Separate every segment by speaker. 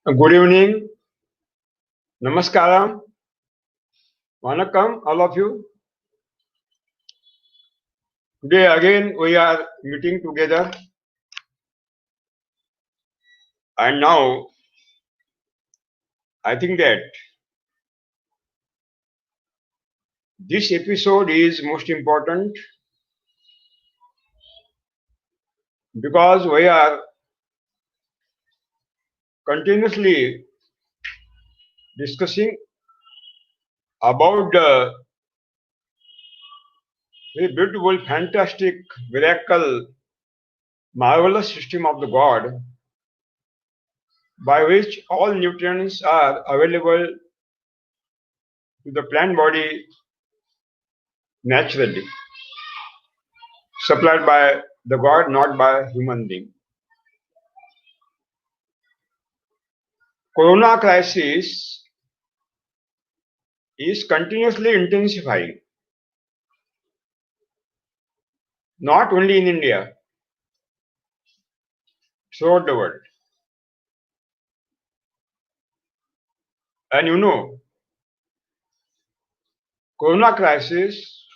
Speaker 1: Good evening, Namaskaram, Vanakkam, all of you. Today again we are meeting together, and now I think that this episode is most important because we are continuously discussing about the very beautiful, fantastic, miracle, marvelous system of the God by which all nutrients are available to the plant body naturally, supplied by the God, not by human being. Corona crisis is continuously intensifying, not only in India, throughout the world. And you know, Corona crisis,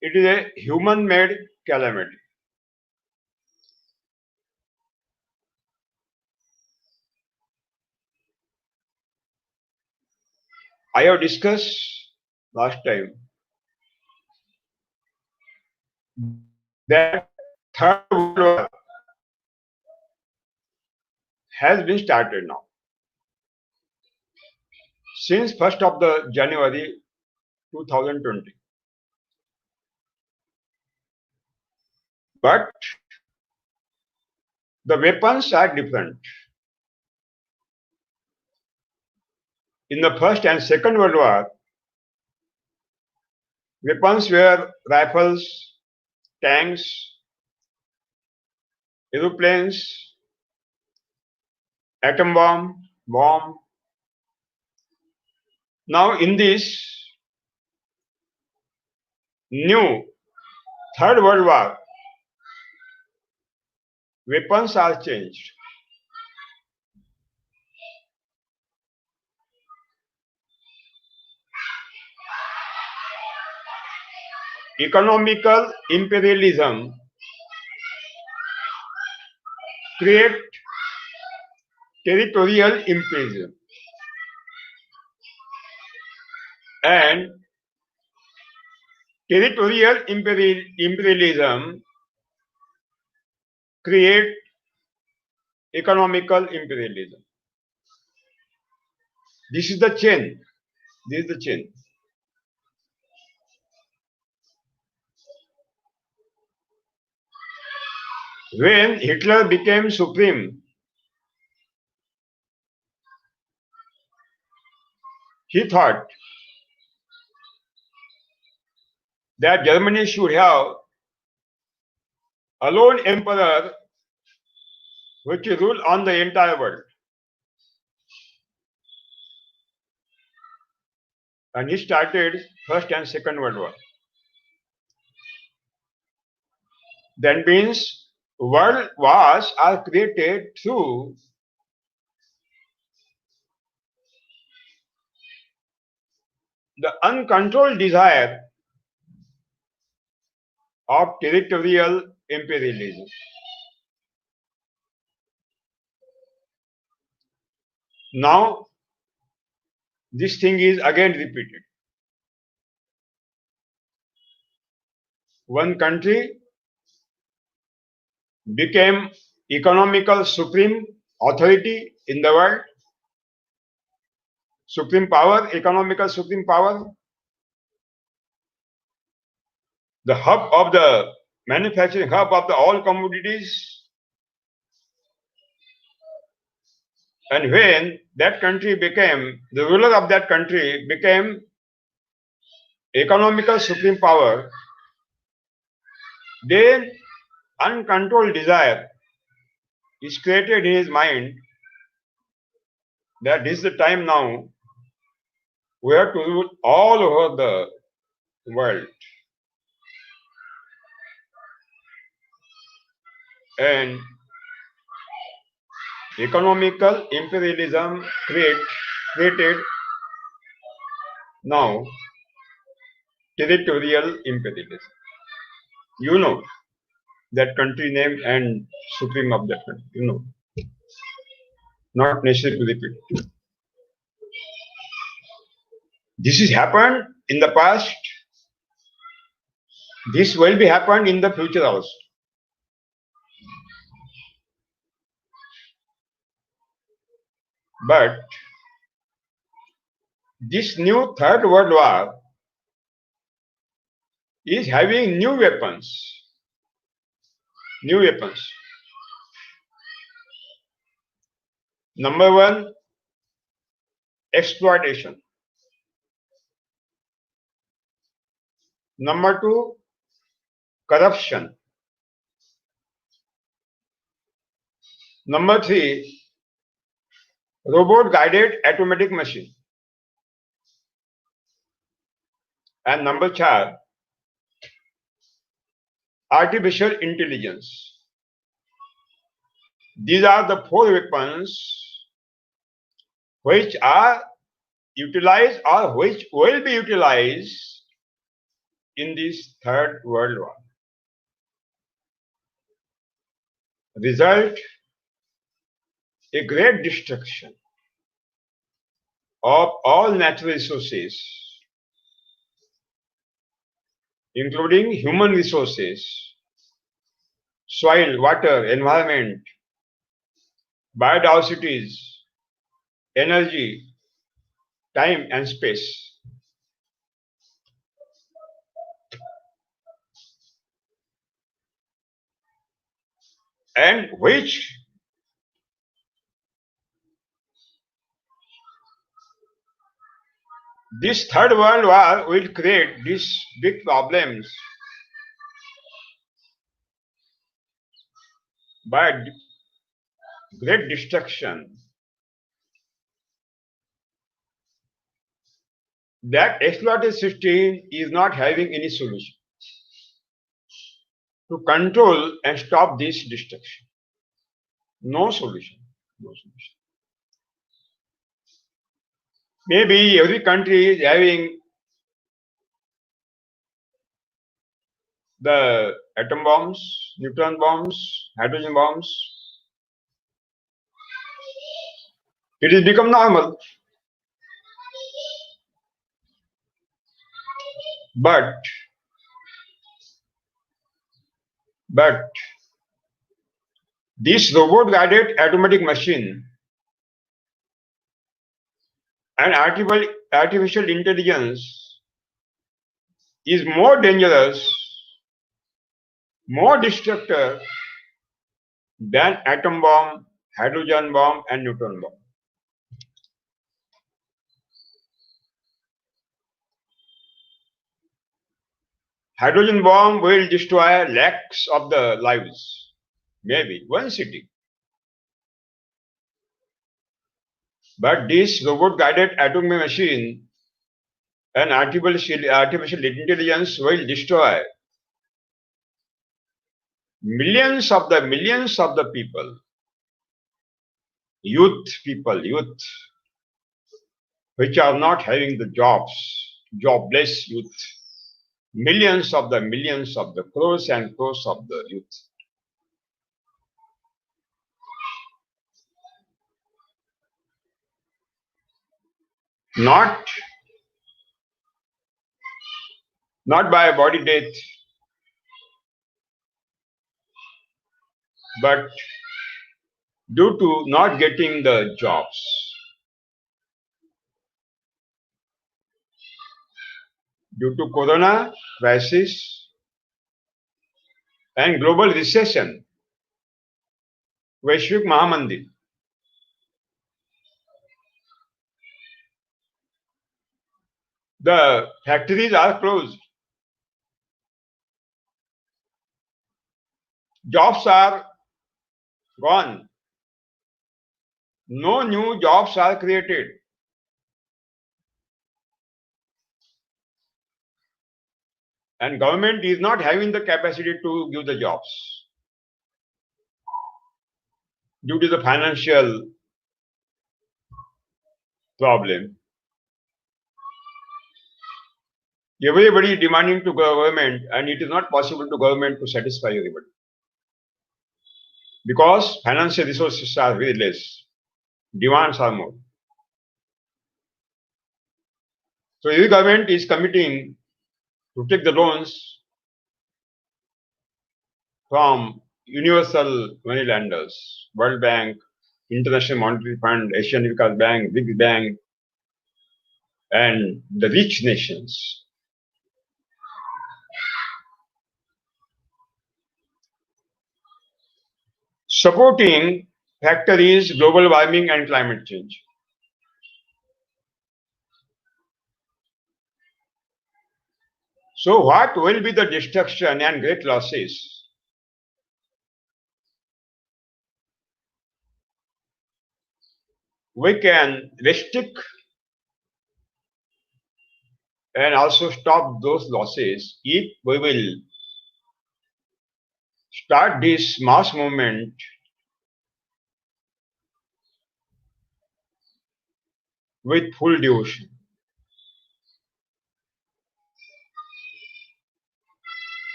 Speaker 1: it is a human-made calamity. I have discussed last time that third world war has been started now. Since 1st of the January 2020. But the weapons are different. In the First and Second World War, weapons were rifles, tanks, aeroplanes, atom bomb. Now in this new Third World War, weapons are changed. Economical imperialism create territorial imperialism, and territorial imperialism create economical imperialism. This is the chain. This is the chain. When Hitler became supreme, he thought that Germany should have a lone emperor which will rule on the entire world. And he started First and Second World War. That means world wars are created through the uncontrolled desire of territorial imperialism. Now, this thing is again repeated. One country became economical supreme authority in the world, supreme power, economical supreme power, the hub of the manufacturing hub of the all commodities. And when that country became, the ruler of that country became economical supreme power, then uncontrolled desire is created in his mind that this is the time now we have to rule all over the world. And Economical imperialism created now territorial imperialism. You know that country name and supreme of that country. You know, not necessary to repeat. This has happened in the past. This will be happened in the future also. But this new third world war is having new weapons. New weapons. Number one, exploitation. Number two, corruption. Number three, robot guided automatic machine. And number four, artificial intelligence. These are the four weapons which are utilized or which will be utilized in this third world war. Result, a great destruction of all natural resources, including human resources, soil, water, environment, biodiversities, energy, time and space. And which this third world war will create these big problems by great destruction. That exploitative system is not having any solution to control and stop this destruction. No solution. No solution. Maybe every country is having the atom bombs, neutron bombs, hydrogen bombs. It has become normal. But this robot guided automatic machine and artificial intelligence is more dangerous, more destructive than atom bomb, hydrogen bomb and neutron bomb. Hydrogen bomb will destroy lakhs of the lives, maybe one city. But this robot-guided atomic machine and artificial intelligence will destroy millions of the people, youth, which are not having the jobs, jobless youth. Millions of the crores and crores of the youth. Not by body death, but due to not getting the jobs. Due to corona crisis and global recession, वैश्विक महामंदी, the factories are closed, jobs are gone, no new jobs are created. And government is not having the capacity to give the jobs. due to the financial problem. Everybody is demanding to government, and it is not possible to government to satisfy everybody because financial resources are very less, demands are more. So every government is committing to take the loans from universal money lenders, World Bank, International Monetary Fund, Asian Vikas Bank, Big Bank, and the rich nations. Supporting factor is global warming and climate change. So what will be the destruction and great losses? We can restrict and also stop those losses if we will start this mass movement with full devotion.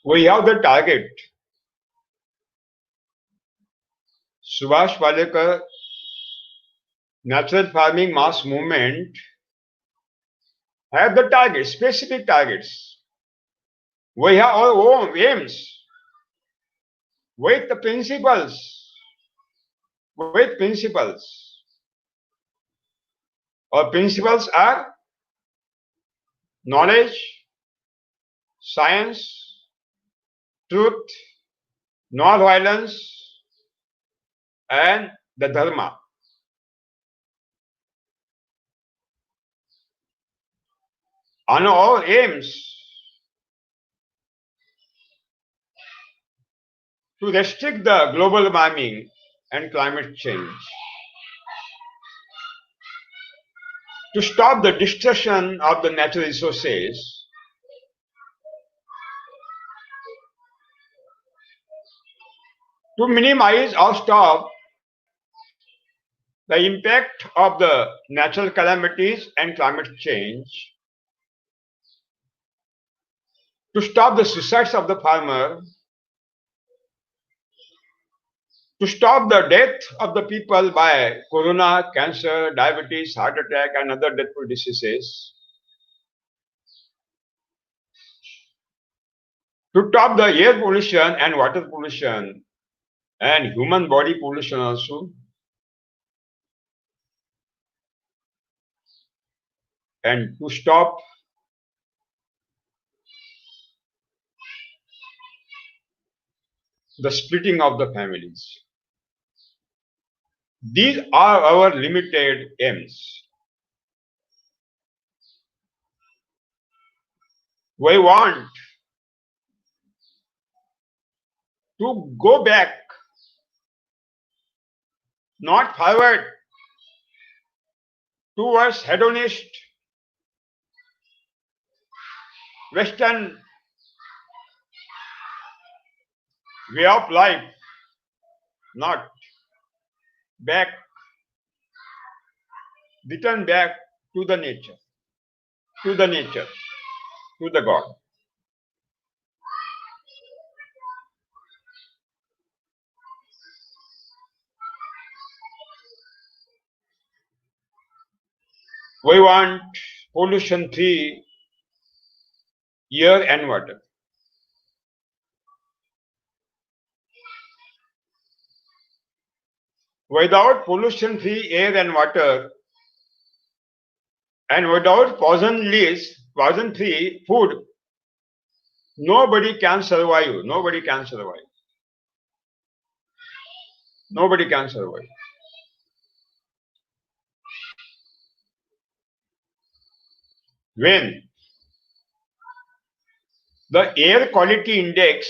Speaker 1: We have the target. Subhash Palekar natural farming mass movement have the targets, specific targets. We have our own aims with the principles. With principles. Our principles are knowledge, science, truth, non-violence, and the dharma. And our aims to restrict the global warming and climate change, to stop the destruction of the natural resources, to minimize or stop the impact of the natural calamities and climate change, to stop the suicides of the farmer, to stop the death of the people by corona, cancer, diabetes, heart attack, and other deathful diseases, to stop the air pollution and water pollution and human body pollution also, and to stop the splitting of the families. These are our limited aims. We want to go back, not forward, towards hedonist Western way of life, not back, return back to the nature, to the nature, to the God. We want pollution-free air and water. Without pollution-free air and water, and without poison-free food, nobody can survive. Nobody can survive. Nobody can survive. When the air quality index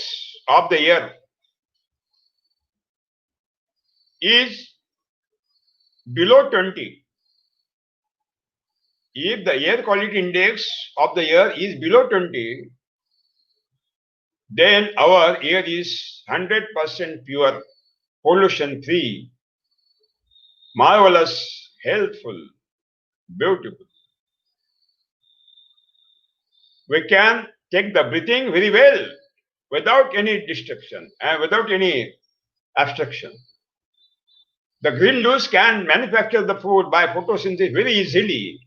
Speaker 1: of the air is below 20, if the air quality index of the air is below 20, then our air is 100% pure, pollution free, marvelous, healthful, beautiful. We can take the breathing very well without any disruption and without any obstruction. The green juice can manufacture the food by photosynthesis very easily,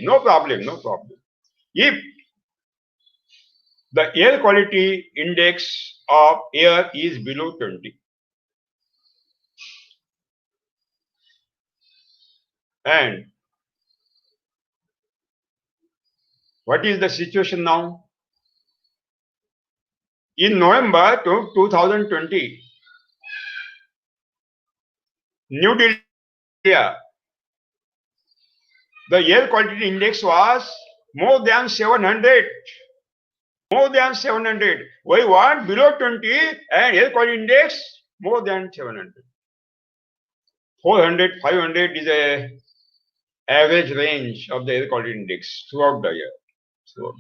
Speaker 1: no problem, no problem. If the air quality index of air is below 20, and what is the situation now? In November 2020, New Delhi, India, the air quality index was more than 700. More than 700. We want below 20 and air quality index more than 700. 400, 500 is a average range of the air quality index throughout the year. So,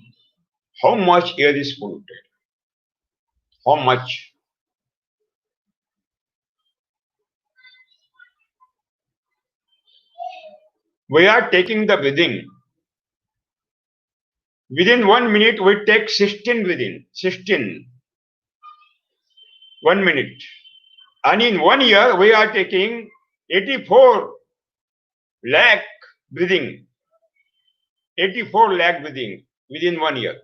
Speaker 1: how much air is polluted? How much? We are taking the breathing. Within 1 minute, we take 16 breathing. 16. 1 minute. And in 1 year, we are taking 84 lakh breathing. 84 lakh breathing within 1 year.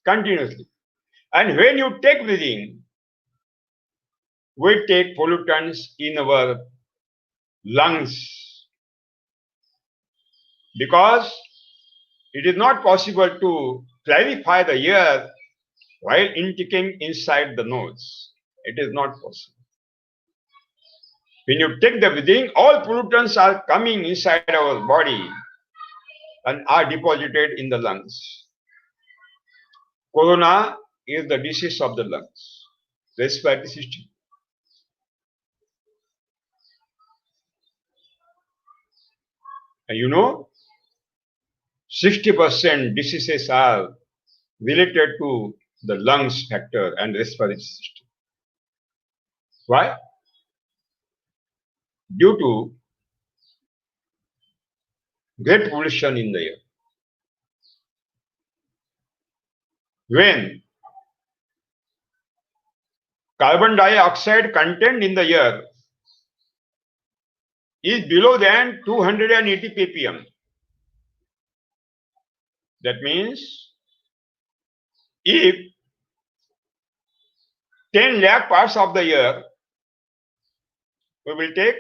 Speaker 1: Continuously. And when you take breathing, we take pollutants in our lungs. Because it is not possible to clarify the air while intaking inside the nose. It is not possible. When you take the breathing, all pollutants are coming inside our body and are deposited in the lungs. Corona is the disease of the lungs, respiratory system. And you know, 60% diseases are related to the lungs factor and respiratory system. Why? Due to great pollution in the air. When carbon dioxide content in the air is below than 280 ppm, that means if 10 lakh parts of the air, we will take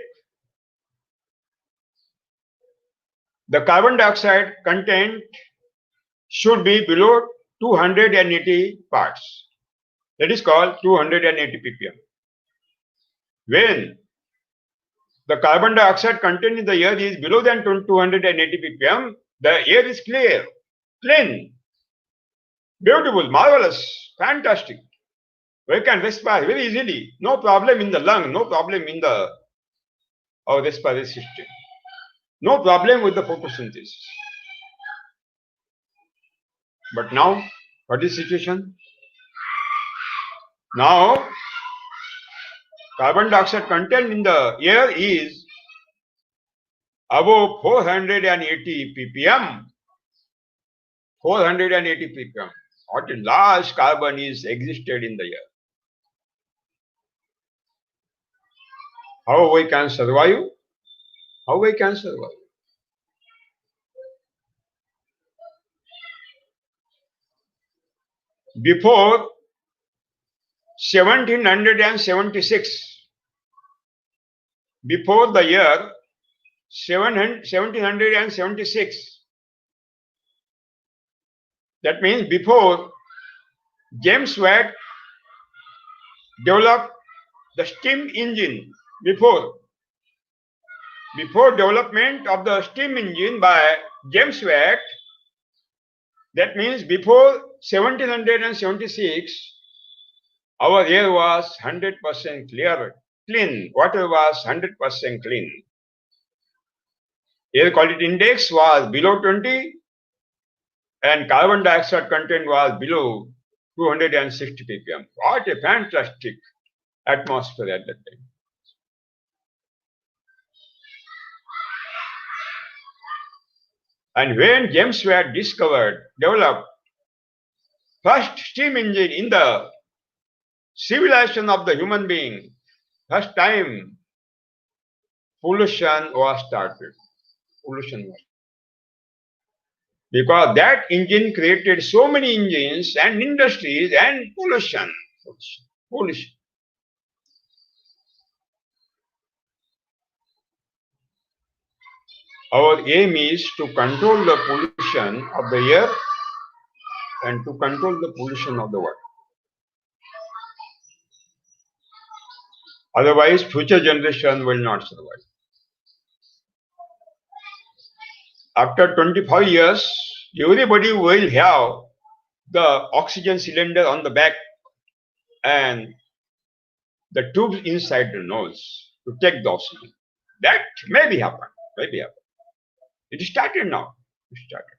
Speaker 1: the carbon dioxide content should be below 280 parts. That is called 280 ppm. When the carbon dioxide content in the air is below than 280 ppm, the air is clear, clean, beautiful, marvelous, fantastic. We can respire very easily. No problem in the lung, no problem in our respiratory system. No problem with the photosynthesis. But now, what is the situation? Now, carbon dioxide content in the air is above 480 ppm. 480 ppm. What a large carbon is existed in the air. How we can survive? How we can survive? Before 1776, before the year 1776, that means before James Watt developed the steam engine, before development of the steam engine by James Watt, that means before 1776, our air was 100% clear, clean. Water was 100% clean. Air quality index was below 20 and carbon dioxide content was below 260 ppm. What a fantastic atmosphere at that time. And when James Watt developed first steam engine in the civilization of the human being, first time pollution was started. Pollution was. Because that engine created so many engines and industries and pollution. Pollution. Our aim is to control the pollution of the air and to control the pollution of the water. Otherwise, future generation will not survive. After 25 years, everybody will have the oxygen cylinder on the back and the tubes inside the nose to take the oxygen. That maybe happen. Maybe happen. It started now. It started.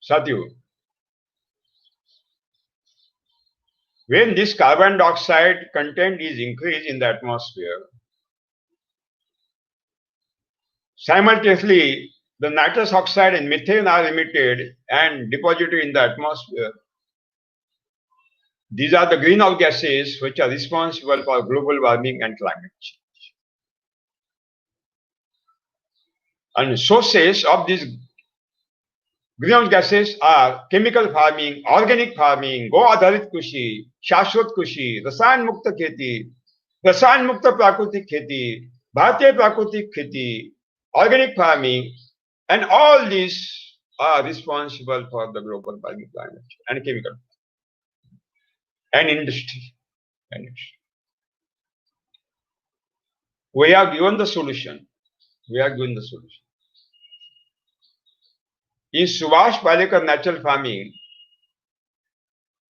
Speaker 1: Sadhu, when this carbon dioxide content is increased in the atmosphere, simultaneously the nitrous oxide and methane are emitted and deposited in the atmosphere. These are the greenhouse gases which are responsible for global warming and climate change. And sources of these greenhouse gases are chemical farming, organic farming, go आधारित कृषि, शाश्वत कृषि, रसायन मुक्त खेती, रसायन मुक्त प्राकृतिक खेती, भारतीय प्राकृतिक खेती, organic farming, and all these are responsible for the global warming, climate change, and chemical and industry. We have given the solution. We are given the solution. In Subhash Palekar natural farming,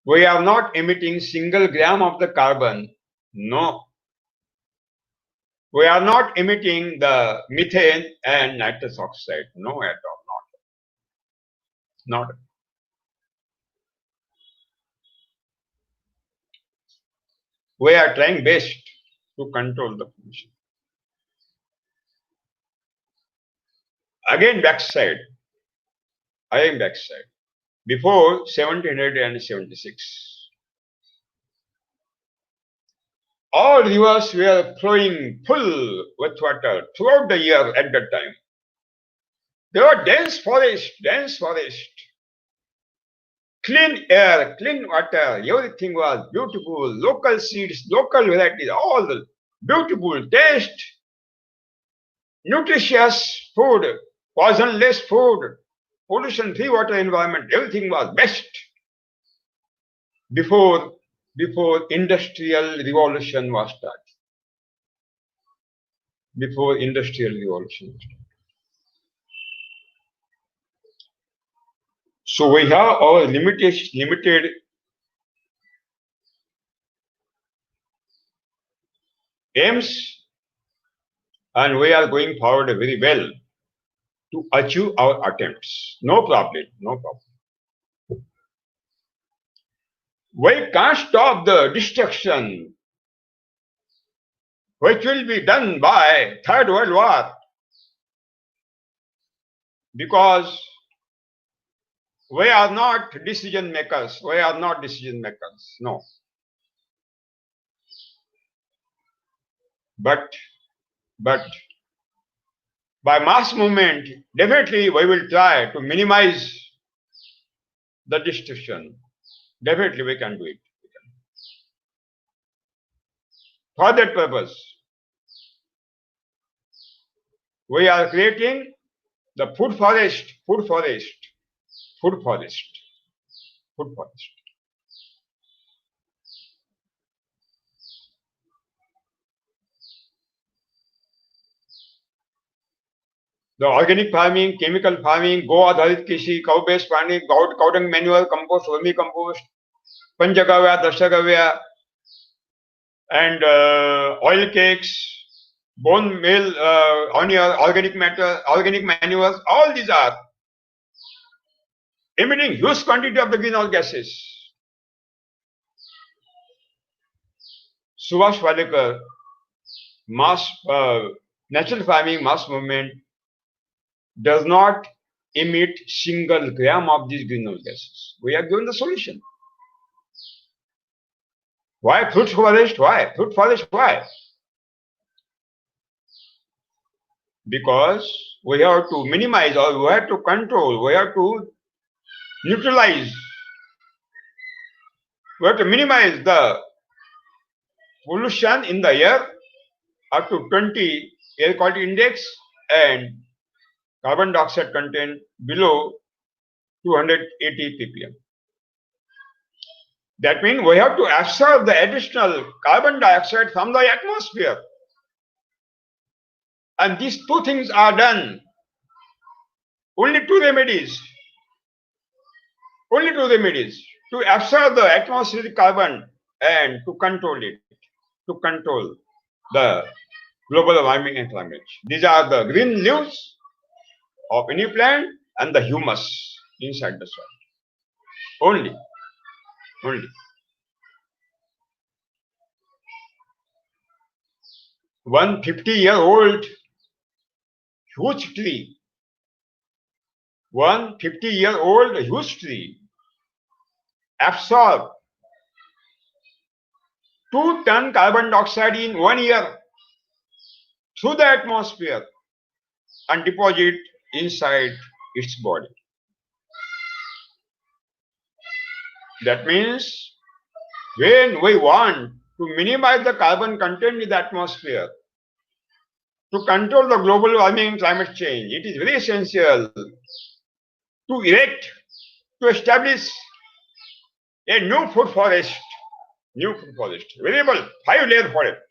Speaker 1: we are not emitting single gram of the carbon. No. We are not emitting the methane and nitrous oxide. No at all. Not. We are trying best to control the pollution. Again backside. Before 1776, all rivers were flowing full with water throughout the year at that time. There were dense forest, clean air, clean water, everything was beautiful, local seeds, local varieties, all the beautiful taste, nutritious food, poisonless food, pollution-free water environment, everything was best before industrial revolution was started. Before industrial revolution was started. So we have our limited aims, and we are going forward very well to achieve our attempts. No problem. We can't stop the destruction which will be done by Third World War, because we are not decision makers. No. But by mass movement, definitely we will try to minimize the destruction. Definitely we can do it. For that purpose, we are creating the food forest. The organic farming, chemical farming, go आधारित कृषि, cow-based farming, cow dung manure, compost, vermicompost, Panchagavya, Dashagavya, and oil cakes, bone meal, on your organic matter, organic manures, all these are emitting huge quantity of the greenhouse gases. Subhash Palekar, mass, natural farming mass movement does not emit single gram of these greenhouse gases. We have given the solution. Why fruit forest? Why? Fruit forest, why? Because we have to minimize or we have to control, we have to neutralize, we have to minimize the pollution in the air up to 20 air quality index and carbon dioxide content below 280 ppm. That means we have to absorb the additional carbon dioxide from the atmosphere. And these two things are done. Only two remedies to absorb the atmospheric carbon and to control it, to control the global warming and climate change. These are the green leaves of any plant and the humus inside the soil. Only. 150-year-old huge tree. 150-year-old huge tree absorb 2 ton carbon dioxide in 1 year through the atmosphere and deposit inside its body. That means when we want to minimize the carbon content in the atmosphere, to control the global warming and climate change, it is very essential to erect, to establish a new food forest, variable 5-layer forest,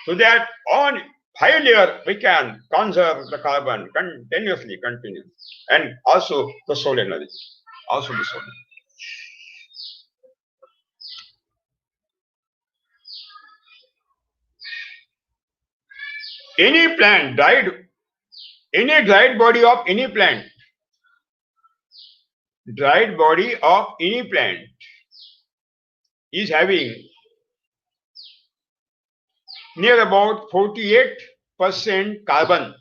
Speaker 1: so that on 5 layer we can conserve the carbon continuously, and also the solar energy, Any plant, any dried body of any plant, is having near about 48% carbon.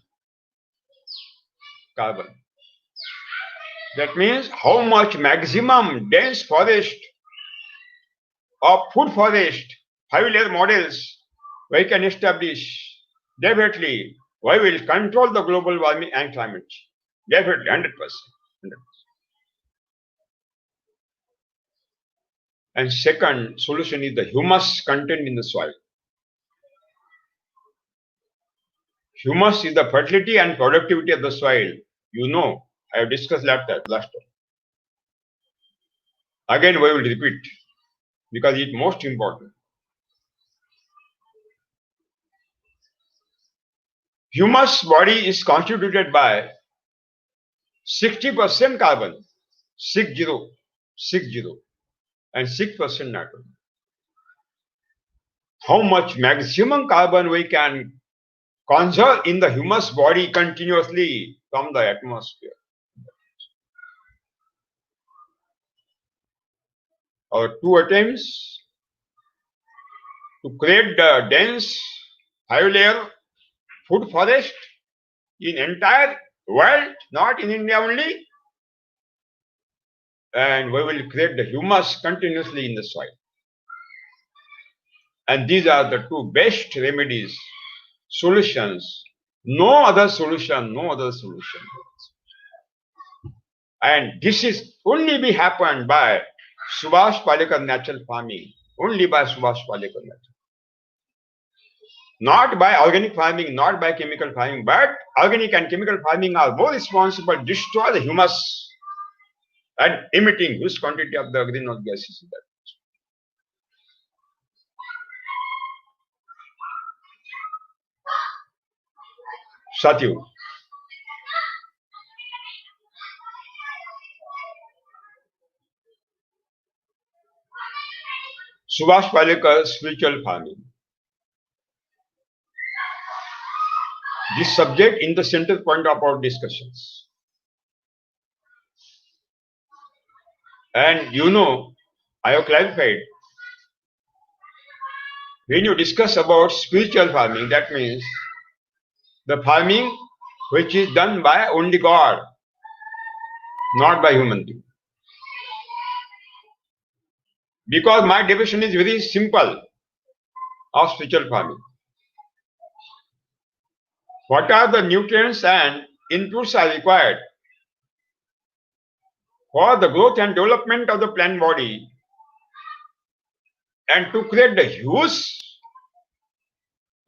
Speaker 1: That means how much maximum dense forest of food forest, 5-layer models we can establish. Definitely, we will control the global warming and climate change. Definitely, 100%. And second solution is the humus content in the soil. Humus is the fertility and productivity of the soil. You know, I have discussed last time. Again, we will repeat because it is most important. Humus body is constituted by 60% carbon, 60, and 6% nitrogen. How much maximum carbon we can conserve in the humus body continuously from the atmosphere? Our 2 attempts to create the dense 5-layer food forest in entire world, not in India only, and we will create the humus continuously in the soil. And these are the 2 best remedies, solutions. No other solution. And this is only be happened by Subhash Palekar natural farming. Only by Subhash Palekar natural. Not by organic farming, not by chemical farming, but organic and chemical farming are both responsible to destroy the humus and emitting huge quantity of the greenhouse gases. Satyu. Subhash Palekar spiritual farming. this subject in the center point of our discussions. And I have clarified, when you discuss about spiritual farming, that means the farming which is done by only God, not by human being. Because my definition is very simple of spiritual farming. What are the nutrients and inputs are required for the growth and development of the plant body and to create the huge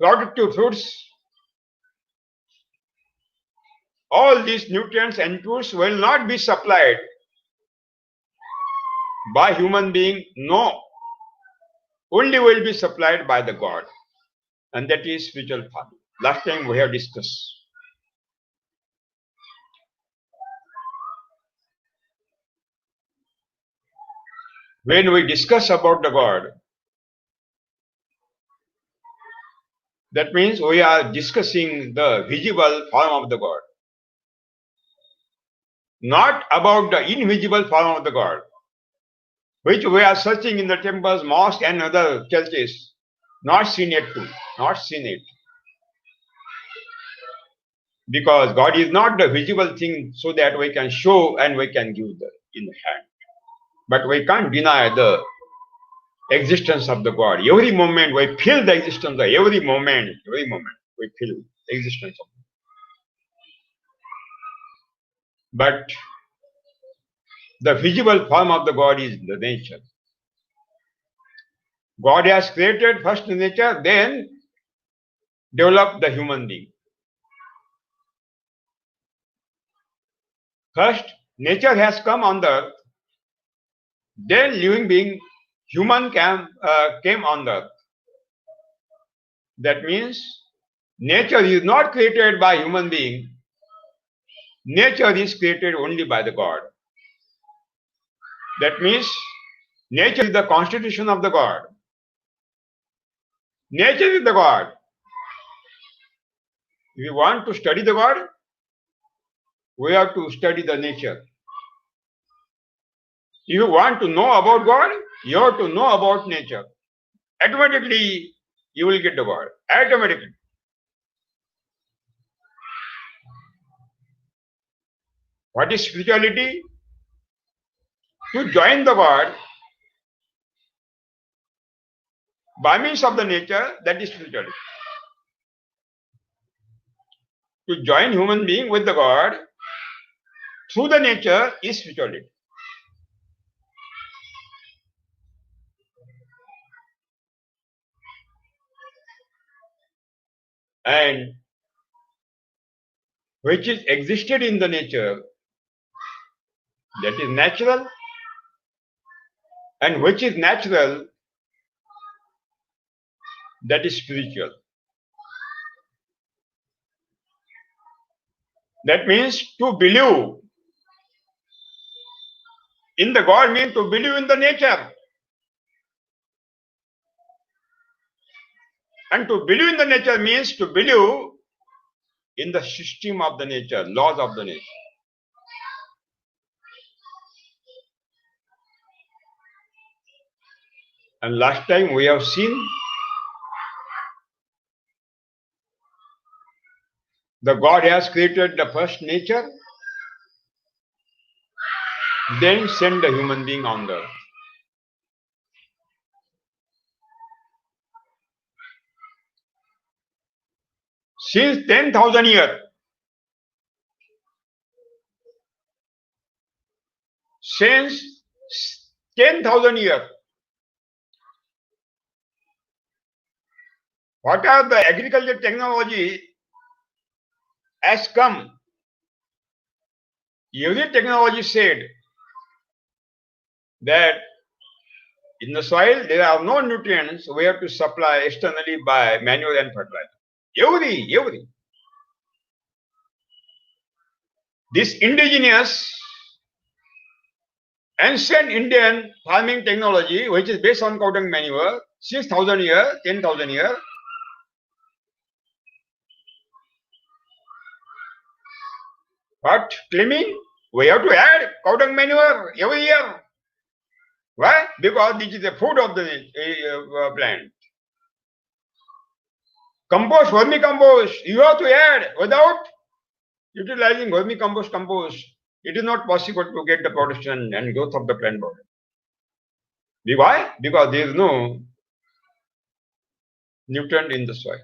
Speaker 1: productive fruits? All these nutrients and inputs will not be supplied by human being, no, only will be supplied by the God, and that is spiritual farming. Last time we have discussed. When we discuss about the God, that means we are discussing the visible form of the God, not about the invisible form of the God, which we are searching in the temples, mosques and other churches, not seen it too, not seen it. Because God is not the visible thing so that we can show and we can give in the hand. But we can't deny the existence of the God. Every moment we feel the existence of every moment we feel the existence of God. But the visible form of the God is the nature. God has created first the nature, then developed the human being. First, nature has come on the earth, then living being, human came on the earth. That means nature is not created by human being. Nature is created only by the God. That means nature is the constitution of the God. Nature is the God. If you want to study the God, we have to study the nature. If you want to know about God, you have to know about nature. Automatically, you will get the God. Automatically. What is spirituality? To join the God by means of the nature, that is spirituality. To join human being with the God through the nature is spirituality. And which is existed in the nature, that is natural, and which is natural, that is spiritual. That means to believe in the God means to believe in the nature. And to believe in the nature means to believe in the system of the nature, laws of the nature. And last time we have seen the God has created the first nature, then sent the human being on the earth. Since 10,000 years, what are the agriculture technology has come? Every technology said that in the soil there are no nutrients, we have to supply externally by manure and fertilizer. Every. This indigenous ancient Indian farming technology, which is based on cow dung manure, 6,000 years, 10,000 years, But claiming we have to add cow dung manure every year. Why? Because this is the food of the plant. Compost, vermicompost, you have to add. Without utilizing vermicompost, compost, it is not possible to get the production and growth of the plant body. Why? Because there is no nutrient in the soil.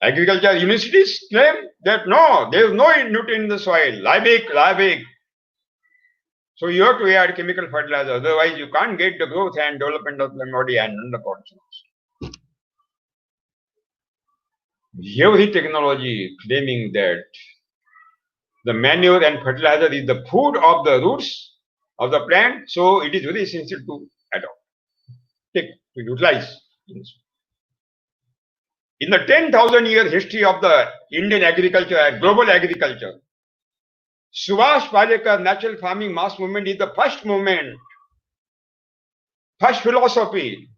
Speaker 1: Agriculture universities claim that no, there is no nutrient in the soil. Liebig. So you have to add chemical fertilizer. Otherwise, you can't get the growth and development of the body and the production. Every technology claiming that the manure and fertilizer is the food of the roots of the plant, so it is very essential to adopt, to utilize. In the 10,000-year history of the Indian agriculture and global agriculture, Subhash Palekar natural farming mass movement is the first movement, first philosophy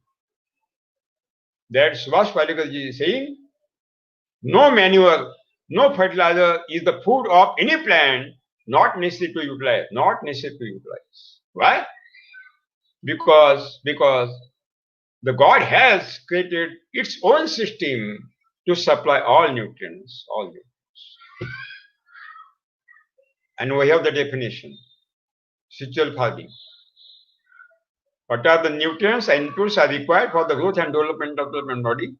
Speaker 1: that Subhash Palekar is saying, no manure, no fertilizer is the food of any plant, not necessary to utilize, Why? Because the God has created its own system to supply all nutrients. And we have the definition, situational farming. What are the nutrients and inputs are required for the growth and development of the plant body?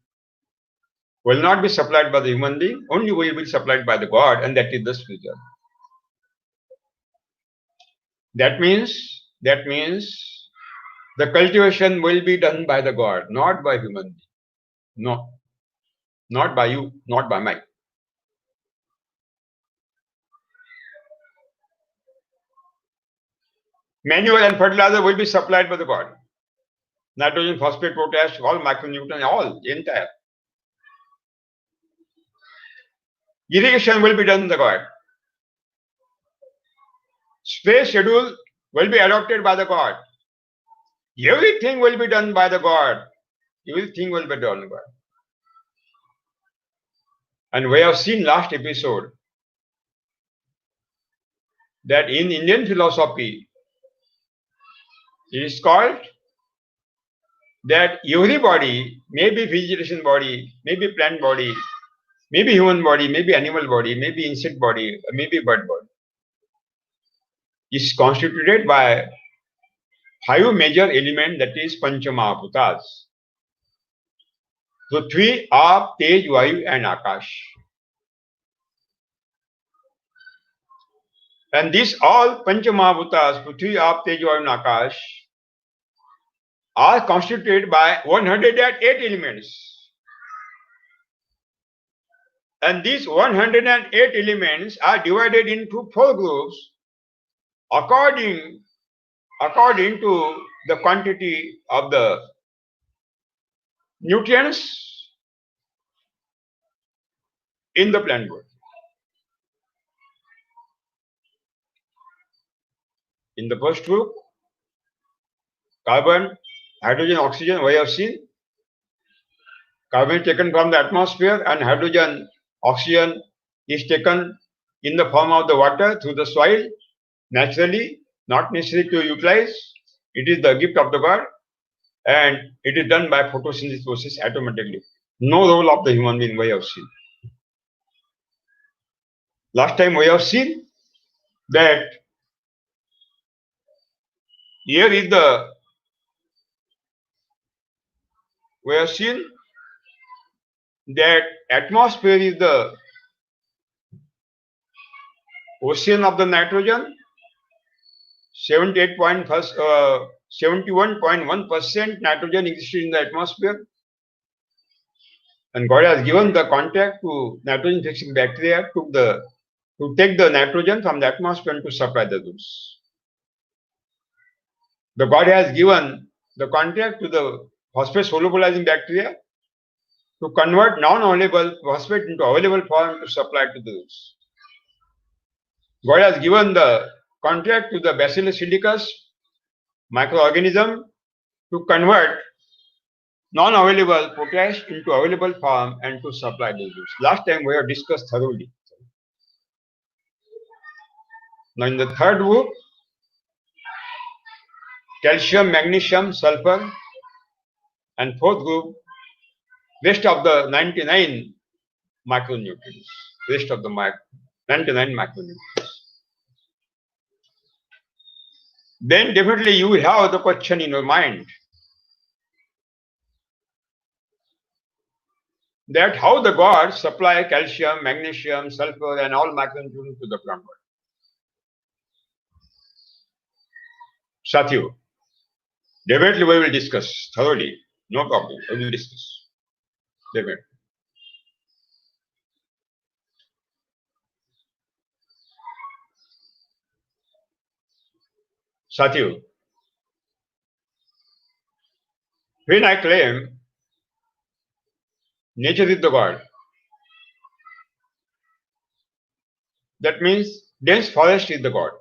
Speaker 1: Will not be supplied by the human being, only will be supplied by the God, and that is the spiritual. That means the cultivation will be done by the God, not by human being. No, not by you, not by me. Manure and fertilizer will be supplied by the God. Nitrogen, phosphate, potash, all micronutrients, all entire. Irrigation will be done by the God. Space schedule will be adopted by the God. Everything will be done by the God. Everything will be done by God. And we have seen last episode that in Indian philosophy, it is called that every body, maybe vegetation body, maybe plant body, maybe human body, maybe animal body, maybe insect body, maybe bird body, is constituted by 5 major elements, that is Panchamahabhutas. Prithvi, Aap, Tej, Vayu and Akash. And these all Panchamahabhutas, Prithvi, Aap, Tej, Vayu and Akash, are constituted by 108 elements. And these 108 elements are divided into 4 groups according to the quantity of the nutrients in the plant body. In the first group, carbon, hydrogen, oxygen, we have seen. Carbon is taken from the atmosphere and hydrogen, oxygen is taken in the form of the water through the soil, naturally, not necessary to utilize. It is the gift of the God and it is done by photosynthesis process automatically. No role of the human being we have seen. Last time we have seen that here is the, we have seen that atmosphere is the ocean of the nitrogen, 71.1% nitrogen exists in the atmosphere, and God has given the contact to nitrogen fixing bacteria to take the nitrogen from the atmosphere and to supply the goods. The God has given the contact to the phosphate solubilizing bacteria to convert non-available phosphate into available form to supply to the goods. God has given the contact to the Bacillus silicus microorganism to convert non-available potash into available form and to supply the goods. Last time we have discussed thoroughly. Now in the third group, calcium, magnesium, sulfur, and fourth group, rest of the 99 macronutrients. Rest of the 99 macronutrients. Then definitely you will have the question in your mind that how the gods supply calcium, magnesium, sulfur, and all macronutrients to the plant body. Satyu, definitely we will discuss thoroughly. No problem. We will discuss. Definitely. Satyu, when I claim nature is the God, that means dense forest is the God.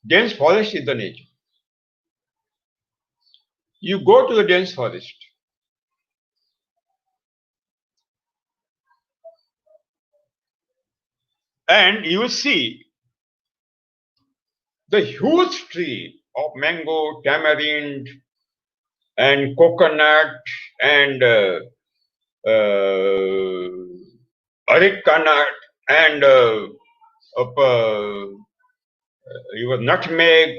Speaker 1: Dense forest is the nature. You go to the dense forest. And you will see the huge tree of mango, tamarind, and coconut, and arecanut, and your nutmeg,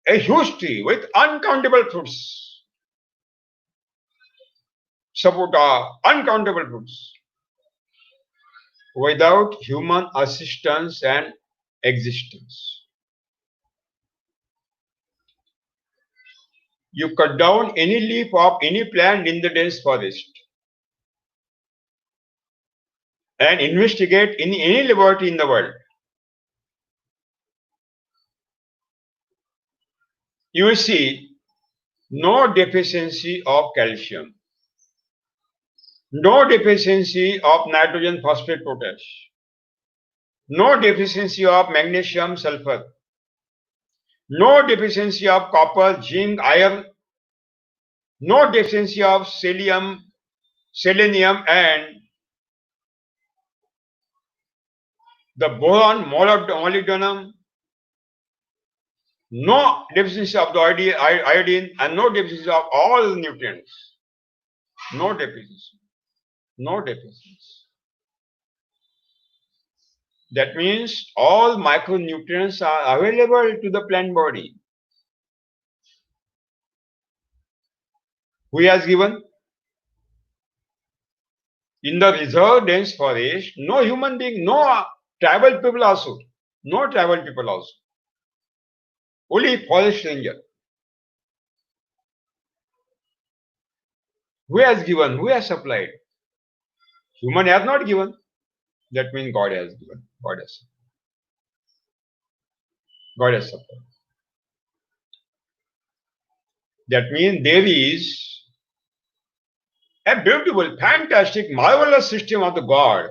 Speaker 1: a huge tree with uncountable fruits, sapota, uncountable fruits, without human assistance and existence. You cut down any leaf of any plant in the dense forest and investigate in any laboratory in the world. You will see no deficiency of calcium, no deficiency of nitrogen, phosphate, potash, no deficiency of magnesium, sulfur, no deficiency of copper, zinc, iron, no deficiency of selenium, and the boron, molybdenum, no deficiency of the iodine, and no deficiency of all nutrients. No deficiency. No deficiency. That means all micronutrients are available to the plant body. Who has given? In the reserve dense forest, no human being, no tribal people also. No tribal people also. Only forest ranger. Who has given? Who has supplied? Human has not given. That means God has given. God has supplied. God has supplied. That means there is a beautiful, fantastic, marvelous system of the God,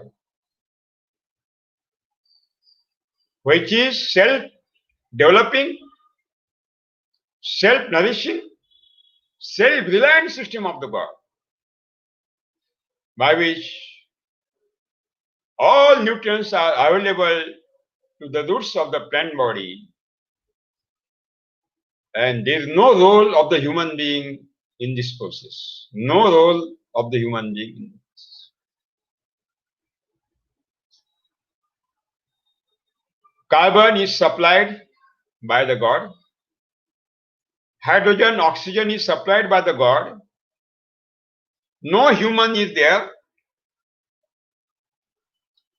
Speaker 1: which is self-developing, self-nourishing, self-reliant system of the God, by which all nutrients are available to the roots of the plant body, and there is no role of the human being in this process. No role of the human being in this. Carbon is supplied by the God. Hydrogen, oxygen is supplied by the God. No human is there.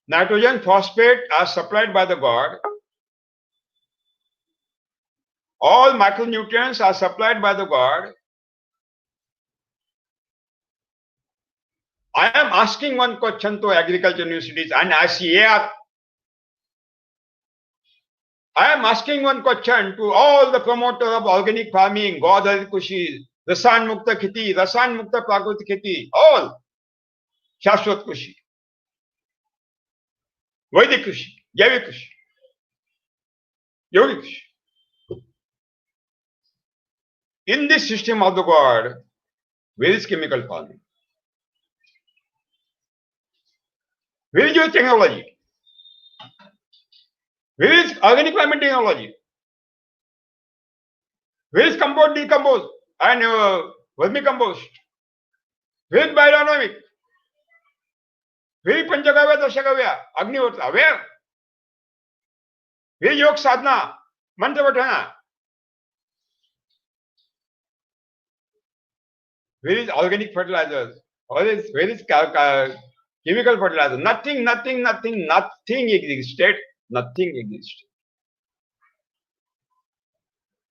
Speaker 1: Nitrogen, phosphate are supplied by the God. All macronutrients are supplied by the God. I am asking one question to agriculture universities and ICAR. I am asking one question to all the promoters of organic farming, Godhari Kushi, Rasan Mukta Kheti, Rasan Mukta Prakriti Kheti, all Shashwat Kushi, Vedic Kushi, Jaivik Kushi, Yogic Kushi. In this system of the God, where is chemical farming? Where is your technology? Where is organic farming technology? Where is compost, decompose, and vermicompost? Where is biodynamic? Where is Panchagavya, Dashagavya, Agnihotra? Where? Where is Yoga Sadhana, Mantra Patana? Where is organic fertilizers? Where is chemical fertilizer? Nothing existed. Nothing existed.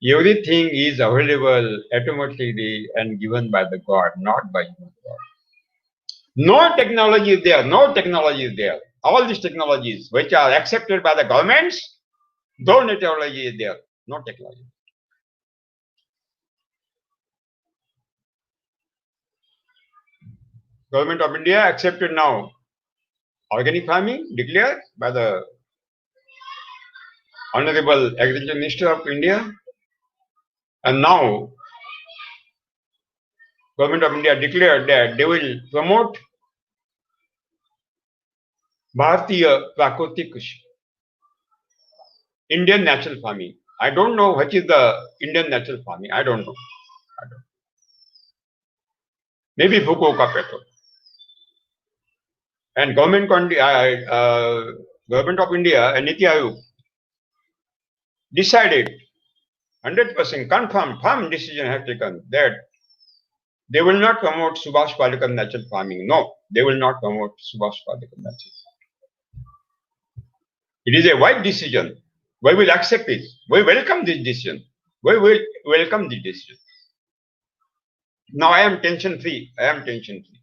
Speaker 1: Everything is available automatically and given by the God, not by human God. No technology is there. No technology is there. All these technologies which are accepted by the governments, no technology is there. No technology. Government of India accepted now organic farming declared by the Honorable Agriculture Minister of India, and now Government of India declared that they will promote Bharatiya Prakriti Krishi, Indian natural farming. I don't know what is the Indian natural farming. I don't know. Maybe Fukuoka Petrol. And Government of India and Niti Aayog decided 100% confirmed, firm decision has taken that they will not promote Subhash Palekar natural farming. No, they will not promote Subhash Palekar natural farming. It is a wide decision. We will accept it. We welcome this decision. We will welcome this decision. Now I am tension free. I am tension free.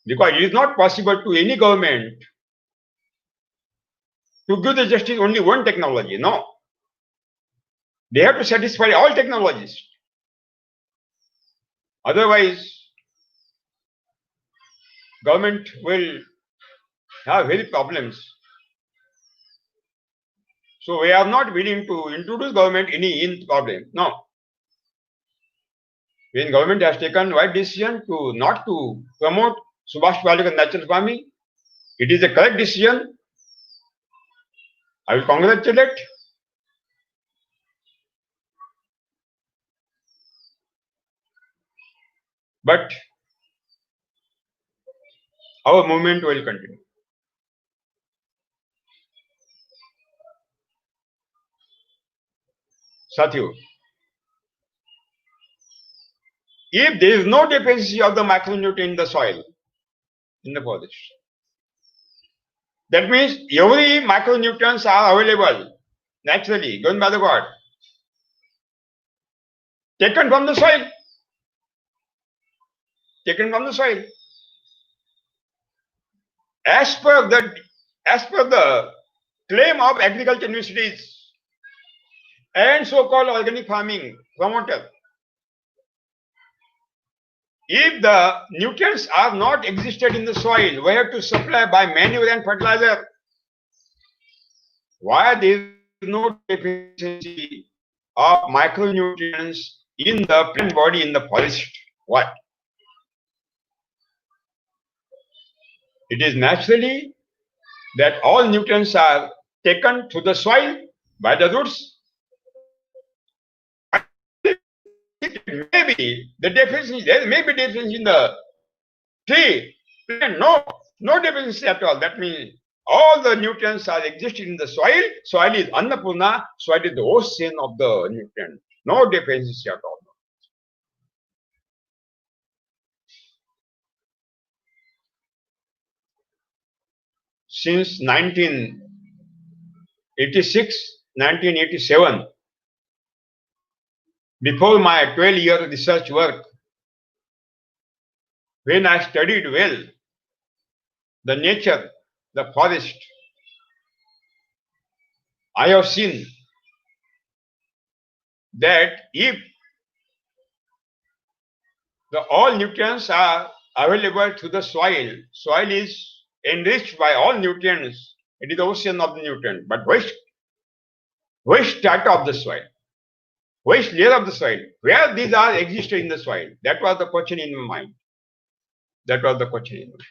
Speaker 1: Because it is not possible to any government to give the justice only one technology. No. They have to satisfy all technologies. Otherwise, government will have very problems. So we are not willing to introduce government any problem. No. When government has taken right decision to not to promote Subhash Palekar natural farming, it is a correct decision. I will congratulate. But our movement will continue. Satyu, if there is no deficiency of the micronutrient in the soil, in the forest, that means every micronutrients are available naturally, given by the God, taken from the soil. Taken from the soil. As per the claim of agriculture universities and so-called organic farming promoter, if the nutrients are not existed in the soil, we have to supply by manure and fertilizer. Why there is no deficiency of micronutrients in the plant body in the forest? What? It is naturally that all nutrients are taken to the soil by the roots. Maybe the deficiency, there may be deficiency in the tree. No deficiency at all. That means all the nutrients are existing in the soil. Soil is Annapurna. Soil is the ocean of the nutrient. No deficiency at all. Since 1986, 1987, before my 12-year research work, when I studied well the nature, the forest, I have seen that if all nutrients are available to the soil, soil is enriched by all nutrients. It is the ocean of the nutrient. But which strata of the soil? Which layer of the soil? Where these are existed in the soil? That was the question in my mind. That was the question in my mind.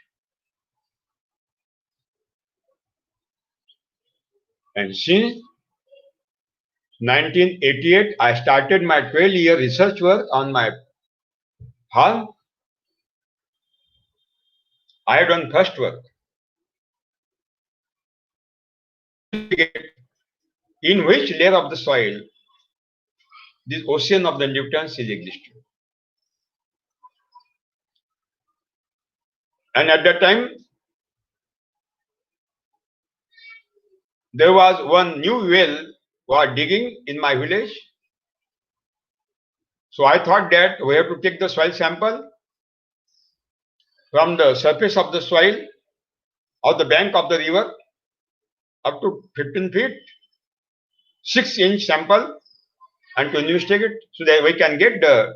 Speaker 1: And since 1988, I started my 12-year research work on my farm. I have done first work. In which layer of the soil this ocean of the nutrients is existing. And at that time, there was one new well was digging in my village. So I thought that we have to take the soil sample from the surface of the soil or the bank of the river up to 15 feet, 6-inch sample, and to investigate so that we can get the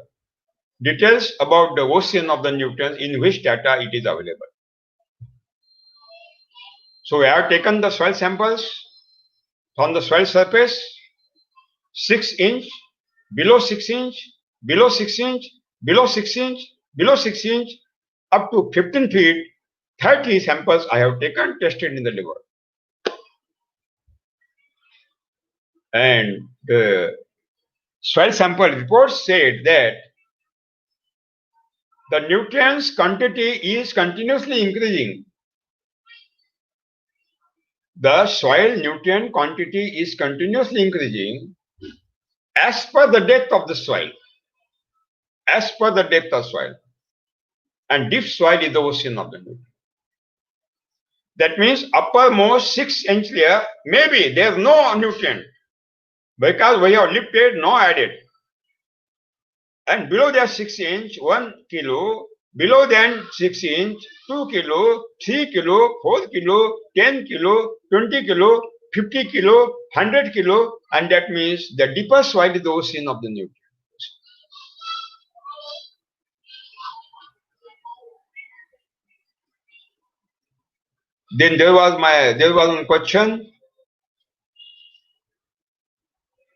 Speaker 1: details about the ocean of the nutrients in which data it is available. So we have taken the soil samples from the soil surface, 6-inch, below 6-inch, below 6-inch, below 6-inch, below 6-inch, up to 15 feet, 30 samples I have taken, tested in the liver. And the soil sample report said that the nutrients quantity is continuously increasing. The soil nutrient quantity is continuously increasing as per the depth of the soil. As per the depth of soil. And deep soil is the ocean of the nutrient. That means uppermost 6-inch layer, maybe there is no nutrient because we have lifted, no added. And below that 6-inch, 1 kilo, below that 6-inch, 2 kilo, 3 kilo, 4 kilo, 10 kilo, 20 kilo, 50 kilo, 100 kilo, and that means the deeper soil is the ocean of the nutrient. Then there was one question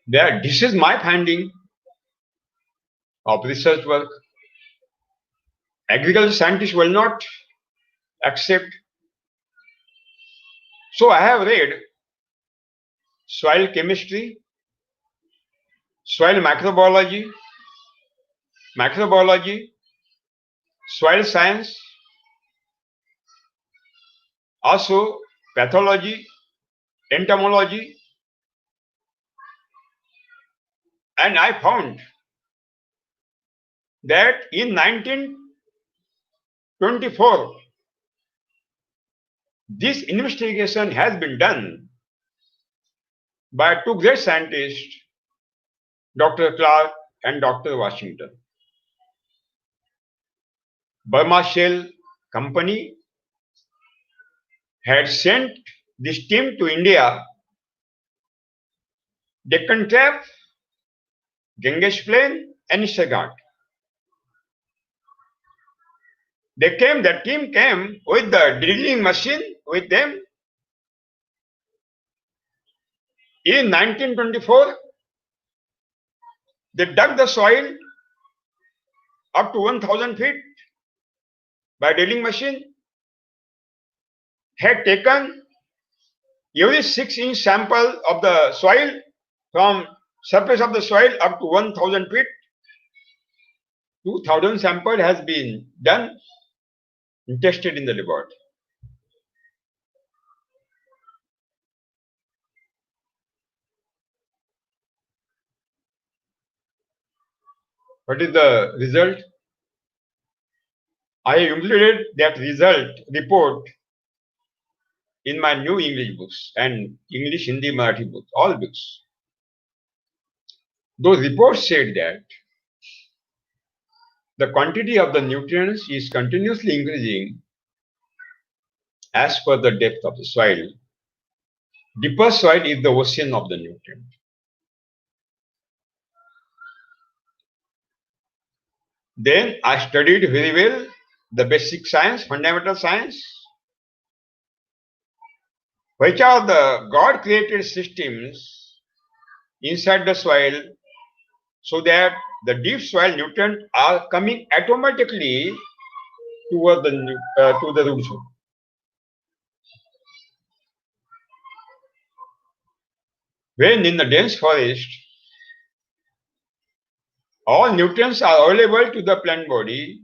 Speaker 1: that this is my finding of research work. Agriculture scientists will not accept. So I have read soil chemistry, soil microbiology, soil science, also pathology, entomology, and I found that in 1924, this investigation has been done by two great scientists, Dr. Clark and Dr. Washington. Burma Shell Company had sent this team to India, Deccan Trap, Ganges Plain, and Ishaghat. The team came with the drilling machine with them. In 1924, they dug the soil up to 1,000 feet by drilling machine, had taken every 6-inch sample of the soil from surface of the soil up to 1,000 feet. 2,000 sample has been done and tested in the laboratory. What is the result? I have included that result report in my new English books and English, Hindi, Marathi books, all books. Those reports said that the quantity of the nutrients is continuously increasing as per the depth of the soil. Deeper soil is the ocean of the nutrient. Then I studied very well the basic science, fundamental science, which are the God created systems inside the soil so that the deep soil nutrients are coming automatically toward to the root zone. When in the dense forest, all nutrients are available to the plant body,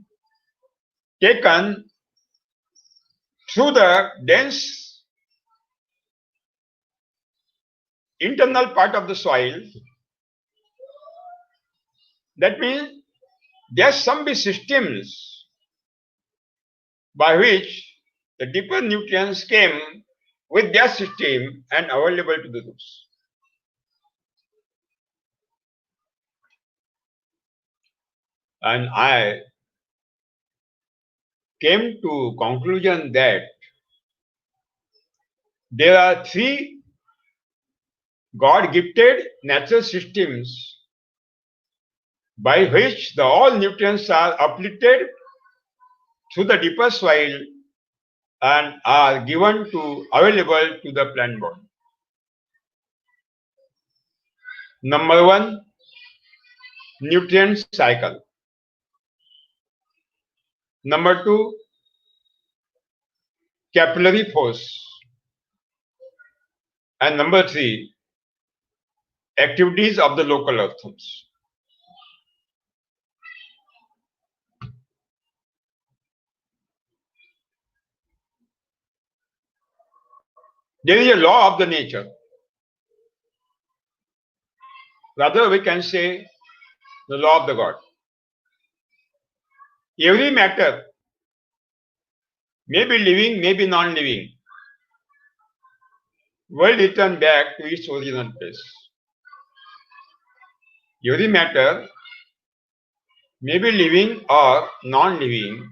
Speaker 1: taken through the dense internal part of the soil. That means there are some systems by which the deeper nutrients came with their system and available to the roots. And I came to conclusion that there are three God-gifted natural systems by which all nutrients are uplifted through the deeper soil and are given to available to the plant body. Number one, nutrient cycle. Number two, capillary force. And number three, activities of the local earthworms. There is a law of the nature. Rather, we can say the law of the God. Every matter may be living, may be non-living, will return back to its original place. Every matter may be living or non-living,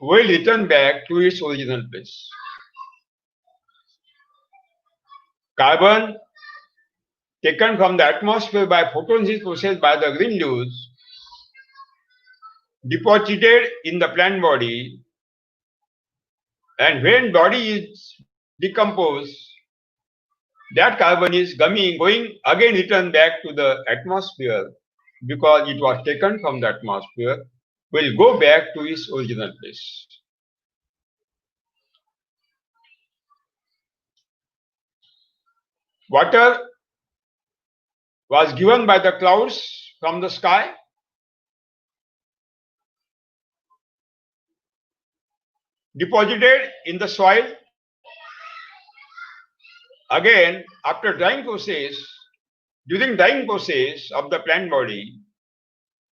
Speaker 1: will return back to its original place. Carbon taken from the atmosphere by photosynthesis process by the green leaves, deposited in the plant body, and when body is decomposed, that carbon is going again return back to the atmosphere because it was taken from the atmosphere, will go back to its original place. Water was given by the clouds from the sky. Deposited in the soil. Again, after drying process, during drying process of the plant body,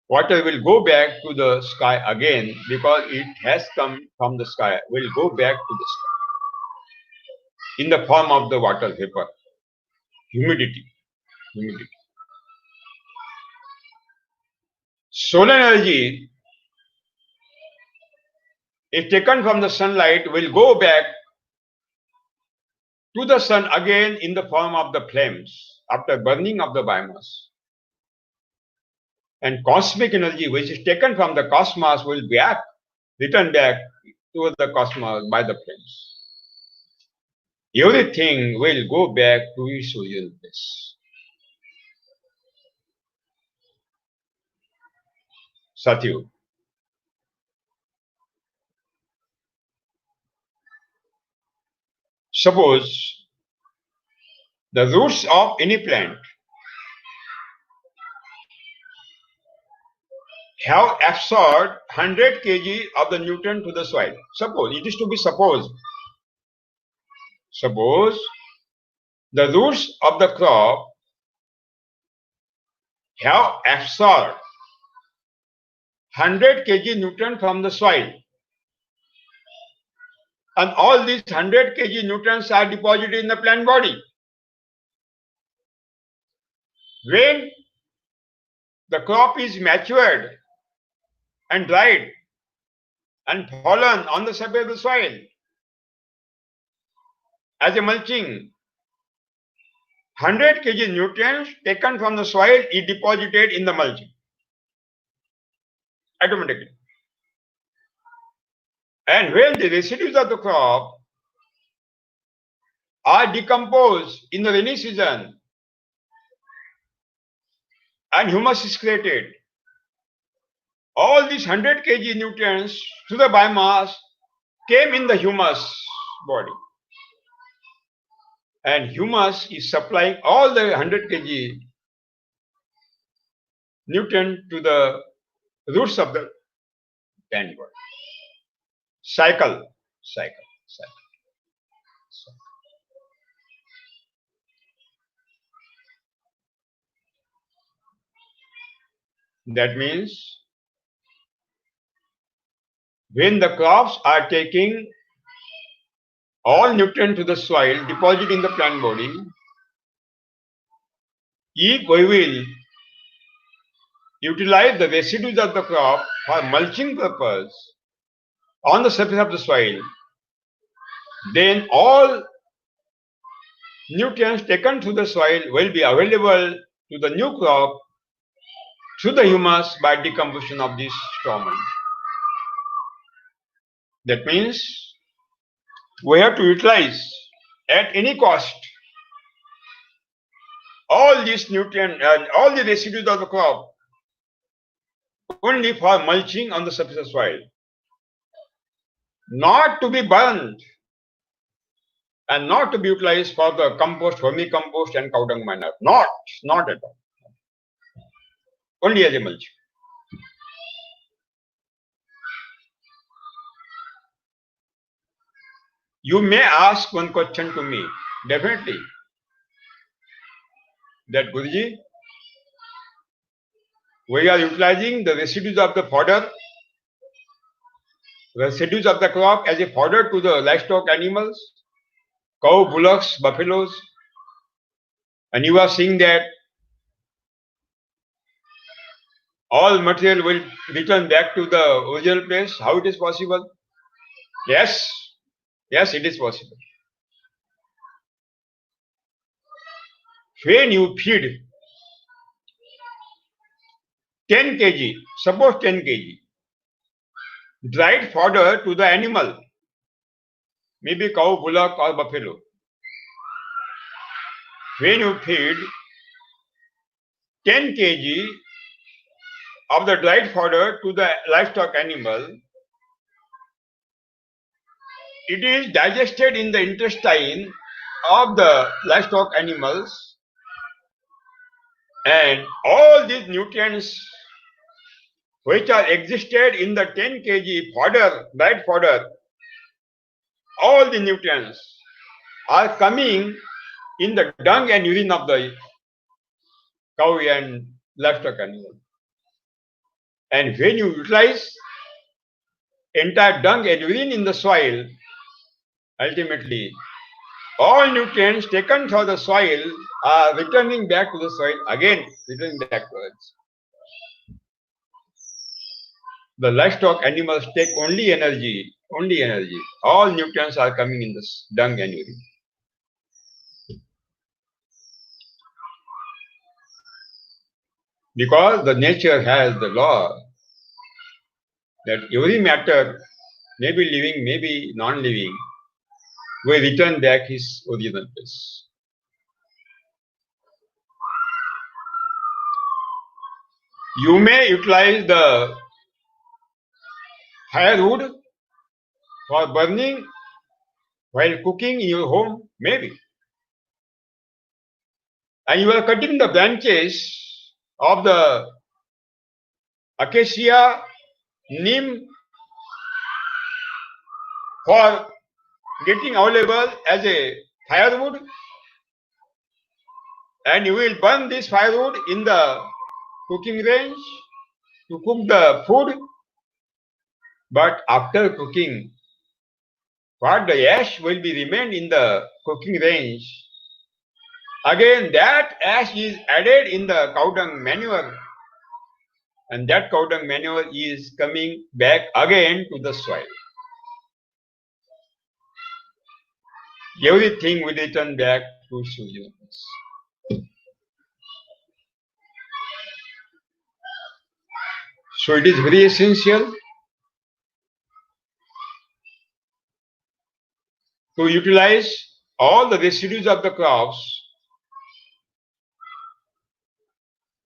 Speaker 1: water will go back to the sky again because it has come from the sky, will go back to the sky in the form of the water vapor, humidity. Solar energy is taken from the sunlight, will go back to the sun again in the form of the flames after burning of the biomass. And cosmic energy, which is taken from the cosmos, will return back to the cosmos by the flames. Everything will go back to its original place. Satyu. Suppose the roots of any plant have absorbed 100 kg of the nutrient to the soil. Suppose, it is to be supposed. Suppose the roots of the crop have absorbed 100 kg nutrient from the soil. And all these 100 kg nutrients are deposited in the plant body. When the crop is matured and dried and fallen on the surface of the soil as a mulching, 100 kg nutrients taken from the soil is deposited in the mulching automatically. And when the residues of the crop are decomposed in the rainy season and humus is created, all these 100 kg nutrients to the biomass came in the humus body and humus is supplying all the 100 kg nutrient to the roots of the plant body. Cycle. That means when the crops are taking all nutrient to the soil, deposit in the plant body, if we will utilize the residues of the crop for mulching purpose on the surface of the soil, then all nutrients taken to the soil will be available to the new crop through the humus by decomposition of this straw. That means we have to utilize at any cost all these nutrients and all the residues of the crop only for mulching on the surface of soil, not to be burned and not to be utilized for the compost, vermicompost and cow dung manure. Not at all. Only as a mulch. You may ask one question to me, definitely, that Guruji, we are utilizing the residues of the fodder, residues of the crop as a fodder to the livestock animals, cow, bullocks, buffaloes, and you are seeing that all material will return back to the original place. How it is possible? Yes, it is possible. When you feed 10 kg, suppose 10 kg, dried fodder to the animal, maybe cow, bullock or buffalo. When you feed 10 kg of the dried fodder to the livestock animal, it is digested in the intestine of the livestock animals, and all these nutrients which are existed in the 10 kg fodder, dried fodder, all the nutrients are coming in the dung and urine of the cow and livestock animal. And when you utilize entire dung and urine in the soil, ultimately all nutrients taken from the soil are returning back to the soil, again returning back to us. The livestock animals take only energy. All nutrients are coming in the dung and urine. Because the nature has the law that every matter, may be living, may be non-living, will return back his original place. You may utilize the firewood for burning while cooking in your home, maybe. And you are cutting the branches of the acacia, neem for getting available as a firewood, and you will burn this firewood in the cooking range to cook the food. But after cooking, what the ash will be remained in the cooking range, again that ash is added in the cow dung manure, and that cow dung manure is coming back again to the soil. Everything will return back to Surya. So it is very essential to utilize all the residues of the crops,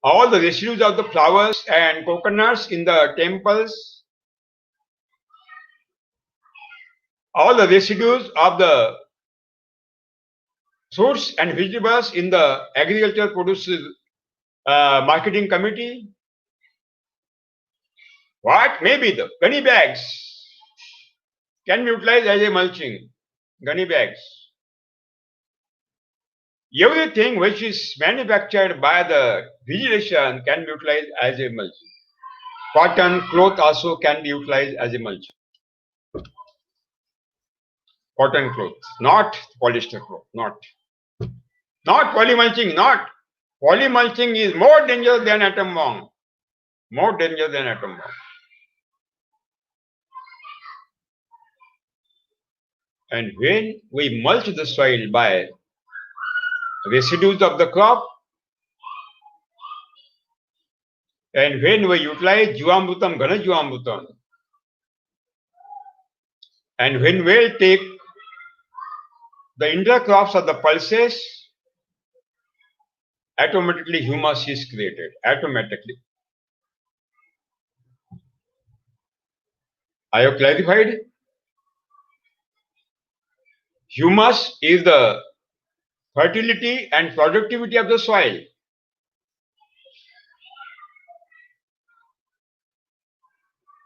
Speaker 1: all the residues of the flowers and coconuts in the temples, all the residues of the fruits and vegetables in the agriculture produces marketing committee. What? Maybe the gunny bags can be utilized as a mulching. Gunny bags. Everything which is manufactured by the vegetation can be utilized as a mulching. Cotton, cloth also can be utilized as a mulching. Cotton cloth, not polyester cloth, not polymulching, not. Polymulching is more dangerous than atom bomb. More dangerous than atom bomb. And when we mulch the soil by residues of the crop, and when we utilize Jivamrutam, Ghana Jivamrutam, and when we take the intercrops of the pulses, automatically humus is created. Automatically. Are you clarified? Humus is the fertility and productivity of the soil.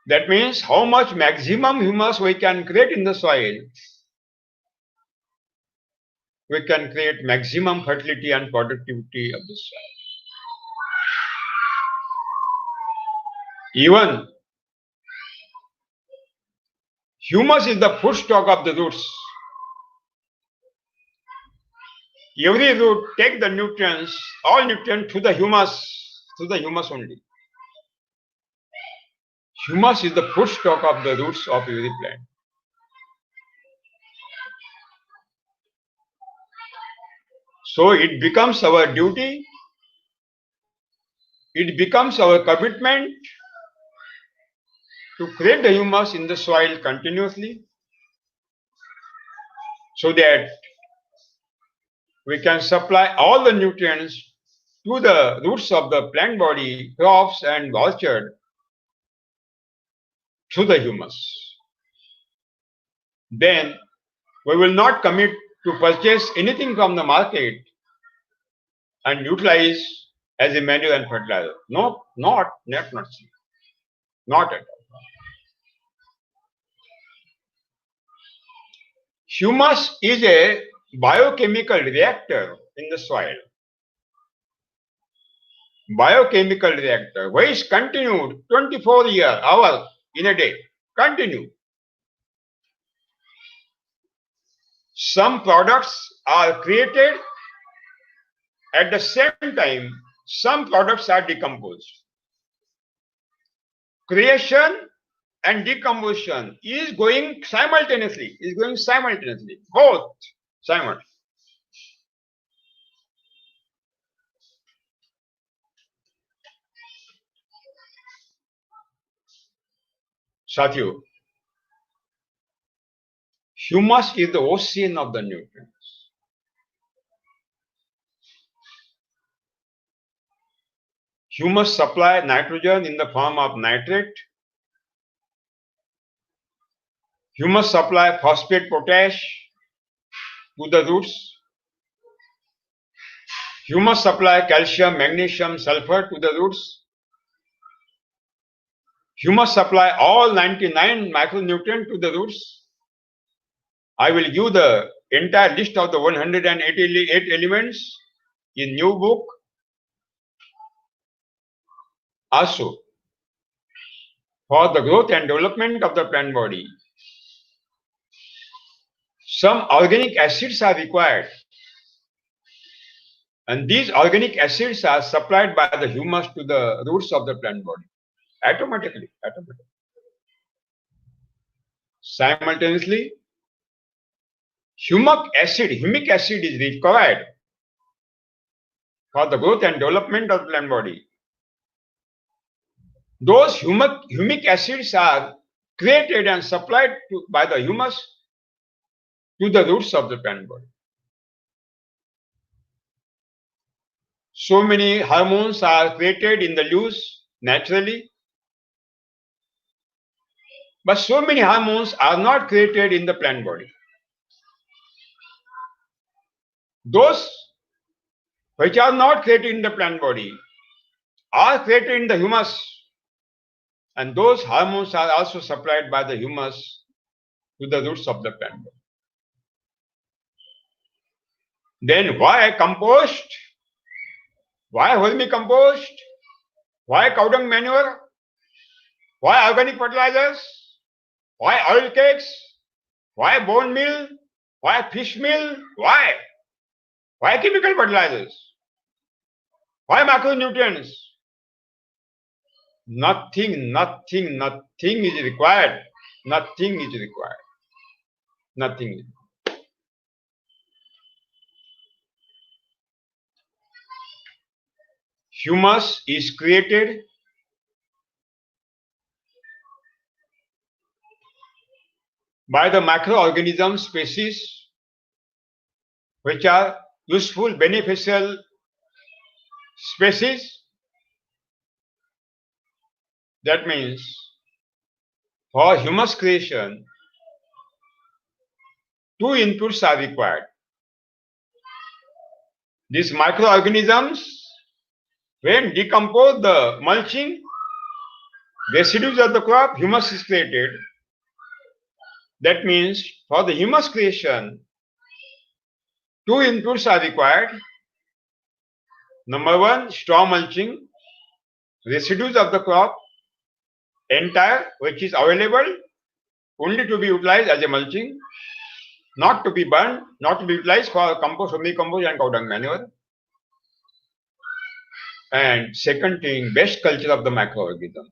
Speaker 1: That means how much maximum humus we can create in the soil, we can create maximum fertility and productivity of the soil. Even humus is the food stock of the roots. Every root take the nutrients, all nutrients to the humus only. Humus is the food stock of the roots of every plant. So it becomes our duty, it becomes our commitment to create the humus in the soil continuously so that we can supply all the nutrients to the roots of the plant body, crops and orchard through the humus. Then we will not commit to purchase anything from the market and utilize as a manure and fertilizer. No, not at all. Humus is a biochemical reactor in the soil. Biochemical reactor, which continued 24 hours in a day. Continue. Some products are created at the same time, some products are decomposed. Creation and decomposition is going simultaneously, both simultaneously. Satyu, humus is the ocean of the nutrients. Humus supply nitrogen in the form of nitrate. Humus supply phosphate, potash to the roots. Humus supply calcium, magnesium, sulfur to the roots. Humus supply all 99 micronutrients to the roots. I will give the entire list of the 188 elements in new book. Also, for the growth and development of the plant body, some organic acids are required, and these organic acids are supplied by the humus to the roots of the plant body automatically. Simultaneously, humic acid is required for the growth and development of the plant body. Those humic acids are created and supplied by the humus to the roots of the plant body. So many hormones are created in the leaves naturally, but so many hormones are not created in the plant body. Those which are not created in the plant body are created in the humus, and those hormones are also supplied by the humus to the roots of the plant body. Then why compost? Why vermicompost? Why cow dung manure? Why organic fertilizers? Why oil cakes? Why bone meal? Why fish meal? Why? Why chemical fertilizers? Why macronutrients? Nothing is required. Nothing is required. Nothing. Humus is created by the microorganism species which are useful, beneficial species. That means for humus creation, two inputs are required. These microorganisms, when decompose the mulching, residues of the crop, humus is created. That means for the humus creation, two inputs are required. Number one, straw mulching, residues of the crop, entire, which is available only to be utilized as a mulching, not to be burned, not to be utilized for compost, vermicompost and cow dung manure. And second thing, best culture of the microorganism,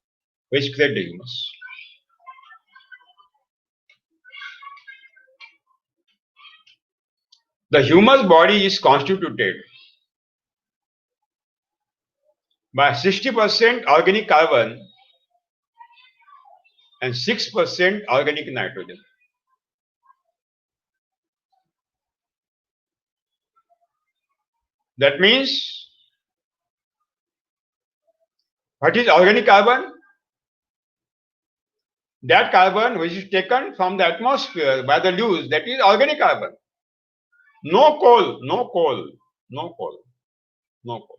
Speaker 1: which create the humus. The humus body is constituted by 60% organic carbon and 6% organic nitrogen. That means, what is organic carbon? That carbon which is taken from the atmosphere by the leaves, that is organic carbon. No coal, no coal, no coal, no coal.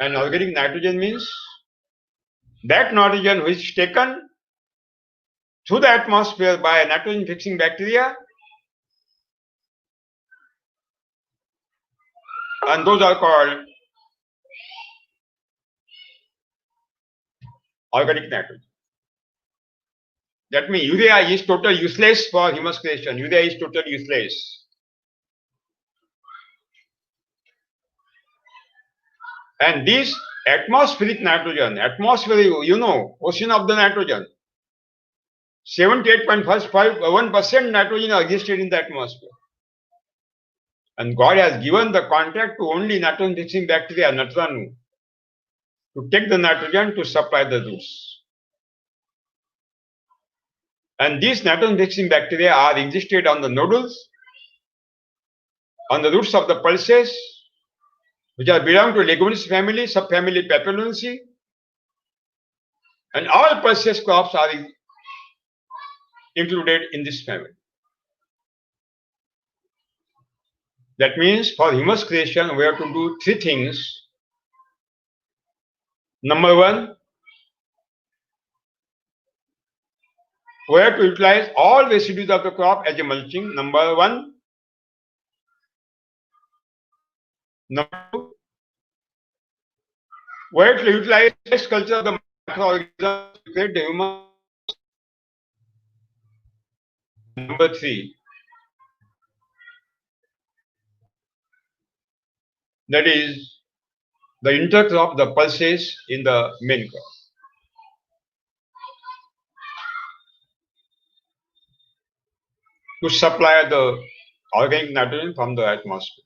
Speaker 1: And organic nitrogen means that nitrogen which is taken through the atmosphere by nitrogen fixing bacteria, and those are called organic nitrogen. That means urea is totally useless for humus creation. Urea is totally useless. And this atmospheric nitrogen, atmospheric, ocean of the nitrogen, 78.1% nitrogen existed in the atmosphere. And God has given the contract to only nitrogen fixing bacteria, Natranu, to take the nitrogen to supply the roots. And these nitrogen fixing bacteria are existed on the nodules, on the roots of the pulses, which are belong to leguminous family, subfamily Papilionaceae, and all pulses crops are included in this family. That means for humus creation, we have to do three things. Number one, we have to utilize all residues of the crop as a mulching. Number one. Number two, we have to utilize best culture of the microorganisms to create the humus. Number three, that is the intercrop, the pulses in the main crop. To supply the organic nitrogen from the atmosphere.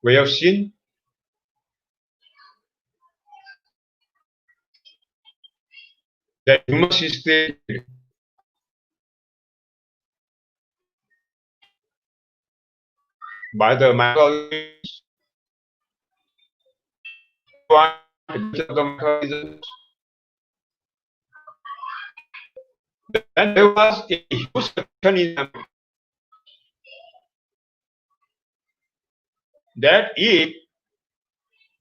Speaker 1: We have seen that humus is created by the microorganisms. The microorganisms And there was a huge section in that if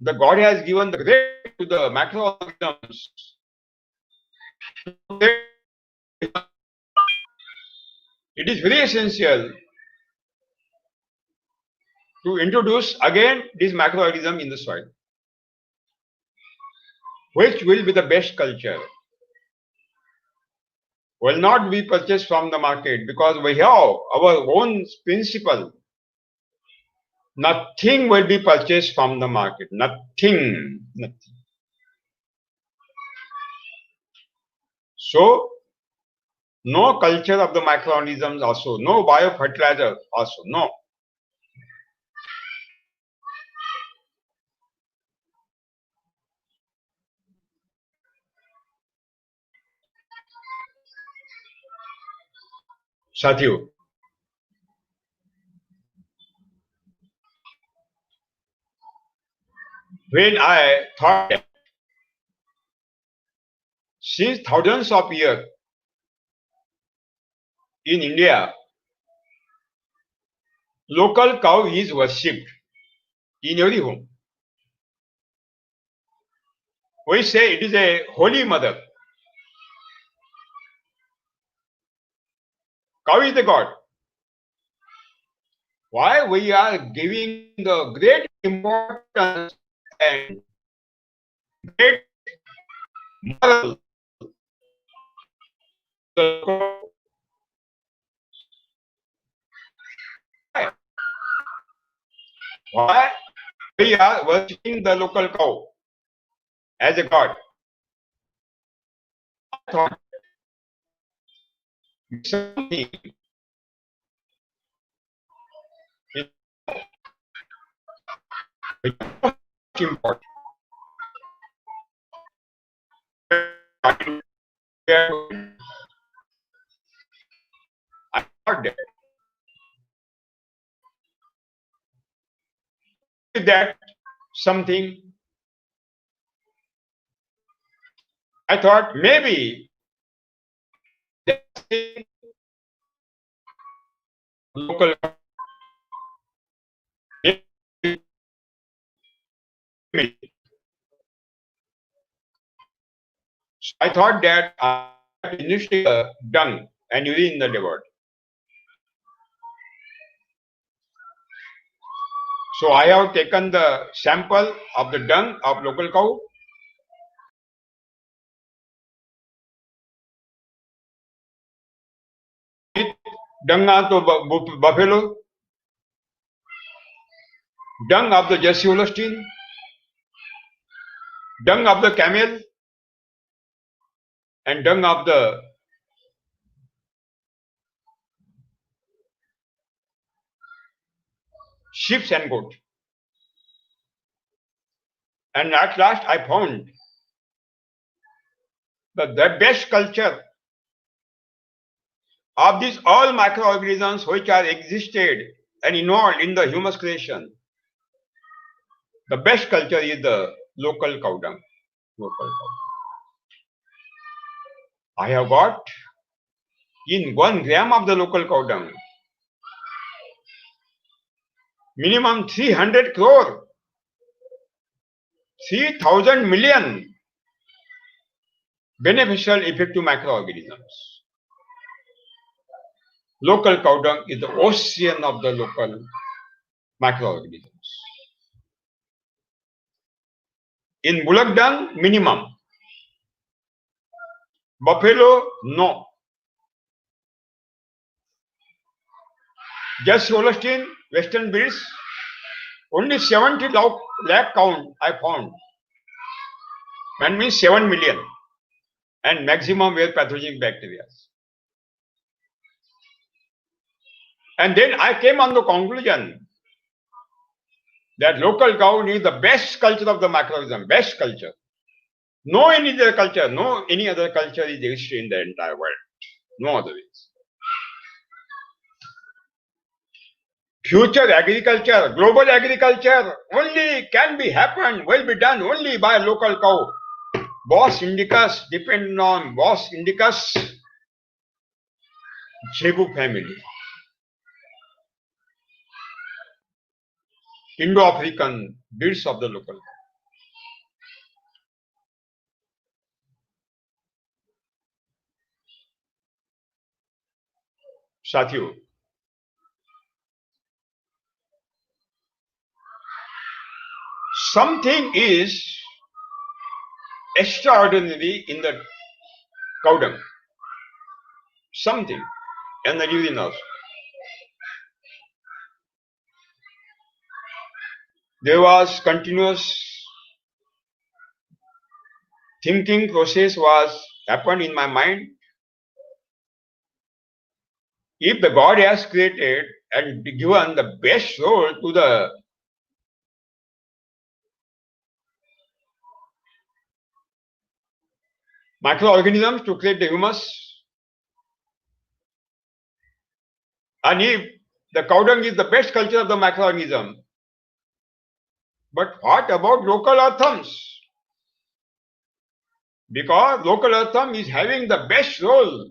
Speaker 1: the God has given the great to the macroorganisms, it is very essential to introduce again this macroorganism in the soil. Which will be the best culture? Will not be purchased from the market because we have our own principle. Nothing will be purchased from the market. Nothing. So, no culture of the microorganisms also, no biofertilizer also, no. Satyu, when I thought that since thousands of years in India, local cow is worshipped in every home. We say it is a holy mother. Cow is the god. Why we are giving the great importance and great moral to the cow? Why we are worshipping the local cow as a god? I thought something is important. I thought that something. I thought maybe local. I thought that I initially dung and urine in the liver. So I have taken the sample of the dung of local cow. Dung of the buffalo, dung of the Jersey Holstein, dung of the camel, and dung of the sheep and goat. And at last I found that the best culture of these all microorganisms which are existed and involved in the humus creation. The best culture is the local cow dung. Local cow. I have got in 1 gram of the local cow dung minimum 300 crore, 3,000 million beneficial effective microorganisms. Local cow dung is the ocean of the local microorganisms. In bullock dung, minimum. Buffalo, no. Just Holstein, Western breeds, only 70 lakh count I found. That means 7 million. And maximum were pathogenic bacteria. And then I came on the conclusion that local cow needs the best culture of the microorganism, best culture. No any other culture, no any other culture is existing in the entire world. No other ways. Future agriculture, global agriculture only can be happened, will be done only by local cow. Bos indicus depend on Bos indicus Cebu family, Indo-African breeds of the local. साथियों, something is extraordinary in the cow dung. Something, and the urine also. There was continuous thinking process was happened in my mind. If the God has created and given the best role to the microorganisms to create the humus, and if the cow dung is the best culture of the microorganism, but what about local earthworms? Because local earthworm is having the best role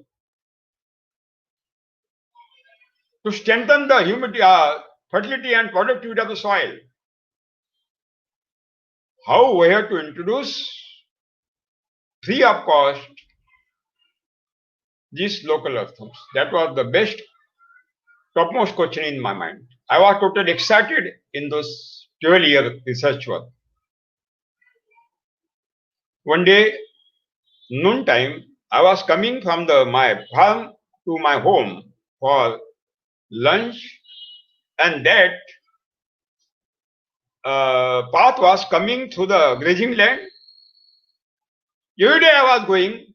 Speaker 1: to strengthen the humidity, fertility and productivity of the soil. How we have to introduce free of cost these local earthworms? That was the best, topmost question in my mind. I was totally excited in those 12-year research work. One day, noontime, I was coming from my farm to my home for lunch, and that path was coming through the grazing land. Every day I was going,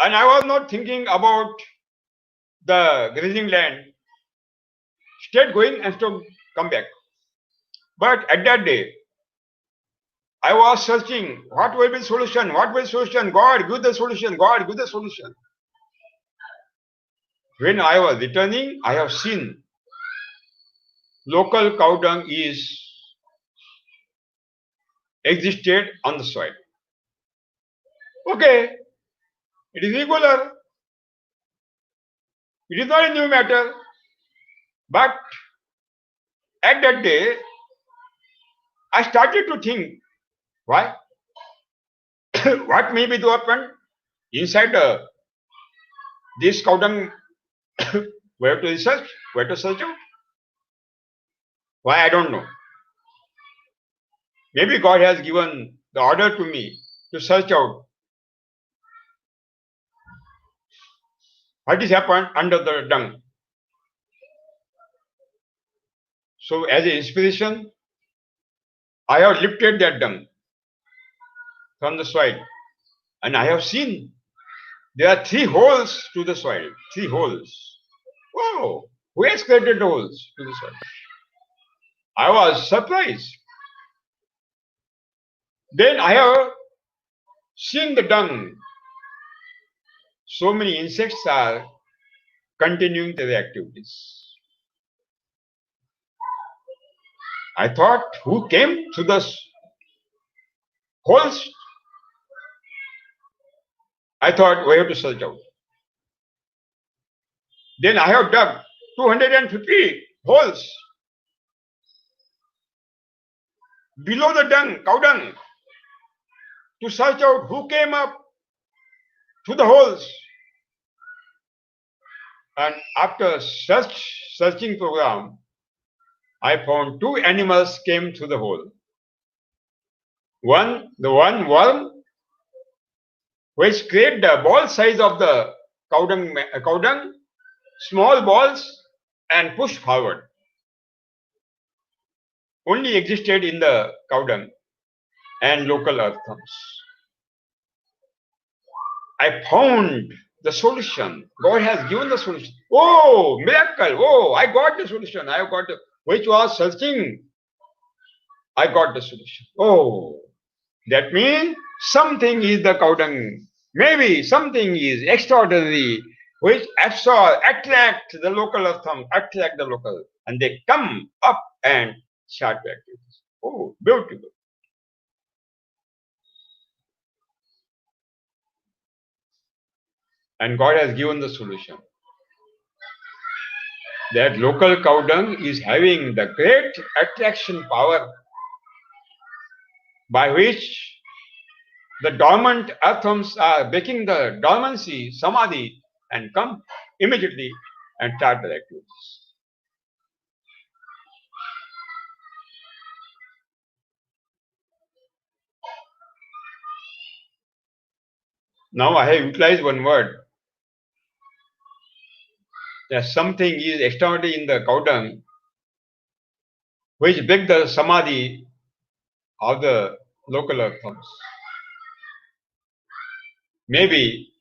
Speaker 1: and I was not thinking about the grazing land. Straight going and to come back. But at that day, I was searching what will be the solution, what will be the solution, God give the solution, God give the solution. When I was returning, I have seen local cow dung is existed on the soil. Okay, it is regular. It is not a new matter. But at that day, I started to think, why? What may be to happen inside this cow dung? We have to research, we have to search out. Why, I don't know. Maybe God has given the order to me to search out what is happened under the dung. So as an inspiration, I have lifted that dung from the soil, and I have seen there are 3 holes to the soil. 3 holes. Wow! Who has created holes to the soil? I was surprised. Then I have seen the dung. So many insects are continuing their activities. I thought, who came to the holes? I thought, we have to search out. Then I have dug 250 holes below the dung, cow dung, to search out who came up to the holes. And after searching program, I found 2 animals came through the hole. One worm, which create the ball size of the cow dung, small balls, and push forward. Only existed in the cow dung and local earthworms. I found the solution. God has given the solution. Oh, miracle! Oh, I got the solution. I got which was searching. I got the solution. Oh, that means something is the cow dung. Maybe something is extraordinary, which attract the local earthworm, attract the local, and they come up and start the activities. Oh, beautiful. And God has given the solution. that local cow dung is having the great attraction power by which the dormant earthworms are breaking the dormancy, samadhi, and come immediately and start their activities. Now I have utilized one word, that something is extraordinary in the cow dung which break the samadhi of the local earthworms. Maybe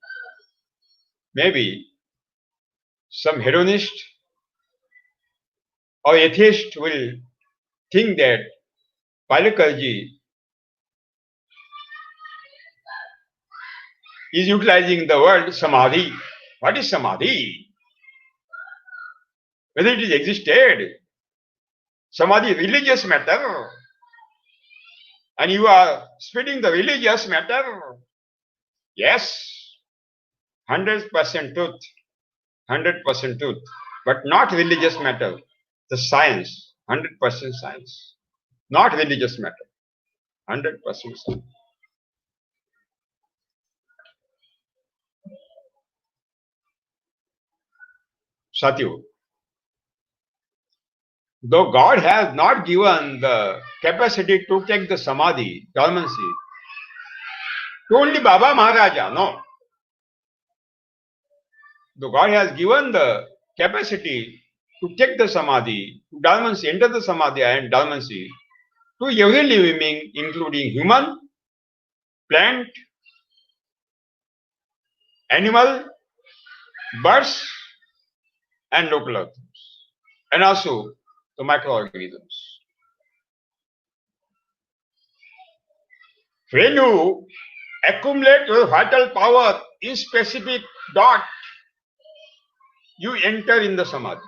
Speaker 1: some hedonist or atheist will think that Palakarji is utilizing the word samadhi. What is samadhi? Whether it is existed, samadhi is religious matter, and you are spreading the religious matter. Yes, 100% truth, 100% truth, but not religious matter. The science, 100% science, not religious matter, 100% science. Satyu, though God has not given the capacity to take the samadhi, dormancy, to only Baba Maharaja, no. Though God has given the capacity to take the samadhi, to dormancy, enter the samadhi and dormancy, to every living being, including human, plant, animal, birds, and local earthworms, and also the microorganisms. When you accumulate your vital power in specific dot, you enter in the samadhi.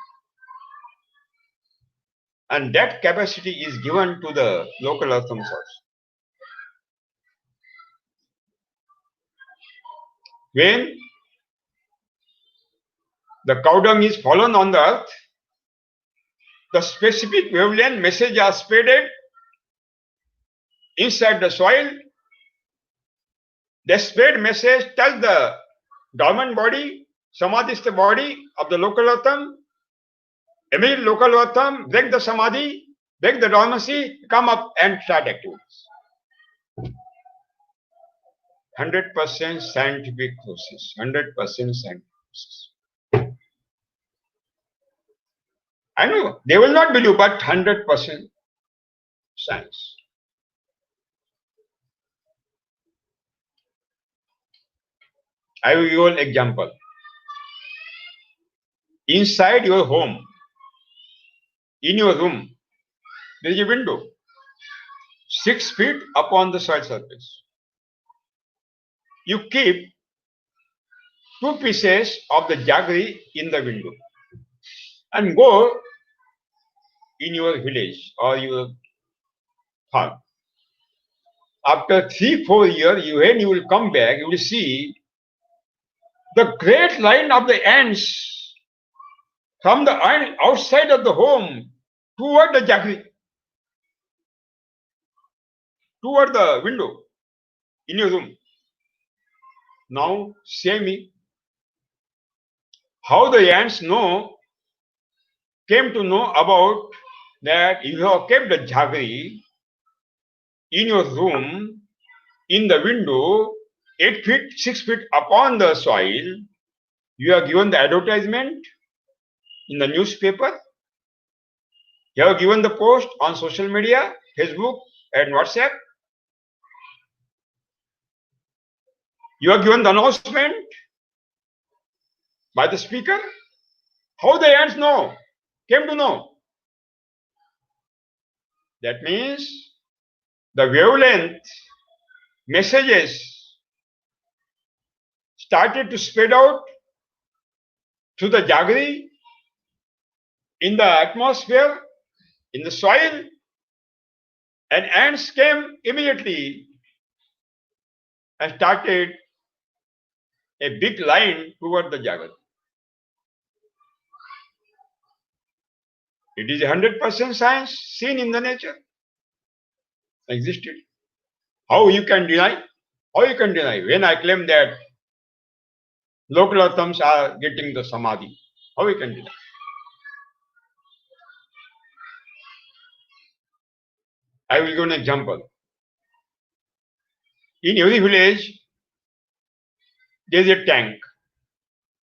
Speaker 1: And that capacity is given to the local earthworms also. When the cow dung is fallen on the earth, the specific wavelength message are spreaded inside the soil. The spread message tells the dormant body, samadhist body of the local earthworm. Immediate local earthworm break the samadhi, break the dormancy, come up and start activities. 100% scientific process. 100% scientific process. I know they will not believe, but 100% science. I will give you an example. Inside your home, in your room, there is a window 6 feet upon the soil surface. You keep 2 pieces of the jaggery in the window and go in your village or your farm. After 3-4 years, when you will come back, you will see the great line of the ants from the outside of the home toward the jaggery, toward the window in your room. Now say me, how the ants came to know about that you have kept the jaggery in your room, in the window, 8 feet, 6 feet upon the soil. You have given the advertisement in the newspaper. You have given the post on social media, Facebook and WhatsApp. You have given the announcement by the speaker. How the ants came to know? That means the wavelength messages started to spread out through the jaggery, in the atmosphere, in the soil, and ants came immediately and started a big line toward the jaggery. It is 100% science seen in the nature. Existed. How you can deny? How you can deny? When I claim that local atoms are getting the samadhi, how you can deny? I will give an example. In every village, there is a tank,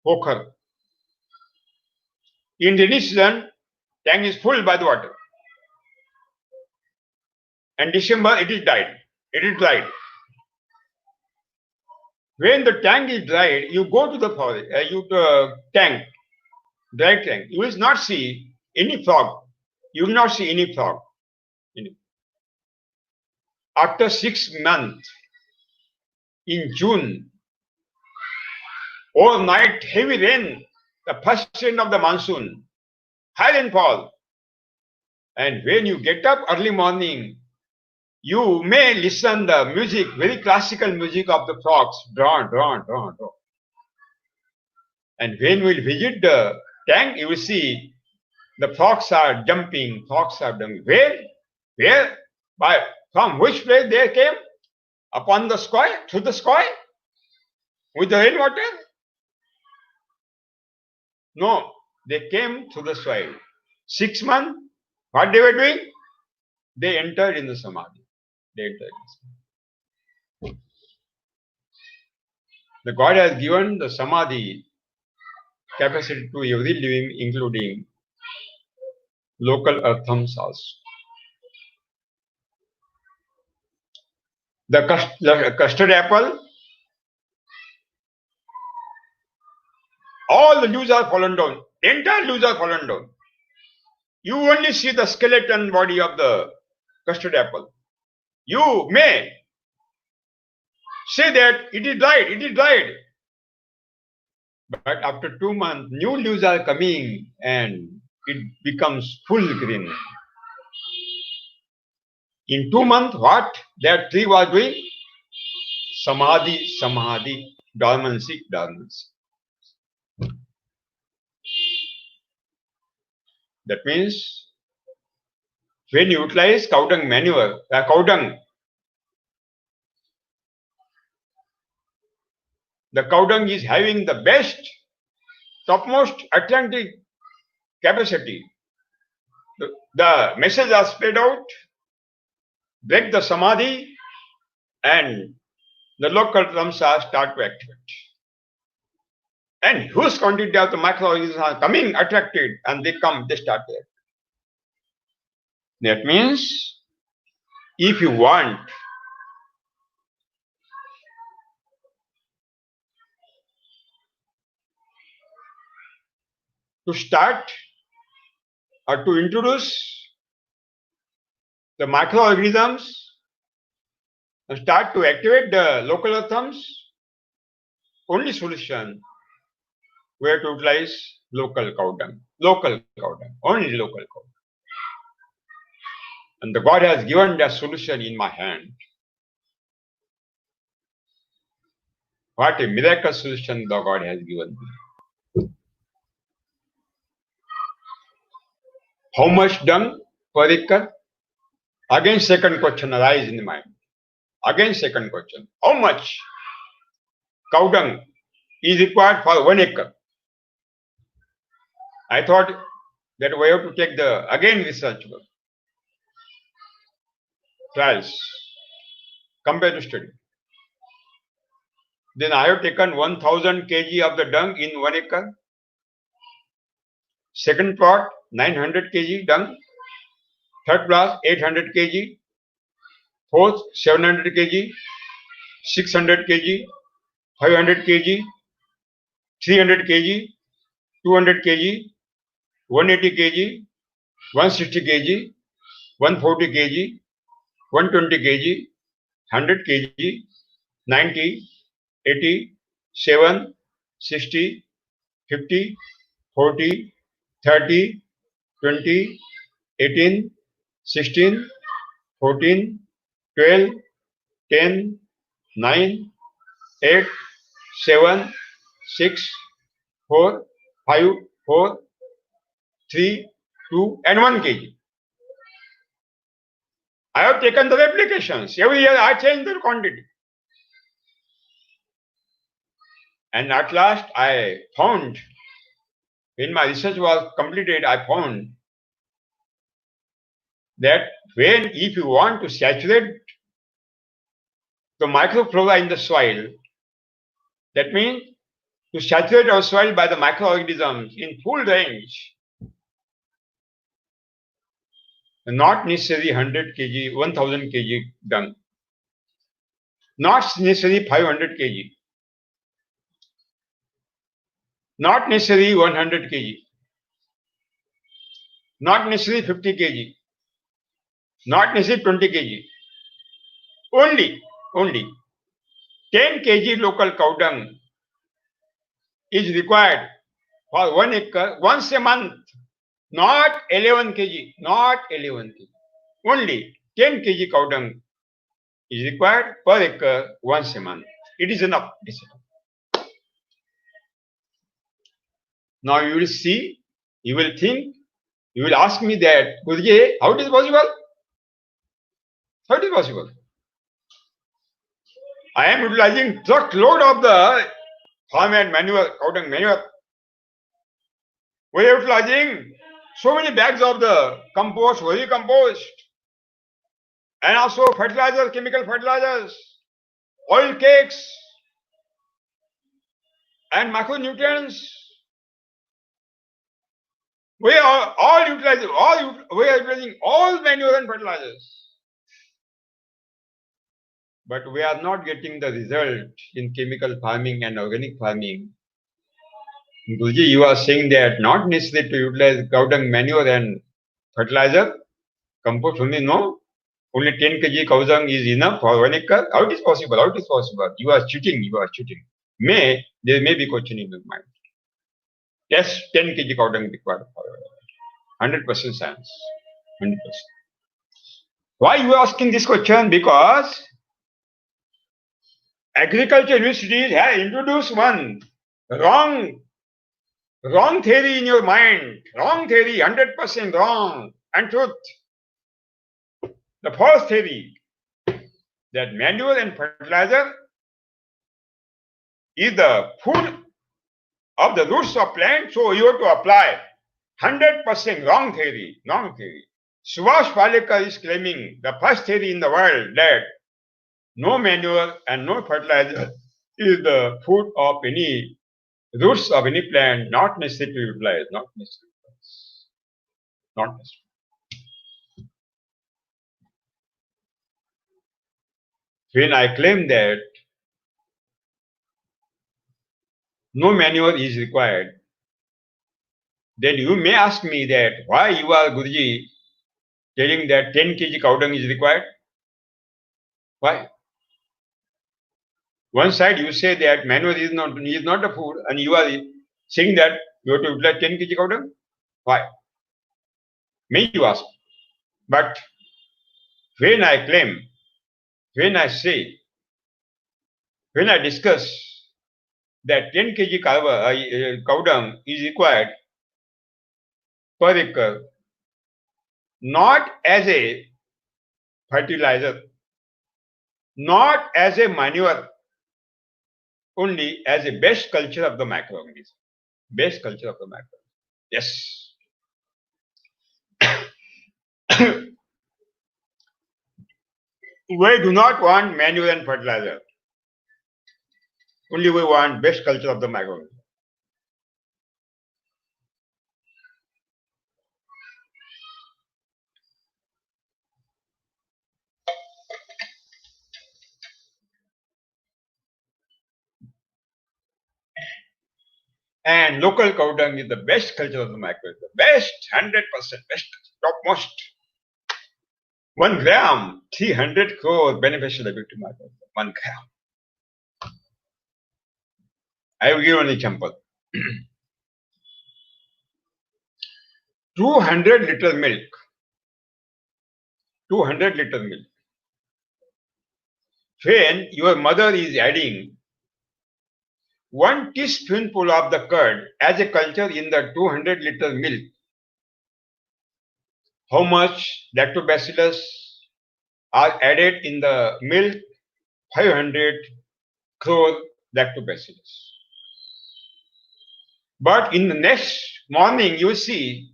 Speaker 1: pokhar. In rainy season, tank is full by the water. And December, it is dried. It is dried. When the tank is dried, you go to the forest, tank, dry tank. You will not see any frog. You will not see any frog. After 6 months, in June, overnight heavy rain, the first rain of the monsoon, high rainfall. And when you get up early morning, you may listen the music, very classical music of the frogs, drawn. And when we visit the tank, you will see the frogs are jumping, Where? From which place they came? Upon the sky, through the sky? With the rainwater? No, they came through the soil. 6 months, what they were doing? They entered in the samadhi. The God has given the samadhi capacity to every living, including local earthworms also. The custard apple, all the leaves are fallen down. The entire leaves are fallen down. You only see the skeleton body of the custard apple. You may say that it is dried. But after 2 months, new leaves are coming and it becomes full green. In 2 months, what that tree was doing? Samadhi, dormancy. That means when you utilize cow dung manure, the cow dung is having the best, topmost attractive capacity. The message are spread out, break the samadhi, and the local drums are start to activate. And huge quantity of the microorganisms are coming, attracted, and they start there. That means if you want to start or to introduce the microorganisms and start to activate the local earthworms, only solution we have to utilize local cow dung, only local cow dung. And the God has given that solution in my hand. What a miraculous solution the God has given me. How much dung per acre? Again, second question arises in the mind. Again, second question. How much cow dung is required for 1 acre? I thought that we have to take the research work. Trials, compare study. Then I have taken 1000 kg of the dung in 1 acre. Second plot, 900 kg dung. Third plot, 800 kg. Fourth, 700 kg. 600 kg. 500 kg. 300 kg. 200 kg. 180 kg. 160 kg. 140 kg. 120 kg. 100 kg. 90. 80, 7, 60, 50, 40, 30, 20, 18, 16, 14, 12, 10, 9, 8, 7, 6, 4, 5, 4, 3, 2 and 1 kg. I have taken the replications. Every year I change the quantity. And at last I found, when my research was completed, I found that if you want to saturate the microflora in the soil, that means to saturate our soil by the microorganisms in full range, not necessarily 100 kg, 1000 kg dung, not necessarily 500 kg, not necessarily 100 kg, not necessarily 50 kg, not necessarily 20 kg, only 10 kg local cow dung is required for 1 acre once a month, not 11 kg, only 10 kg cow dung is required per acre once a month. It is enough. Now you will see, you will think, you will ask me that, Guruji, how it is possible? How it is possible? I am utilizing truckload of the farmyard manure, cow dung manure. We are utilizing so many bags of the compost, compost, and also fertilizers, chemical fertilizers, oil cakes, and macronutrients. We are all utilizing all manure and fertilizers. But we are not getting the result in chemical farming and organic farming. Guruji, you are saying that not necessary to utilize cow dung manure and fertilizer, compost only, no? Only 10 kg cow dung is enough for 1 acre? How it is possible? How it is possible? You are cheating, There may be question in your mind. Yes, 10 kg cow dung required for 100% science. 100%. Why you are asking this question? Because agriculture universities have introduced one wrong theory in your mind. Wrong theory, 100% wrong. And truth. The false theory that manure and fertilizer is the food of the roots of plant, so you have to apply 100% wrong theory. Subhash Palekar is claiming the first theory in the world that no manure and no fertilizer is the food of any roots of any plant, not necessary to utilize, not necessary. When I claim that no manure is required, then you may ask me that why you are, Guruji, telling that 10 kg cow dung is required? Why? One side you say that manure is not a food, and you are saying that you have to utilize 10 kg cow dung? Why? May you ask. But when I claim, when I discuss that 10 kg cow dung is required per acre, not as a fertilizer, not as a manure, only as a best culture of the microorganism. Best culture of the microorganism. Yes. We do not want manure and fertilizer. Only we want best culture of the microorganism. And local cow dung is the best culture of the microorganism. Best, 100%, best, topmost. 1 gram, 300 crore beneficial effect to microorganism. 1 gram. I will give an example. 200 liter milk. 200 liter milk. When your mother is adding 1 teaspoonful of the curd as a culture in the 200 liter milk, how much lactobacillus are added in the milk? 500 crore lactobacillus. But in the next morning, you see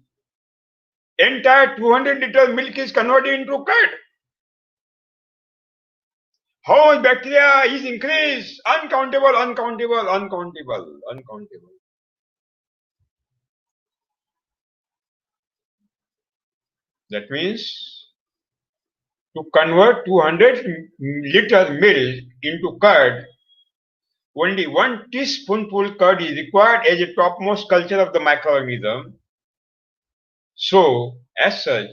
Speaker 1: entire 200-liter milk is converted into curd. How much bacteria is increased? Uncountable, uncountable, uncountable, uncountable. That means to convert 200-liter milk into curd, only 1 teaspoonful curd is required as a topmost culture of the microorganism. So, as such,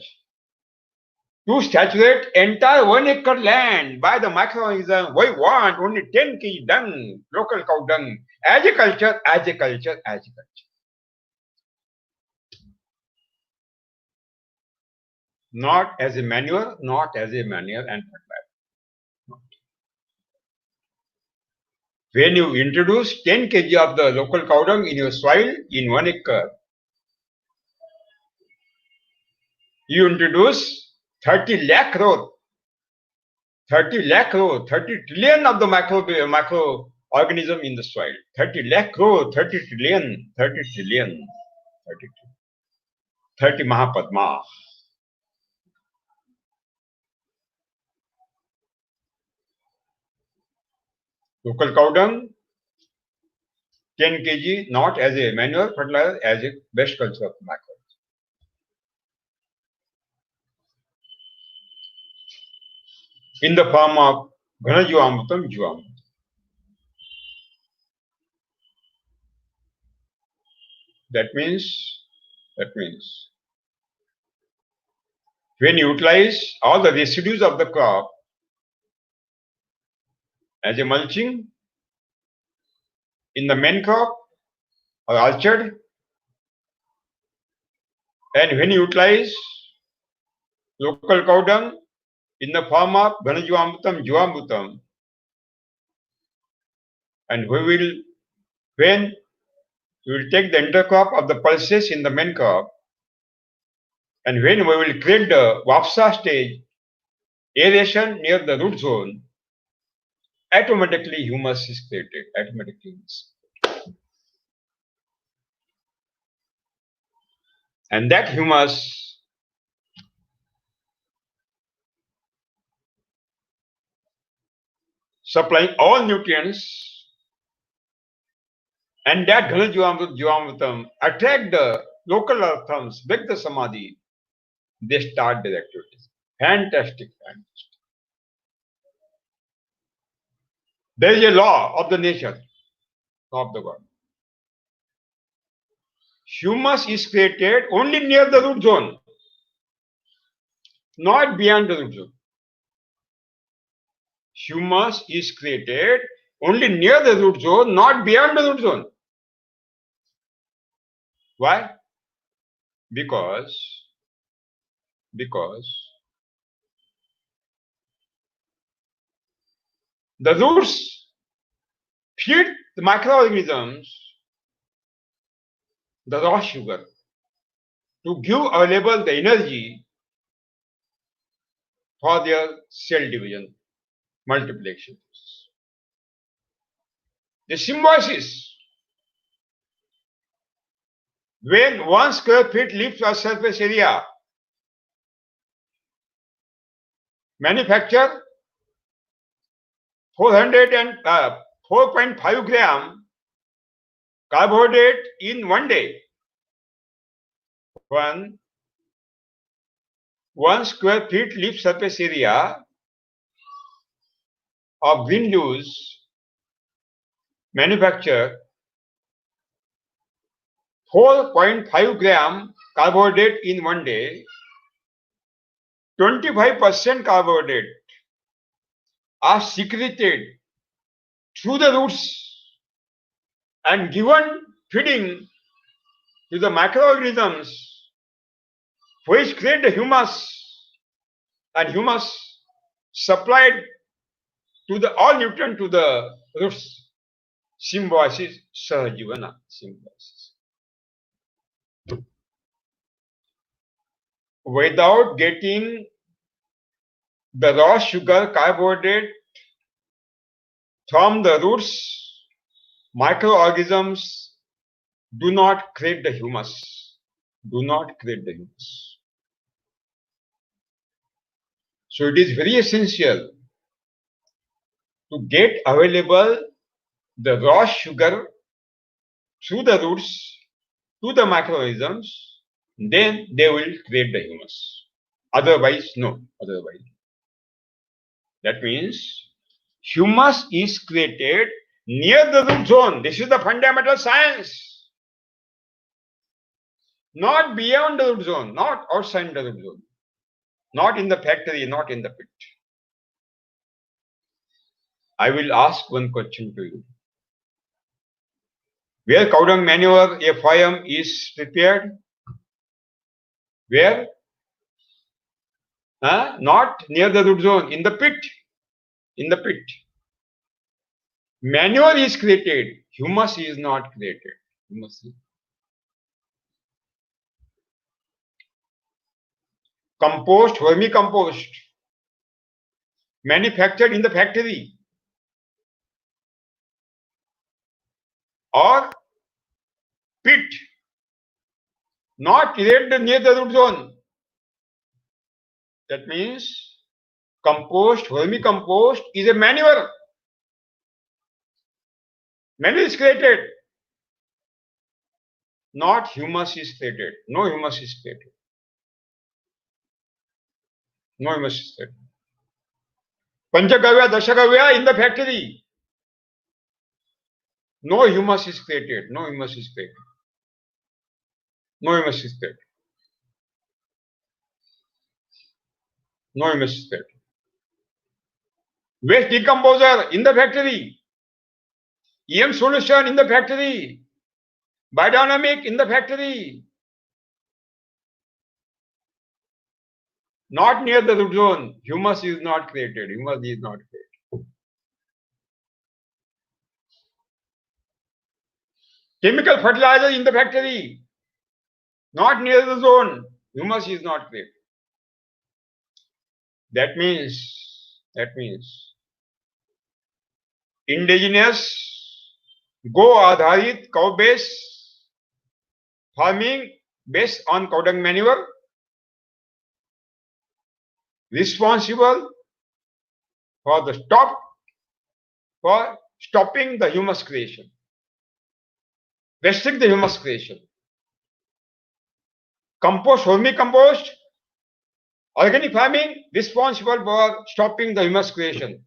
Speaker 1: to saturate entire 1 acre land by the microorganism, we want only 10 kg dung, local cow dung, as a culture, as a culture, as a culture. Not as a manure, not as a manure and fertilizer. Not. When you introduce 10 kg of the local cow dung in your soil in 1 acre, you introduce 30 lakh crore, 30 lakh crore, 30 trillion of the microorganism in the soil. 30 lakh crore, 30 trillion, 30 trillion, 30 Mahapadma. Local cow dung, 10 kg, not as a manure fertilizer, as a best culture of microorganism. In the form of Ghanajivamutam Jivamutam. That means when you utilize all the residues of the crop as a mulching in the main crop or orchard, and when you utilize local cow dung in the form of Ghanajivamutam Jivamutam, and when we will take the intercrop of the pulses in the main crop, and when we will create the Vapsa stage, aeration near the root zone, automatically humus is created. And that humus supplying all nutrients, and that Ghanajivamutam attract the local earthworms, break the samadhi, they start their activities. Fantastic, fantastic. There is a law of the nature, of the God. Humus is created only near the root zone, not beyond the root zone. Humus is created only near the root zone, not beyond the root zone. Why? Because the roots feed the microorganisms the raw sugar to give available the energy for their cell division, multiplication. The symbiosis, when 1 square feet leaves a surface area, manufacture 4.5 gram carbohydrate in 1 day. 1 square feet leaf surface area of green leaves manufacture 4.5 gram carbohydrate in 1 day. 25% carbohydrate are secreted through the roots and given feeding to the microorganisms which create the humus, and humus supplied to the all nutrient to the roots. Symbiosis, Sahajivana, symbiosis. without getting the raw sugar carbohydrate from the roots, microorganisms do not create the humus. Do not create the humus. So it is very essential to get available the raw sugar through the roots to the microorganisms, then they will create the humus. Otherwise, no. Otherwise. That means humus is created near the root zone. This is the fundamental science. Not beyond the root zone, not outside the root zone. Not in the factory, not in the pit. I will ask one question to you. Where cow dung manure, FIM is prepared? Where? Not near the root zone, in the pit. In the pit. Manure is created, humus is not created. Humus is. Compost, vermicompost, manufactured in the factory or pit, not near the root zone. That means compost, vermicompost is a manure. Manure is created, not humus is created. No humus is created. No humus is created. Panchagavya, Dashagavya in the factory. No humus is created. No humus is created. No humus is created. No humus is created. Waste decomposer in the factory. EM solution in the factory. Biodynamic in the factory. Not near the root zone. Humus is not created. Humus is not created. Chemical fertilizer in the factory. Not near the zone. Humus is not created. That means indigenous go adharit cow based farming based on cow dung manure responsible for stopping the humus creation, restrict the humus creation. Compost, vermicompost, organic farming responsible for stopping the humus creation,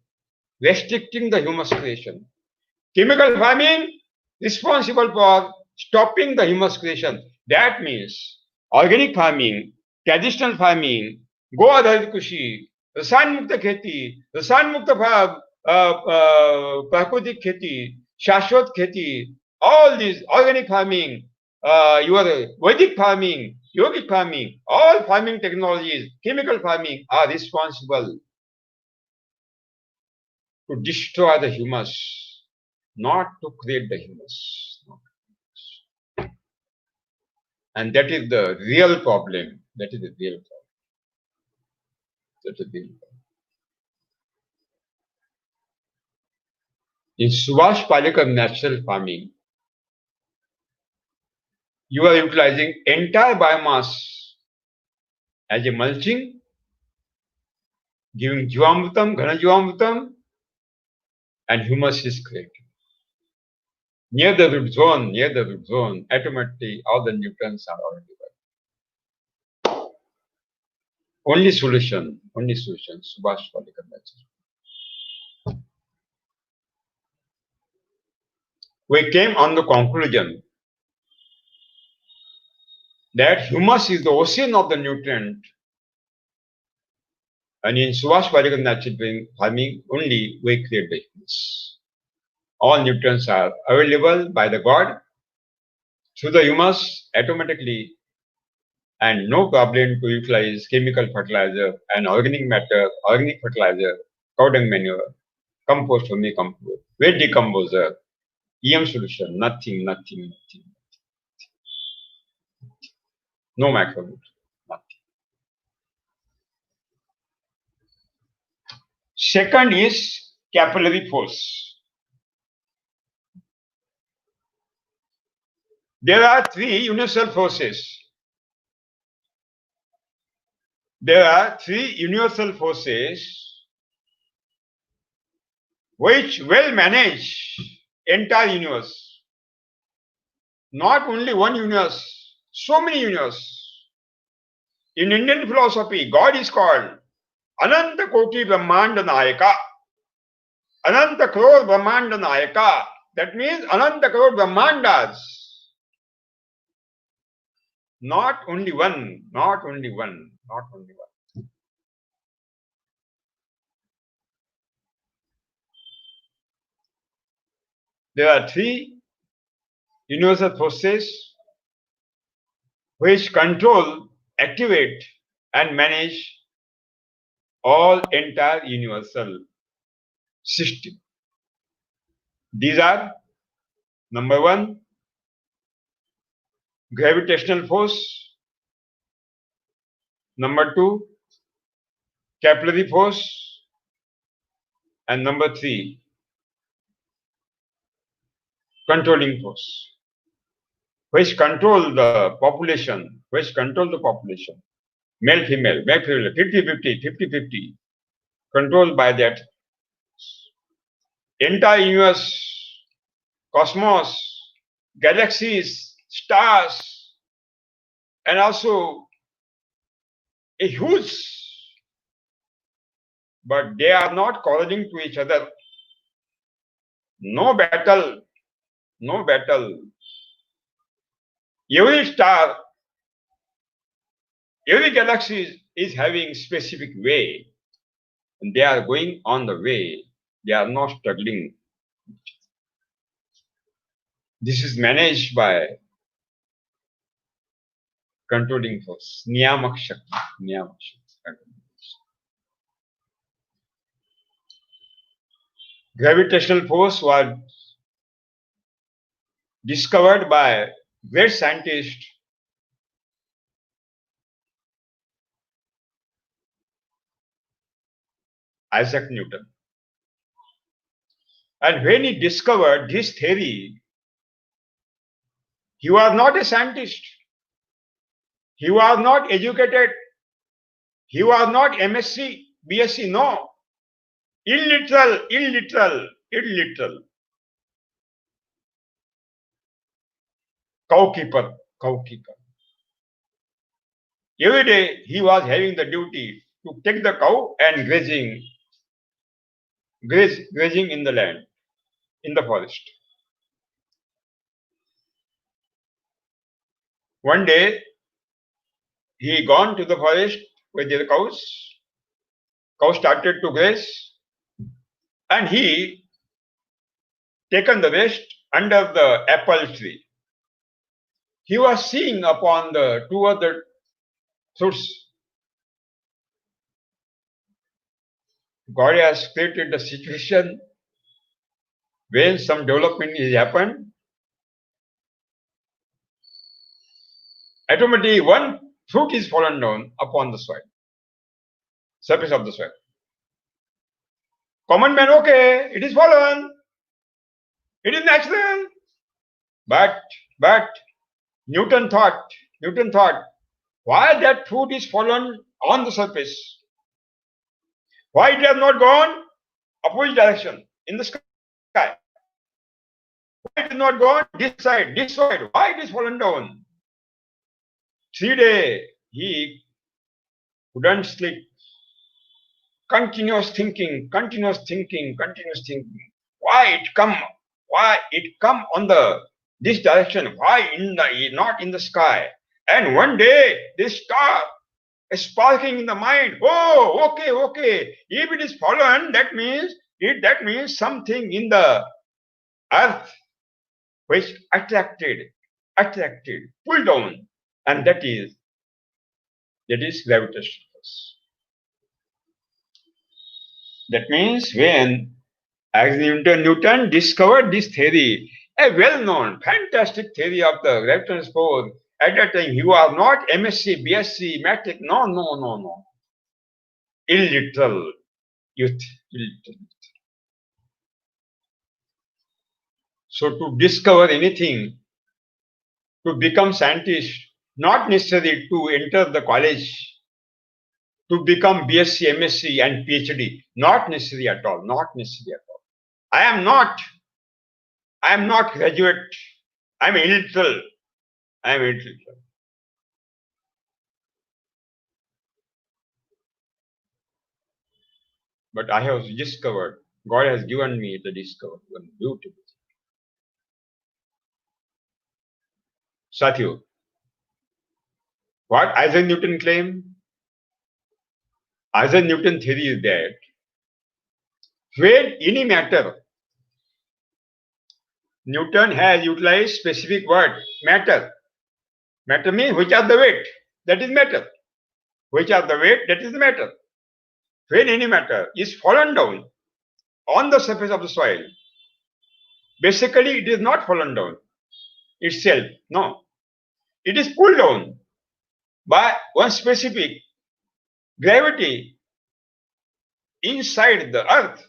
Speaker 1: restricting the humus creation. Chemical farming responsible for stopping the humus creation. That means organic farming, traditional farming, go adharit कृषि, रसायन मुक्त खेती, रसायन मुक्त प्राकृतिक खेती, शाश्वत खेती, all these organic farming, your Vedic farming, yogic farming, all farming technologies, chemical farming are responsible to destroy the humus, not to create the humus. And that is the real problem. That is the real problem. That is the real problem. In Subhash Palekar natural farming, you are utilizing entire biomass as a mulching, giving Jivamrutam, Ghana Jivamrutam, and humus is created. Near the root zone, automatically all the nutrients are already there. Only solution, Subhash Palekar natural. We came on the conclusion that humus is the ocean of the nutrient, and in Subhash Palekar natural farming only we create the humus. All nutrients are available by the God through the humus automatically, and no problem to utilize chemical fertilizer and organic matter, organic fertilizer, cow dung manure, compost, vermicompost, waste decomposer, EM solution, nothing. No micronutrients, nothing. Second is capillary force. There are three universal forces. There are three universal forces which will manage entire universe. Not only one universe, so many universe. In Indian philosophy, God is called Ananta Koti Brahmanda Nayaka. Ananta Crore Brahmanda Nayaka. That means Ananta Crore Brahmandas. Not only one, not only one, not only one. There are three universal forces which control, activate, and manage all entire universal system. These are number one, gravitational force. Number two, capillary force. And number three, controlling force, which control the population, male, female, 50-50, 50-50, controlled by that entire universe, cosmos, galaxies, stars, and also a huge, but they are not correlating to each other. No battle, no battle. Every star, every galaxy is having specific way, and they are going on the way. They are not struggling. This is managed by controlling force, Niyamak Shakti, Niyamak Shakti. Gravitational force was discovered by great scientist Isaac Newton. And when he discovered this theory, he was not a scientist. He was not educated. He was not MSc, BSc, no. Illiterate. Cowkeeper. Every day he was having the duty to take the cow and grazing in the land, in the forest. One day he gone to the forest with the cows. Cow started to graze, and he taken the rest under the apple tree. He was seeing upon the two other fruits. God has created a situation when some development is happened. Automatically, one fruit is fallen down upon the soil, surface of the soil. Common man, okay, it is fallen. It is natural. But Newton thought, why that fruit is fallen on the surface? Why it has not gone opposite direction in the sky? Why it has not gone this side? Why it is fallen down? 3 days he couldn't sleep. Continuous thinking. Why it come on this direction? Why not in the sky? And one day this star is sparking in the mind. Oh, okay. If it is fallen, that means something in the earth which attracted, pulled down, and that is gravitational force. That means when Newton discovered this theory, a well-known, fantastic theory of the gravitational force, at that time he was not MSc, BSc, Matric, no. Illiterate. youth. So to discover anything, to become scientist, not necessary to enter the college, to become BSc, MSc and PhD, not necessary at all, not necessary at all. I am not graduate, I am illiterate, I am illiterate. But I have discovered, God has given me the discovery, one beautiful. Satyu, what Isaac Newton claimed? Isaac Newton theory is that when any matter, Newton has utilized specific word, matter. Matter means which are the weight, that is matter. Which are the weight, that is the matter. When any matter is fallen down on the surface of the soil, basically it is not fallen down itself, no. It is pulled down by one specific gravity inside the earth,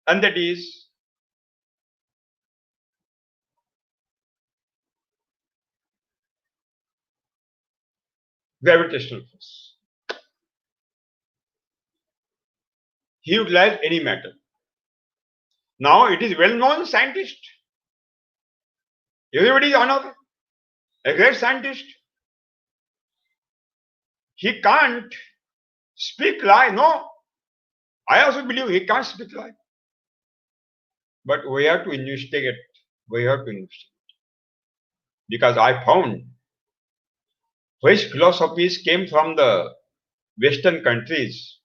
Speaker 1: and that is gravitational force. He utilized any matter. Now it is well-known scientist. Everybody is honored. A great scientist. He can't speak lie. No. I also believe he can't speak lie. But we have to investigate. We have to investigate. Because I found which philosophies came from the Western countries,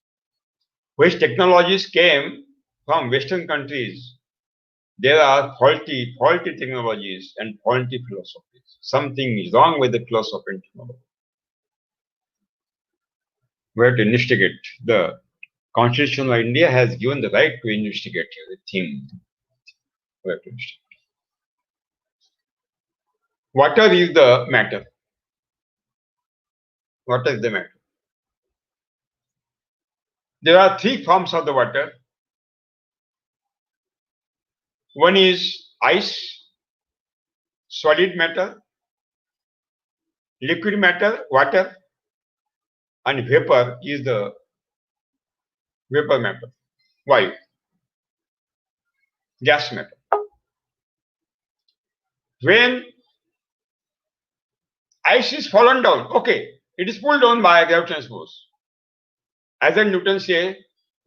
Speaker 1: which technologies came from Western countries, there are faulty technologies and faulty philosophies. Something is wrong with the philosophy and technology. We have to investigate. The Constitution of India has given the right to investigate everything. We have to investigate. Water is the matter. Water is the matter. There are three forms of the water. One is ice, solid matter, liquid matter, water, and vapor is the vapor matter, vayu, gas matter. When ice is fallen down, okay, it is pulled down by a gravitational force. Isaac Newton says,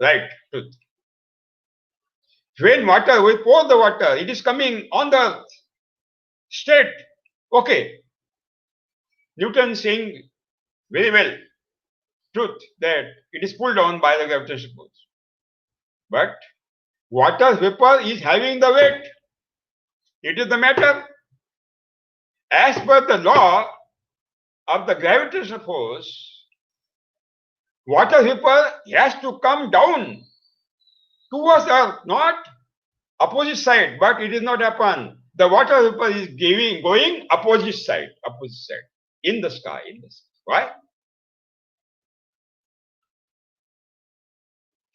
Speaker 1: right, truth. When water, we pour the water, it is coming on the earth, straight, okay. Newton saying very well, truth, that it is pulled down by the gravitational force. But water vapor is having the weight. It is the matter. As per the law of the gravitational force, water vapor has to come down towards earth, not opposite side, but it is not happen. The water vapor is going opposite side, in the sky, Why?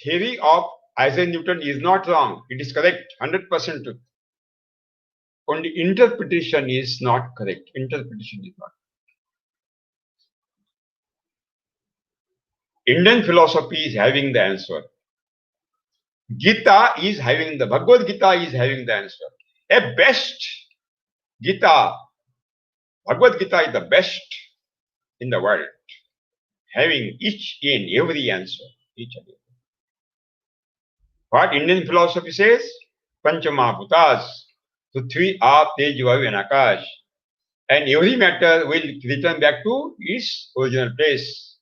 Speaker 1: Theory of Isaac Newton is not wrong. It is correct, 100% truth. Only interpretation is not correct. Interpretation is not. Indian philosophy is having the answer. Gita is having the, Bhagavad Gita is having the answer. A best Gita, Bhagavad Gita is the best in the world, having each and every answer, each and every. What Indian philosophy says? Panchama Bhutas, Prithvi, Aap, Tej, Vayu and Akash. And every matter will return back to its original place.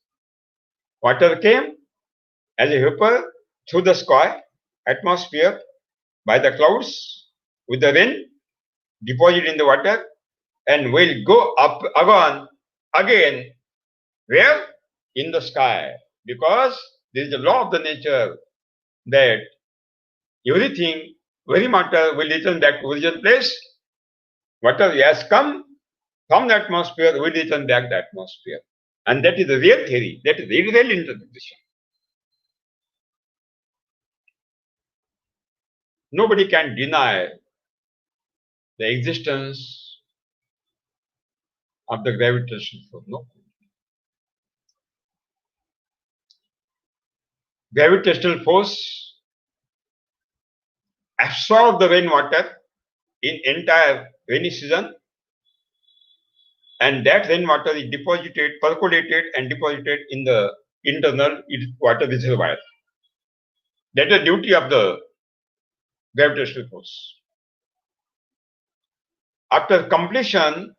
Speaker 1: Water came as a vapor through the sky, atmosphere, by the clouds, with the rain, deposit in the water, and will go up again, where? In the sky. Because there is a law of the nature that everything, every matter will return back to original place. Water has come from the atmosphere will return back the atmosphere. And that is the real theory. That is the real interpretation. nobody can deny the existence of the gravitational force. No. Gravitational force absorbs the rainwater in entire rainy season, and that rainwater is deposited, percolated and deposited in the internal water reservoir. That is the duty of the gravitational force. After completion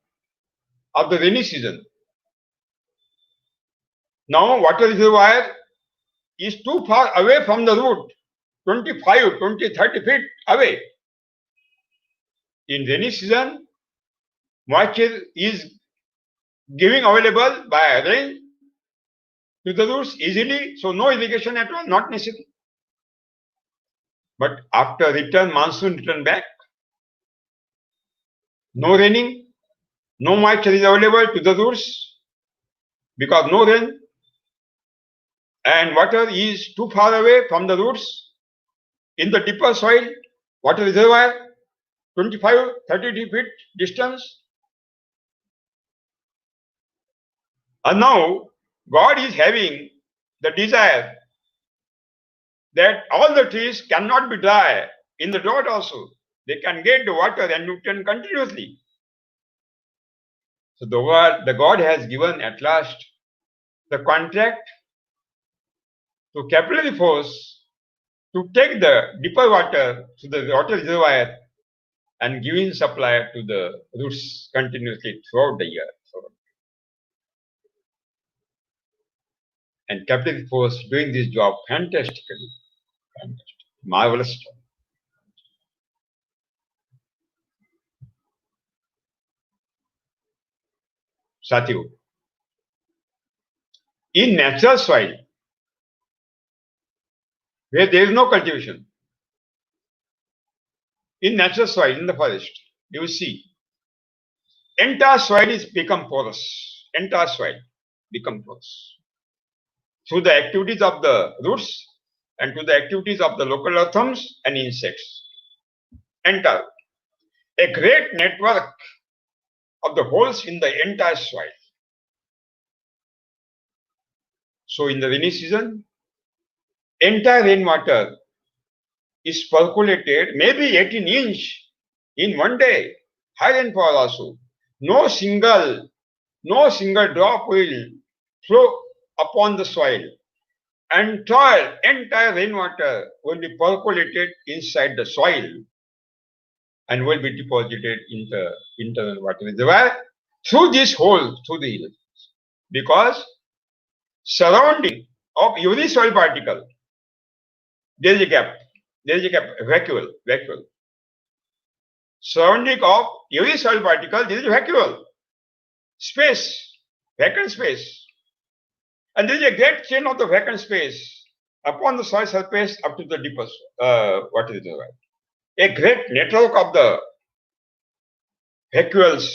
Speaker 1: of the rainy season, now water reservoir is too far away from the root, 25, 20, 30 feet away. In rainy season, moisture is giving available by rain to the roots easily, so no irrigation at all, not necessary. But after monsoon return back, no raining, no moisture is available to the roots because no rain, and water is too far away from the roots in the deeper soil, water reservoir, 25, 30 feet distance. And now God is having the desire that all the trees cannot be dry in the drought also. They can get the water and nutrient continuously. So the God has given at last the contract to Capillary Force to take the deeper water to the water reservoir and giving supply to the roots continuously throughout the year. And Capillary Force doing this job fantastically. Fantastic. Marvelous job. Satyu, in natural soil, where there is no cultivation, in natural soil, in the forest, you will see, entire soil is become porous. Entire soil become porous. Through the activities of the roots and to the activities of the local earthworms and insects. Enter a great network of the holes in the entire soil. So in the rainy season, entire rainwater is percolated, maybe 18 inch in one day, high rainfall also. No single drop will flow upon the soil. Entire rainwater will be percolated inside the soil and will be deposited in the internal water reservoir through this hole, through the hills. Because surrounding of every soil particle, there is a gap, vacuole. Surrounding of every soil particle, there is a vacuole, vacant space. And there is a great chain of the vacant space upon the soil surface up to the deepest water reservoir. A great network of the vacuoles,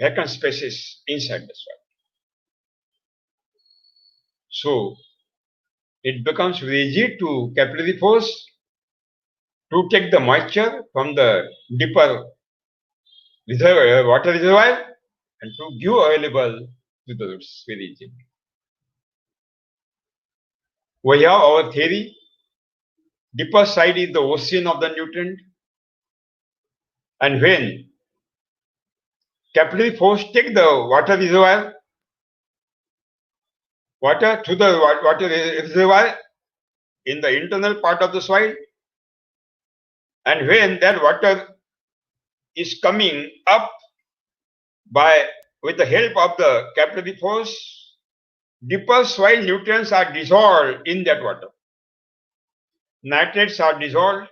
Speaker 1: vacant spaces inside the soil. So it becomes very easy to capillary force to take the moisture from the deeper water reservoir and to give available to the roots very easily. We have our theory. Deeper side is the ocean of the nutrient. And when capillary force take the water reservoir, water to the water reservoir in the internal part of the soil, and when that water is coming up with the help of the capillary force, deeper soil nutrients are dissolved in that water. Nitrates are dissolved,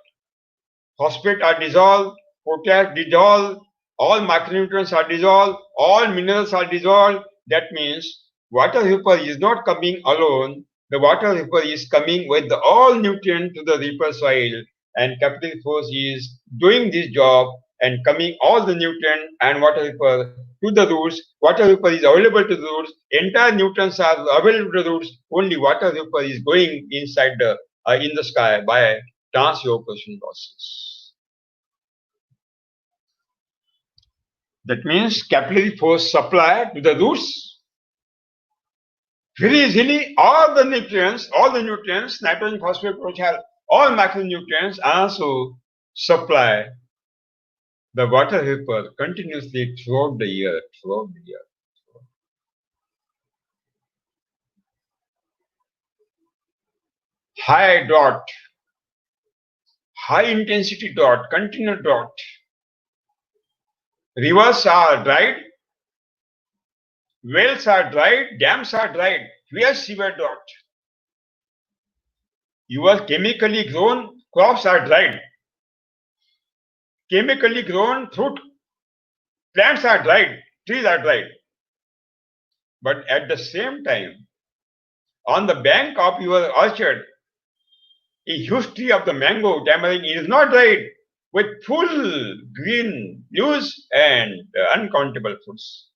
Speaker 1: phosphate are dissolved, potash dissolved, all micronutrients are dissolved, all minerals are dissolved. That means water vapor is not coming alone. The water vapor is coming with all nutrient to the deeper soil, and capillary force is doing this job and coming all the nutrient and water vapor to the roots. Water vapor is available to the roots. Entire nutrients are available to the roots. Only water vapor is going inside in the sky by transevaporation losses. That means capillary force supply to the roots very easily. All the nutrients, nitrogen, phosphate, potassium, all macronutrients also supply the water vapor continuously throughout the year. High drought, high intensity drought, continual drought. Rivers are dried, wells are dried, dams are dried. Where severe drought? Your chemically grown crops are dried. Chemically grown fruit plants are dried, trees are dried. But at the same time, on the bank of your orchard, a huge tree of the mango, tamarind is not dried, with full green leaves and uncountable fruits.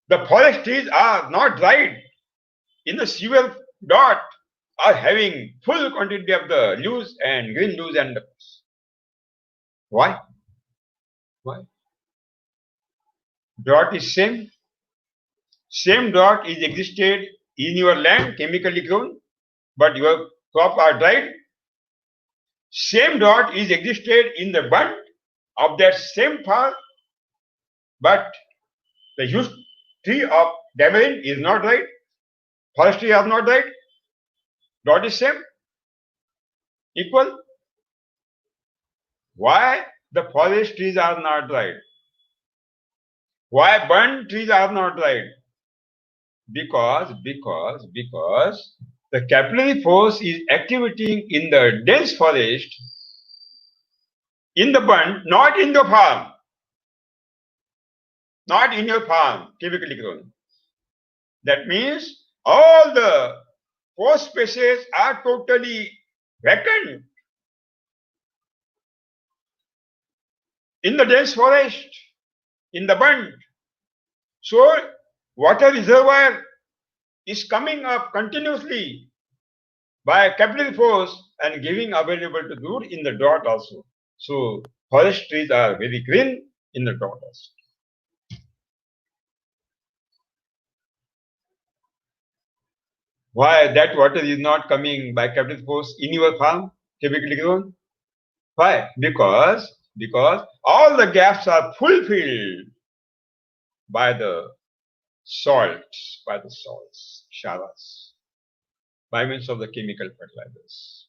Speaker 1: The forest trees are not dried. In the severe drought, are having full quantity of the leaves and green leaves and the fruits. Why? Drought is same. Same drought is existed in your land, chemically grown, but your crop are dried. Same drought is existed in the bund of that same farm, but the huge tree of tamarind is not dried. Forest tree are not dried. Drought is same, equal. Why the forest trees are not dried? Why bund trees are not dried? Because the capillary force is activating in the dense forest, in the bund, not in the farm. Not in your farm, chemically grown. That means all the pore spaces are totally vacant in the dense forest, in the bund. So water reservoir is coming up continuously by capillary force and giving available to the root in the drought also. So forest trees are very green in the drought also. Why that water is not coming by capillary force in your farm, chemically grown? Why? Because all the gaps are fulfilled by the salts, ksharas, by means of the chemical fertilizers.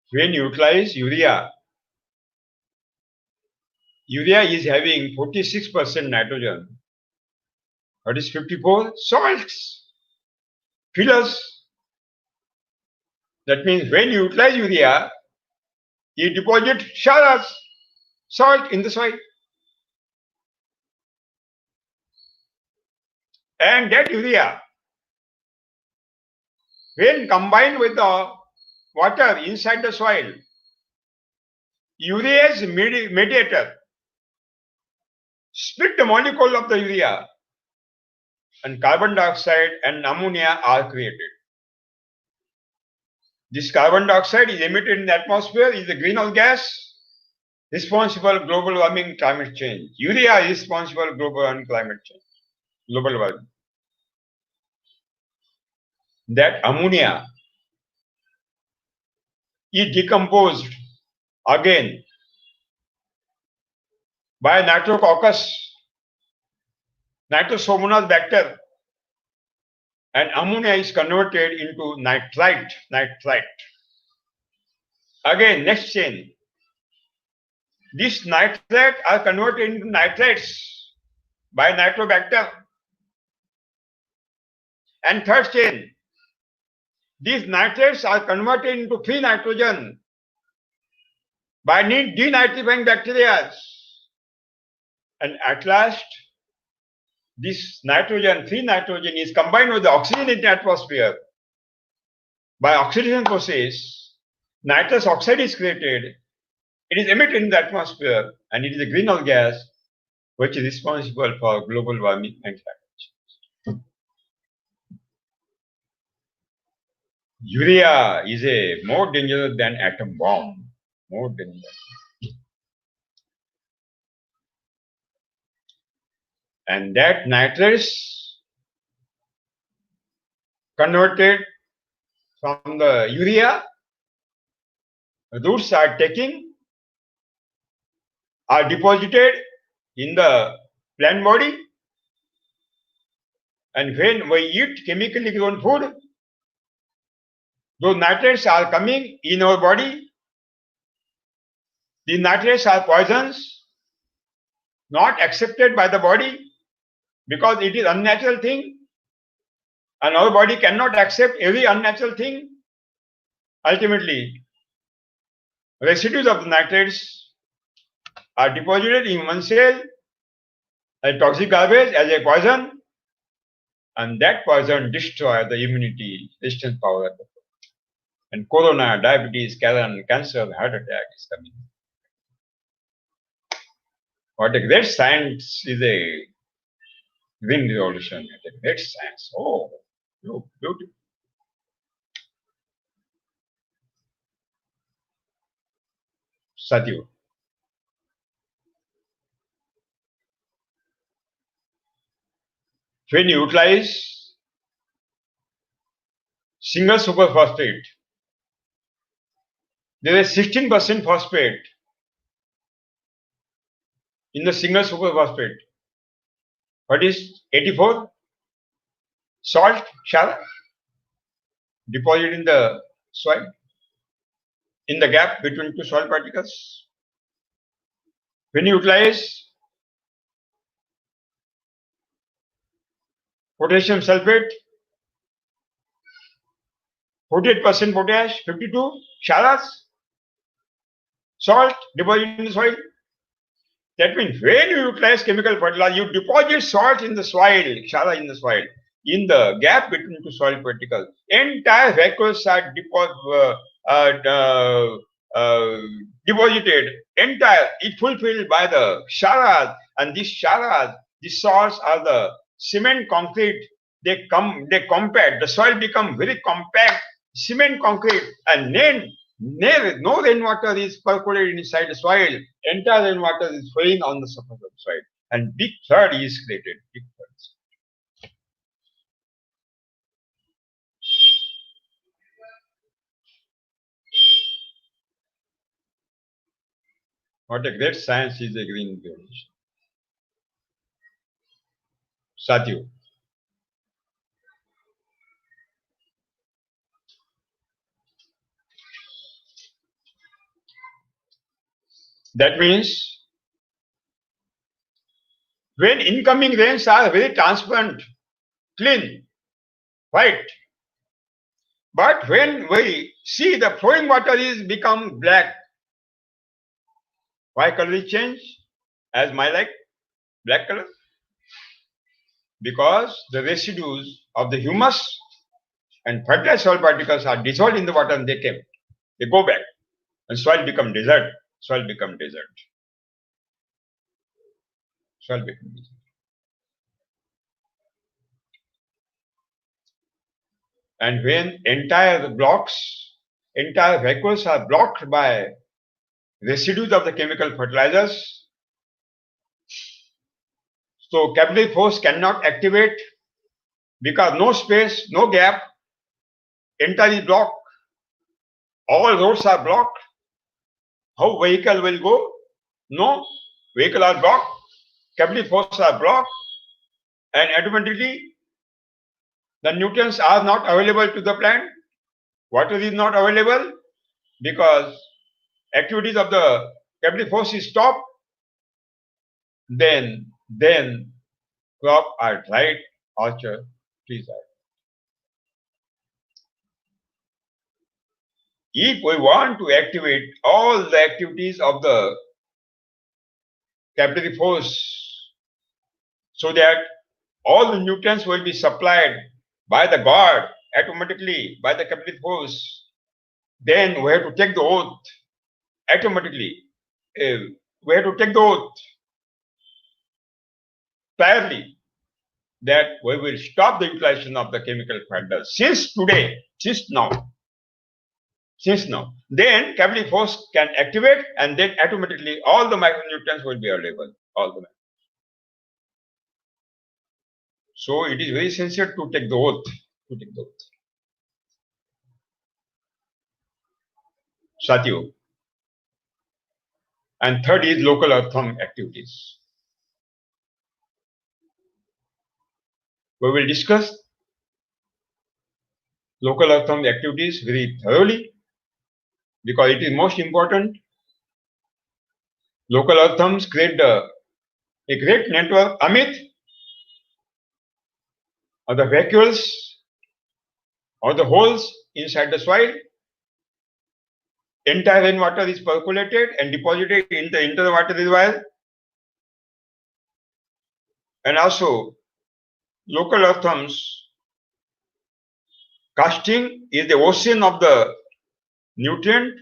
Speaker 1: When you utilize urea is having 46% nitrogen. What is 54? Salts, fillers. That means when you utilize urea, you deposit ksharas, salt in the soil. And that urea, when combined with the water inside the soil, urea's mediator split the molecule of the urea, and carbon dioxide and ammonia are created. This carbon dioxide is emitted in the atmosphere, is the greenhouse gas responsible for global warming, climate change. Urea is responsible for global warming, climate change, global warming. That ammonia is decomposed again by nitrococcus, nitrosomonas bacteria, and ammonia is converted into nitrite. Again, next chain. These nitrates are converted into nitrates by nitrobacter. And third chain. These nitrates are converted into free nitrogen by denitrifying bacteria. And at last, this nitrogen, free nitrogen, is combined with the oxygen in the atmosphere. By oxidation process, nitrous oxide is created. It is emitted in the atmosphere, and it is a greenhouse gas which is responsible for global warming and climate change. Urea is a more dangerous than atom bomb. More dangerous. And that nitrates converted from the urea, roots are taking, are deposited in the plant body, and when we eat chemically grown food, those nitrates are coming in our body. The nitrates are poisons, not accepted by the body because it is unnatural thing, and our body cannot accept every unnatural thing. Ultimately, residues of the nitrates are deposited in one cell as toxic garbage, as a poison, and that poison destroys the immunity, resistance power of the body. And corona, diabetes, cancer, heart attack is coming. What a great science is a green revolution. A great science. Oh, beautiful. Satya. When you utilize single superphosphate, there is 16% phosphate in the single superphosphate. What is 84? Salt, shara, deposited in the soil, in the gap between two soil particles. When you utilize potassium sulfate, 48% potash, 52 sharas, salt deposited in the soil. That means when you utilize chemical fertilizer, you deposit salt in the soil, shara in the soil, in the gap between two soil particles. Entire vacuoles are deposited, entire, it fulfilled by the sharas, and these sharas, these salts are the cement concrete. They compact, the soil become very compact, cement concrete, and then no rainwater is percolated inside the soil. Entire rainwater is flowing on the surface of the soil, and big flood is created. Big floods. What a great science is a green revolution. Satya. That means when incoming rains are very transparent, clean, white, but when we see the flowing water is become black, why color is change? As my like black color? Because the residues of the humus and fertile soil particles are dissolved in the water and they go back, and soil become desert. Soil become desert. Soil become desert. And when entire vacuoles are blocked by residues of the chemical fertilizers, so capillary force cannot activate because no space, no gap, entire is blocked. All roads are blocked. How vehicle will go? No, vehicle are blocked, capillary force are blocked, and automatically the nutrients are not available to the plant. Water is not available because activities of the capillary force is stopped. Then crop are dried, orchard, trees are. If we want to activate all the activities of the capillary force so that all the nutrients will be supplied by the God automatically by the capillary force, then we have to take the oath automatically. We have to take the oath priorly that we will stop the utilization of the chemical factor since today, since now. Then capillary force can activate, and then automatically all the micronutrients will be available. So it is very essential to take the oath. Satyo. And third is local earthworm activities. We will discuss local earthworm activities very thoroughly because it is most important. Local earthworms create a great network, Amit, of the vacuoles or the holes inside the soil. Entire rainwater is percolated and deposited into the water reservoir. And also, local earthworms casting is the ocean of the nutrient,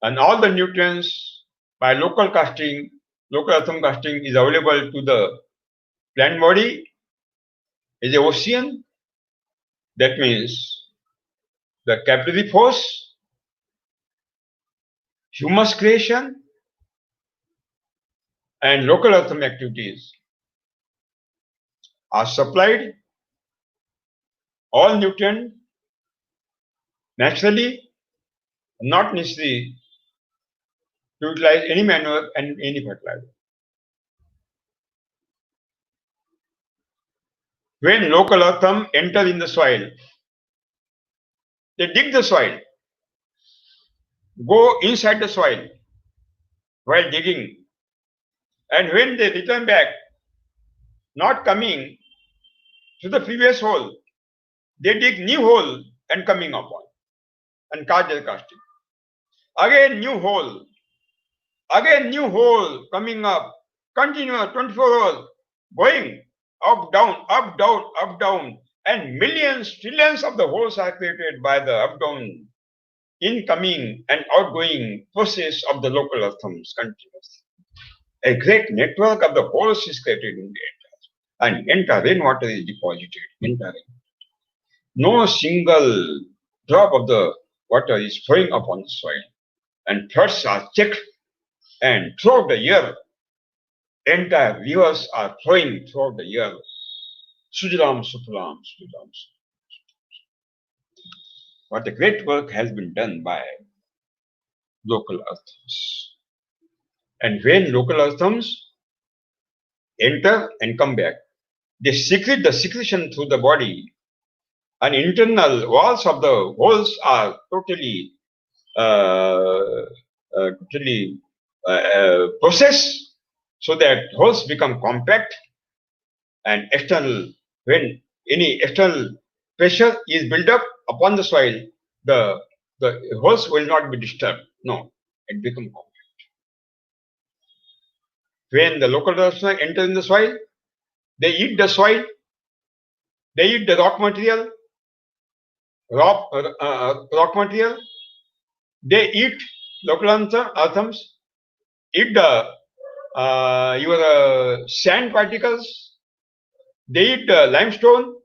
Speaker 1: and all the nutrients by local earthworm casting is available to the plant body is the ocean. That means the capillary force, humus creation, and local earthworm activities are supplied all nutrient naturally, not necessary to utilize any manure and any fertilizer. When local earthworm enter in the soil, they dig the soil, go inside the soil while digging, and when they return back, not coming to the previous hole, they dig new hole and coming upon and cast their casting. Again new hole coming up, continuous 24 hours, going up, down, up, down, up, down, and millions, trillions of the holes are created by the up, down, incoming and outgoing process of the local earthworms continuously. A great network of the holes is created in the entire, and entire rainwater is deposited. No single drop of the water is flowing upon the soil, and floods are checked, and throughout the year, entire rivers are flowing throughout the year. Sujalam, Sufalam, Sujalam. What a great work has been done by local earthworms. And when local earthworms enter and come back, they secrete the secretion through the body, and internal walls of the holes are totally processed so that holes become compact, and when any external pressure is built up upon the soil, the holes will not be disturbed. No, it becomes compact. When the local earthworms enter in the soil, they eat the soil, they eat the rock material, they eat local earthworms, eat the your sand particles, they eat the limestone,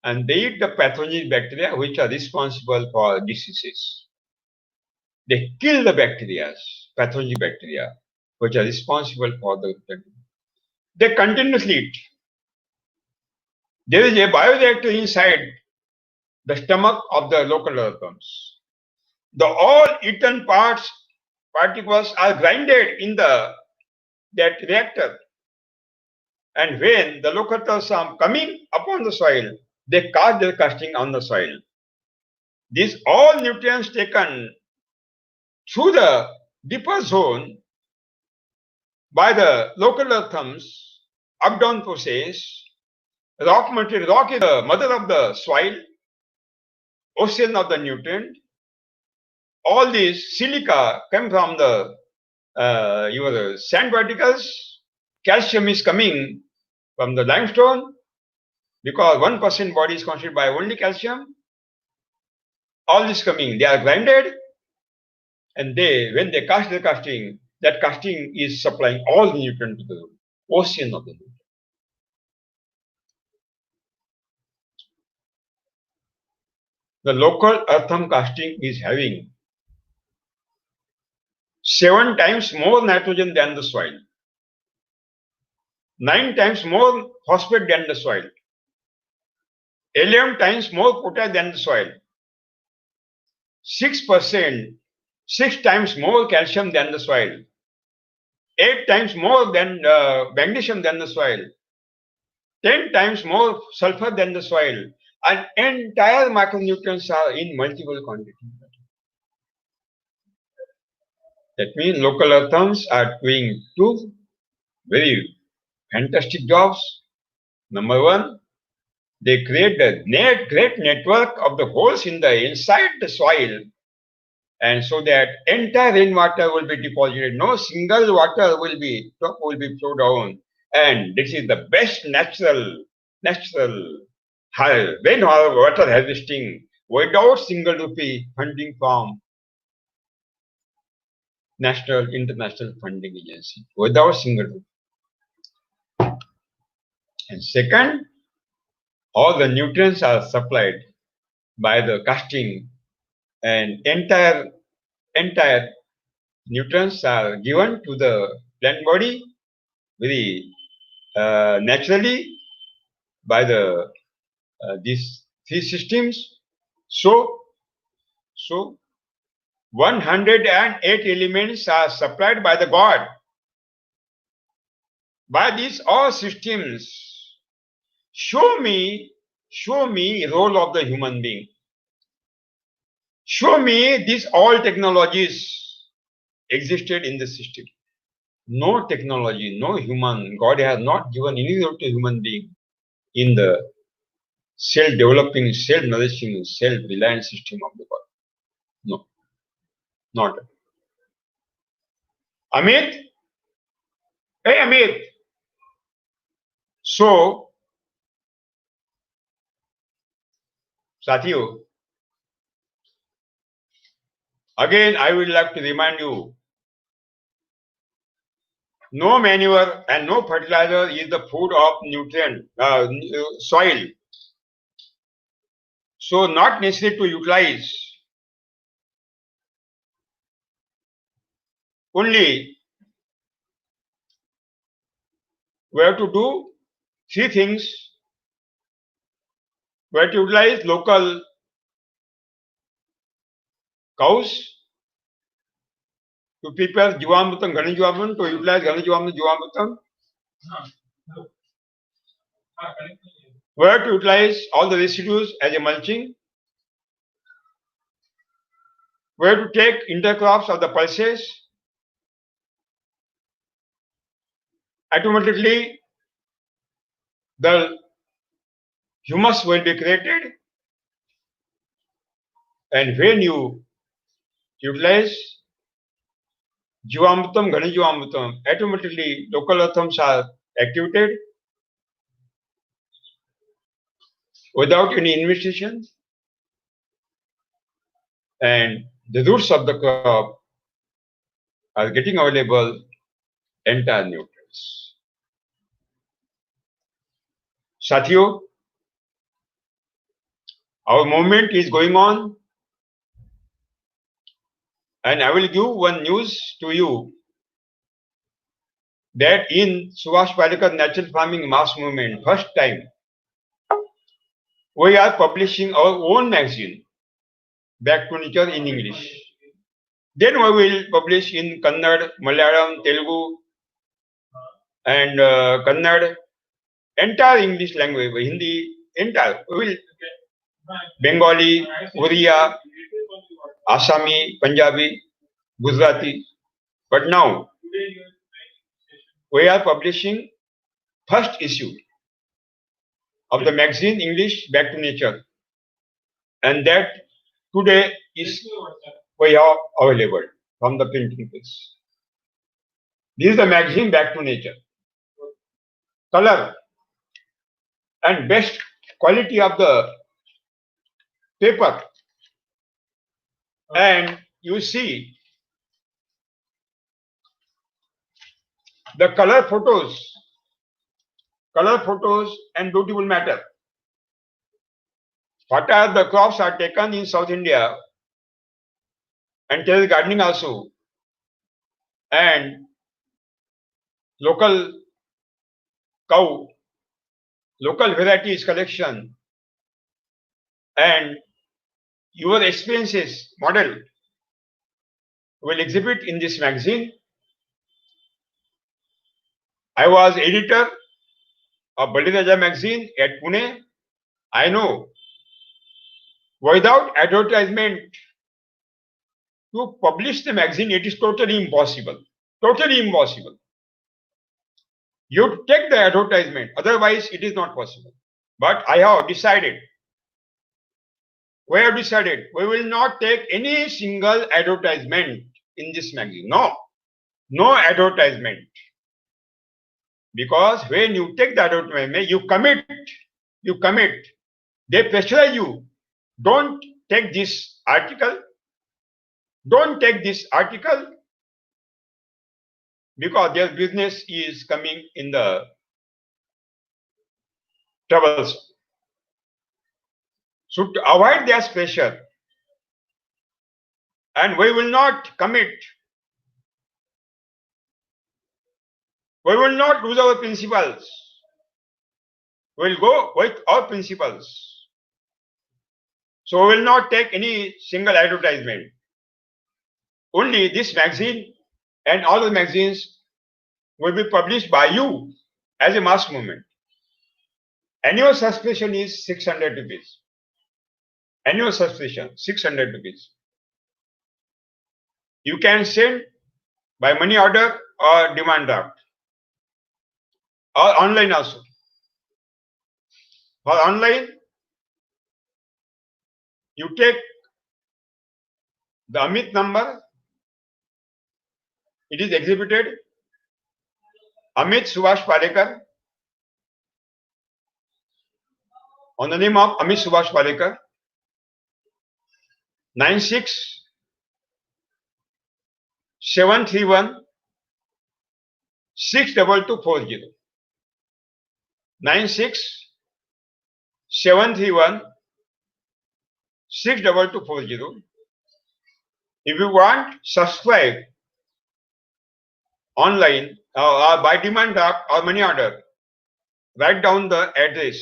Speaker 1: and they eat the pathogenic bacteria which are responsible for diseases. They kill the bacteria, pathogenic bacteria, which are responsible for the. They continuously eat. There is a bioreactor inside the stomach of the local earthworms. The all eaten particles are grinded in that reactor. And when the local earthworms are coming upon the soil, they cast their casting on the soil. These all nutrients taken through the deeper zone by the local earthworms, up-down process. Rock is the mother of the soil, ocean of the nutrient. All these silica come from the your sand particles. Calcium is coming from the limestone because 1% body is constituted by only calcium. All this coming, they are grinded, and when they cast the casting, that casting is supplying all the nutrient to the ocean of the nutrient. The local earthen casting is having 7 times more nitrogen than the soil, 9 times more phosphate than the soil, 11 times more potash than the soil, 6%, 6 times more calcium than the soil, 8 times more than magnesium than the soil, 10 times more sulfur than the soil, and entire micronutrients are in multiple quantities. That means local earthworms are doing 2 very fantastic jobs. Number 1, they create a great network of the holes in the inside the soil, and so that entire rainwater will be deposited. No single water will be flow down, and this is the best natural rainwater harvesting without single rupee funding from national international funding agency, without single rupee. And second, all the nutrients are supplied by the casting, and entire nutrients are given to the plant body very naturally by the these 3 systems. So 108 elements are supplied by the God by these all systems. Show me role of the human being. Show me these all technologies existed in the system. No technology, no human, God has not given any role to human being in the self-developing, self-nourishing, self-reliant system of the God. No, not. Amit? Hey Amit! So, Sathiyo, again I would like to remind you, no manure and no fertilizer is the food of nutrient, soil. So not necessary to utilize. Only we have to do 3 things. We have to utilize local cows to prepare Jivamrutam, Ghana Jivamrutam, to utilize Ghana Jivamrutam. We have to utilize all the residues as a mulching. We have to take intercrops of the pulses. Automatically, the humus will be created, and when you utilize Jivamrutam, Ghana Jivamrutam, automatically local earthworms are activated without any investigation, and the roots of the crop are getting available entire nutrients. Sathiyo, our movement is going on, and I will give one news to you that in Subhash Parekar Natural Farming Mass Movement, first time, we are publishing our own magazine, Back to Nature in English. Then we will publish in Kannada, Malayalam, Telugu, and Kannada, entire English language, Hindi, entire. We will Bengali, Oriya, Assami, Punjabi, Gujarati. But now we are publishing first issue of the magazine English Back to Nature, and that today is we are available from the printing press. This is the magazine Back to Nature. Color and best quality of the paper, and you see the color photos and beautiful matter. What are the crops are taken in South India and terrace gardening also, and local cow, local varieties collection, and your experiences model will exhibit in this magazine. I was editor of Baliraja magazine at Pune. I know without advertisement to publish the magazine, it is totally impossible. Totally impossible. You take the advertisement, otherwise it is not possible. But I have decided, we will not take any single advertisement in this magazine. No advertisement. Because when you take the advertisement, you commit. They pressurize you. Don't take this article. Don't take this article because their business is coming in the troubles. So to avoid this pressure, and we will not commit. We will not lose our principles. We will go with our principles. So we will not take any single advertisement. Only this magazine and all the magazines will be published by you as a mass movement. Annual subscription is 600 rupees. Annual subscription, 600 rupees. You can send by money order or demand draft, or online also. For online, you take the Amit number. It is exhibited. Amit Subhash Palekar. On the name of Amit Subhash Palekar. 96-731-62240. 96-731-62240. If you want, subscribe online or by demand draft or money order, write down the address.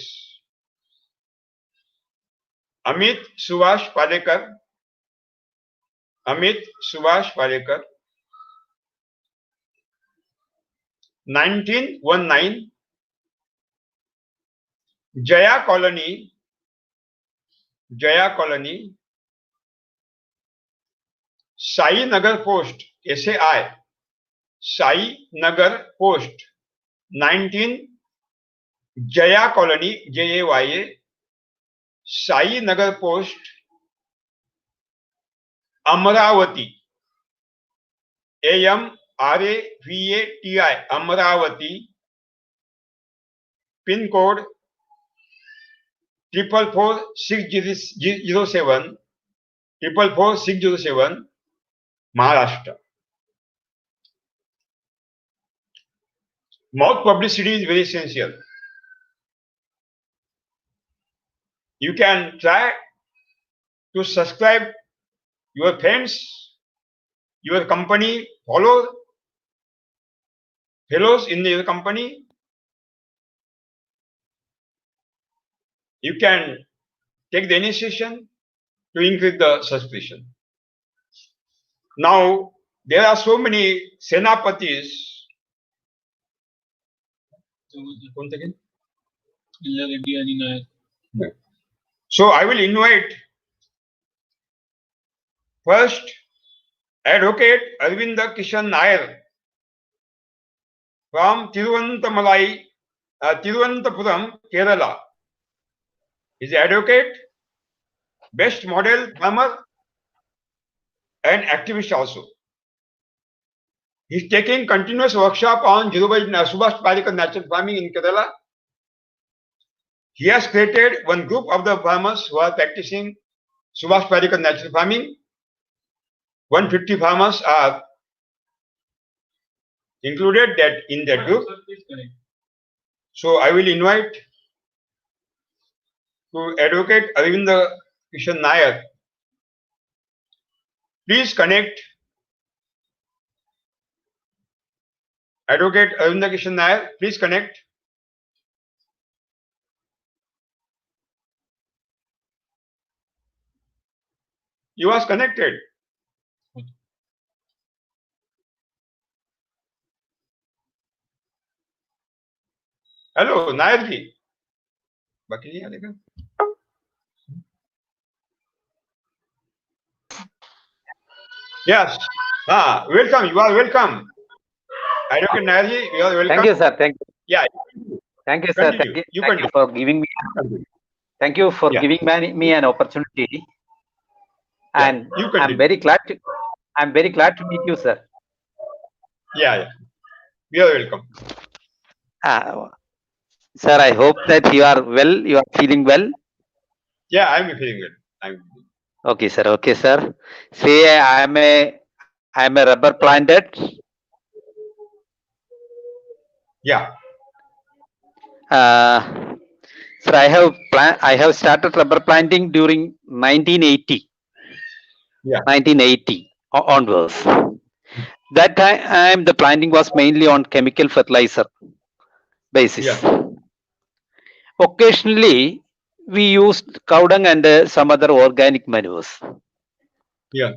Speaker 1: Amit Subhash Palekar. Amit Subhash Palekar. 1919 Jaya Colony. Sai Nagar Post. SAI. Sai Nagar Post. 19 Jaya Colony. JAYA. Sai Nagar Post. Amravati. AMRAVATI. Amravati. Pin code 444-607. 444-607. Maharashtra. Mouth publicity is very essential. You can try to subscribe your friends, your company, fellows in your company. You can take the initiation to increase the subscription. Now, there are so many senapatis. So I will invite first Advocate Arvinda Kishan Nair from Tiruvananthapuram, Kerala. He is advocate, best model farmer, and activist also. He is taking continuous workshop on Subhash Palekar natural farming in Kerala. He has created one group of the farmers who are practicing Subhash Palekar natural farming. 150 farmers are included in that group. So I will invite to Advocate Arvind Kishan Nayak. Please connect Advocate Arvind Kishan Nayak. Please connect. You was connected. Hello, Nayak ji. बाकी नहीं आएगा. Yes. Welcome. You are welcome. Advocate Nayak ji, you are welcome.
Speaker 2: Thank you, sir. Thank you.
Speaker 1: Yeah.
Speaker 2: Thank you, sir. Thank you for giving me. Thank you for giving me an opportunity. And I'm very glad to meet you, sir.
Speaker 1: Yeah. You are welcome.
Speaker 2: Sir, I hope that you are well. You are feeling well.
Speaker 1: Yeah, I'm feeling well.
Speaker 2: Okay, sir. Okay, sir. Say I'm a rubber planted.
Speaker 1: Yeah.
Speaker 2: Sir, I have started rubber planting during 1980.
Speaker 1: Yeah.
Speaker 2: 1980 onwards. That time the planting was mainly on chemical fertilizer basis.
Speaker 1: Yeah.
Speaker 2: Occasionally we used cow dung and some other organic manures.
Speaker 1: Yeah.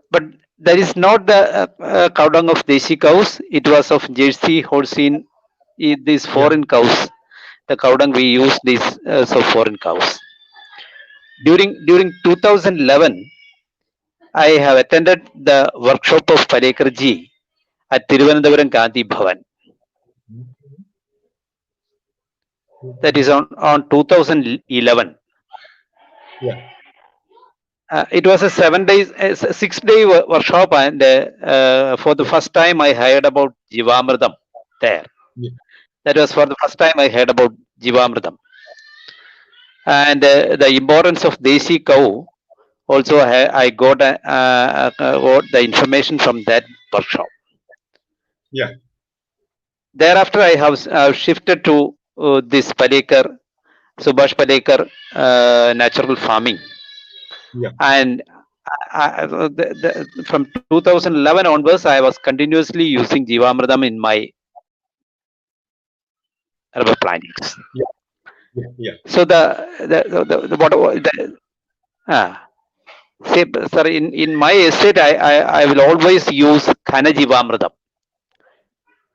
Speaker 2: But that is not the cow dung of Desi cows. It was of Jersey, Holstein, these foreign cows. The cow dung we use these foreign cows. During 2011, I have attended the workshop of Palekar ji at Thiruvananthapuram Gandhi Bhavan. That is on 2011.
Speaker 1: Yeah.
Speaker 2: It was a 6-day workshop, and for the first time I heard about Jivamridam there.
Speaker 1: Yeah.
Speaker 2: That was for the first time I heard about Jivamridam. And the importance of Desi cow, also I got the information from that workshop.
Speaker 1: Yeah.
Speaker 2: Thereafter I have shifted to this Palekar, Subhash Palekar natural farming.
Speaker 1: Yeah.
Speaker 2: And from 2011 onwards, I was continuously using Jivamridam in my rubber plantings.
Speaker 1: Yeah.
Speaker 2: So sir, in my estate, I will always use Khana Jivamridam,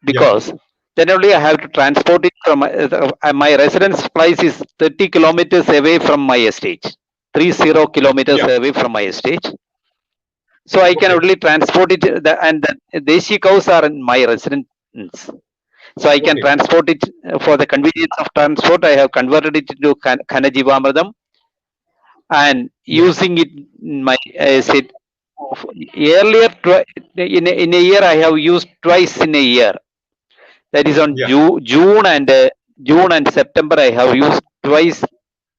Speaker 2: because then only I have to transport it from my residence place is 30 kilometers away from my estate. 30 kilometers away from my estate. So I can only transport it, and the Desi cows are in my residence. So I can transport it for the convenience of transport. I have converted it to Khana Jivamridam and using it in my estate. Earlier, in a year, I have used twice in a year. That is on June and September. I have used twice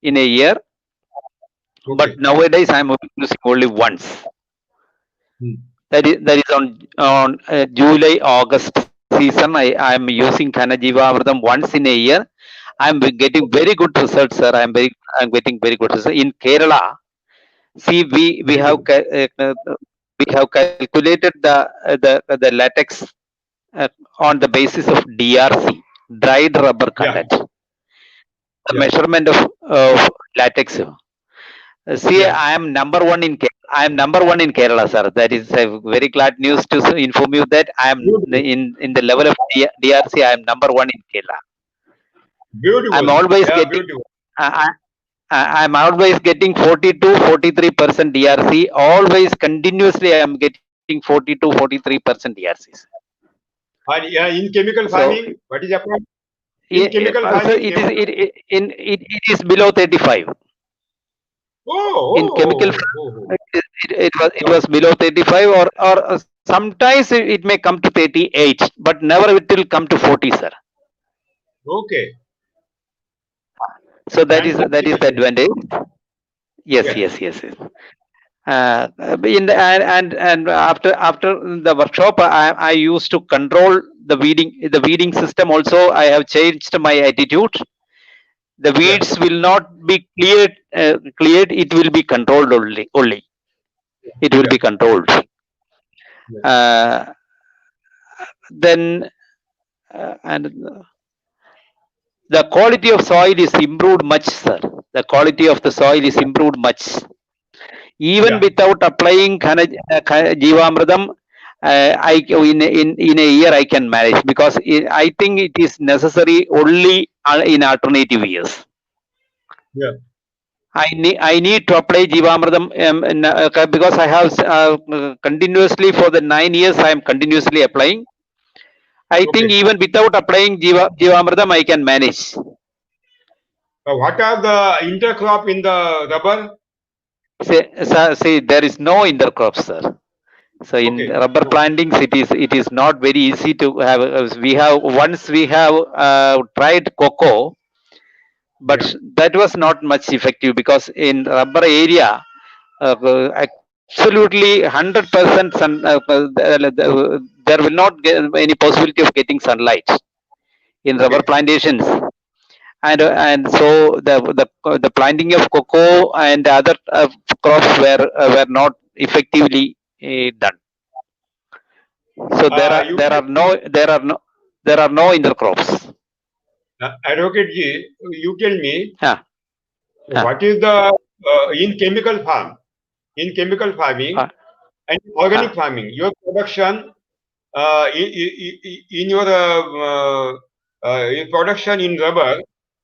Speaker 2: in a year. But nowadays I am using only once. That is on July, August season. I am using Khana Jivamridam once in a year. I am getting very good results, sir. I am getting very good results. In Kerala, see, we have calculated the latex on the basis of DRC, dried rubber content. The measurement of latex. See, I am number one in Kerala, sir. That is very glad news to inform you that I am in the level of DRC. I am number one in Kerala.
Speaker 1: Beautiful.
Speaker 2: I'm always getting. I'm always getting 42-43% DRC. Always continuously, I am getting 42-43% DRCs.
Speaker 1: In chemical farming, what is happening? In chemical farming,
Speaker 2: it is below 35. In chemical, it was below 35, or sometimes it may come to 38, but never it will come to 40, sir.
Speaker 1: Okay.
Speaker 2: So that is the advantage. Yes. And after the workshop, I used to control the weeding system. Also, I have changed my attitude. the weeds will not be cleared. It will be controlled only. It will
Speaker 1: Yeah.
Speaker 2: be controlled.
Speaker 1: Yes.
Speaker 2: Then and the quality of soil is improved much, sir. The quality of the soil is
Speaker 1: Yeah.
Speaker 2: improved much. Even
Speaker 1: Yeah.
Speaker 2: without applying Jivamridam, in a year I can manage, because I think it is necessary only in alternative years.
Speaker 1: Yeah.
Speaker 2: I need to apply Jivamridam, because I have continuously for the 9 years I am continuously applying. I think
Speaker 1: Okay.
Speaker 2: even without applying Jivamridam I can manage.
Speaker 1: What are the intercrop in the rubber?
Speaker 2: See, there is no intercrop, sir. So in
Speaker 1: Okay.
Speaker 2: rubber
Speaker 1: No.
Speaker 2: plantings, it is not very easy to have. We have tried cocoa, but
Speaker 1: Yeah.
Speaker 2: that was not much effective, because in rubber area, absolutely 100% there will not get any possibility of getting sunlight in rubber
Speaker 1: Okay.
Speaker 2: plantations. And so the planting of cocoa and other crops were not effectively done. So
Speaker 1: You
Speaker 2: there are no intercrops.
Speaker 1: Advocate Ji, you tell me
Speaker 2: Ah, ah,
Speaker 1: what is the in chemical farm, in chemical farming
Speaker 2: ah,
Speaker 1: and organic
Speaker 2: ah.
Speaker 1: farming, your production in your in production in rubber,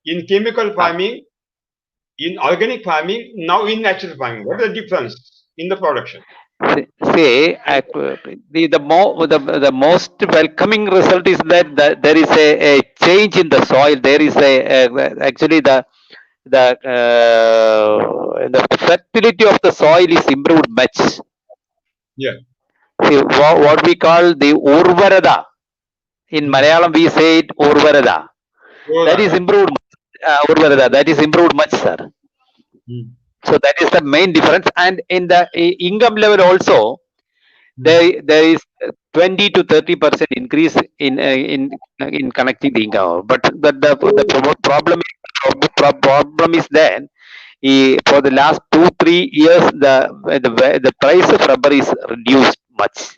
Speaker 1: in chemical
Speaker 2: Ah.
Speaker 1: farming, in organic farming, now in natural farming. What is the difference in the production?
Speaker 2: See,
Speaker 1: And
Speaker 2: the most welcoming result is that there is a change in the soil. There is actually the fertility of the soil is improved much.
Speaker 1: yeah,
Speaker 2: See, what we call the urvarada. In
Speaker 1: hmm.
Speaker 2: Malayalam, we say it urvarada.
Speaker 1: So
Speaker 2: That is
Speaker 1: that,
Speaker 2: improved. Urvarada. That is improved much, sir.
Speaker 1: hmm.
Speaker 2: So that is the main difference. And in the income level also,
Speaker 1: Hmm.
Speaker 2: there is 20 to 30% increase in connecting the income. But the
Speaker 1: Oh,
Speaker 2: problem is that for the last 2 3 years the price of rubber is reduced much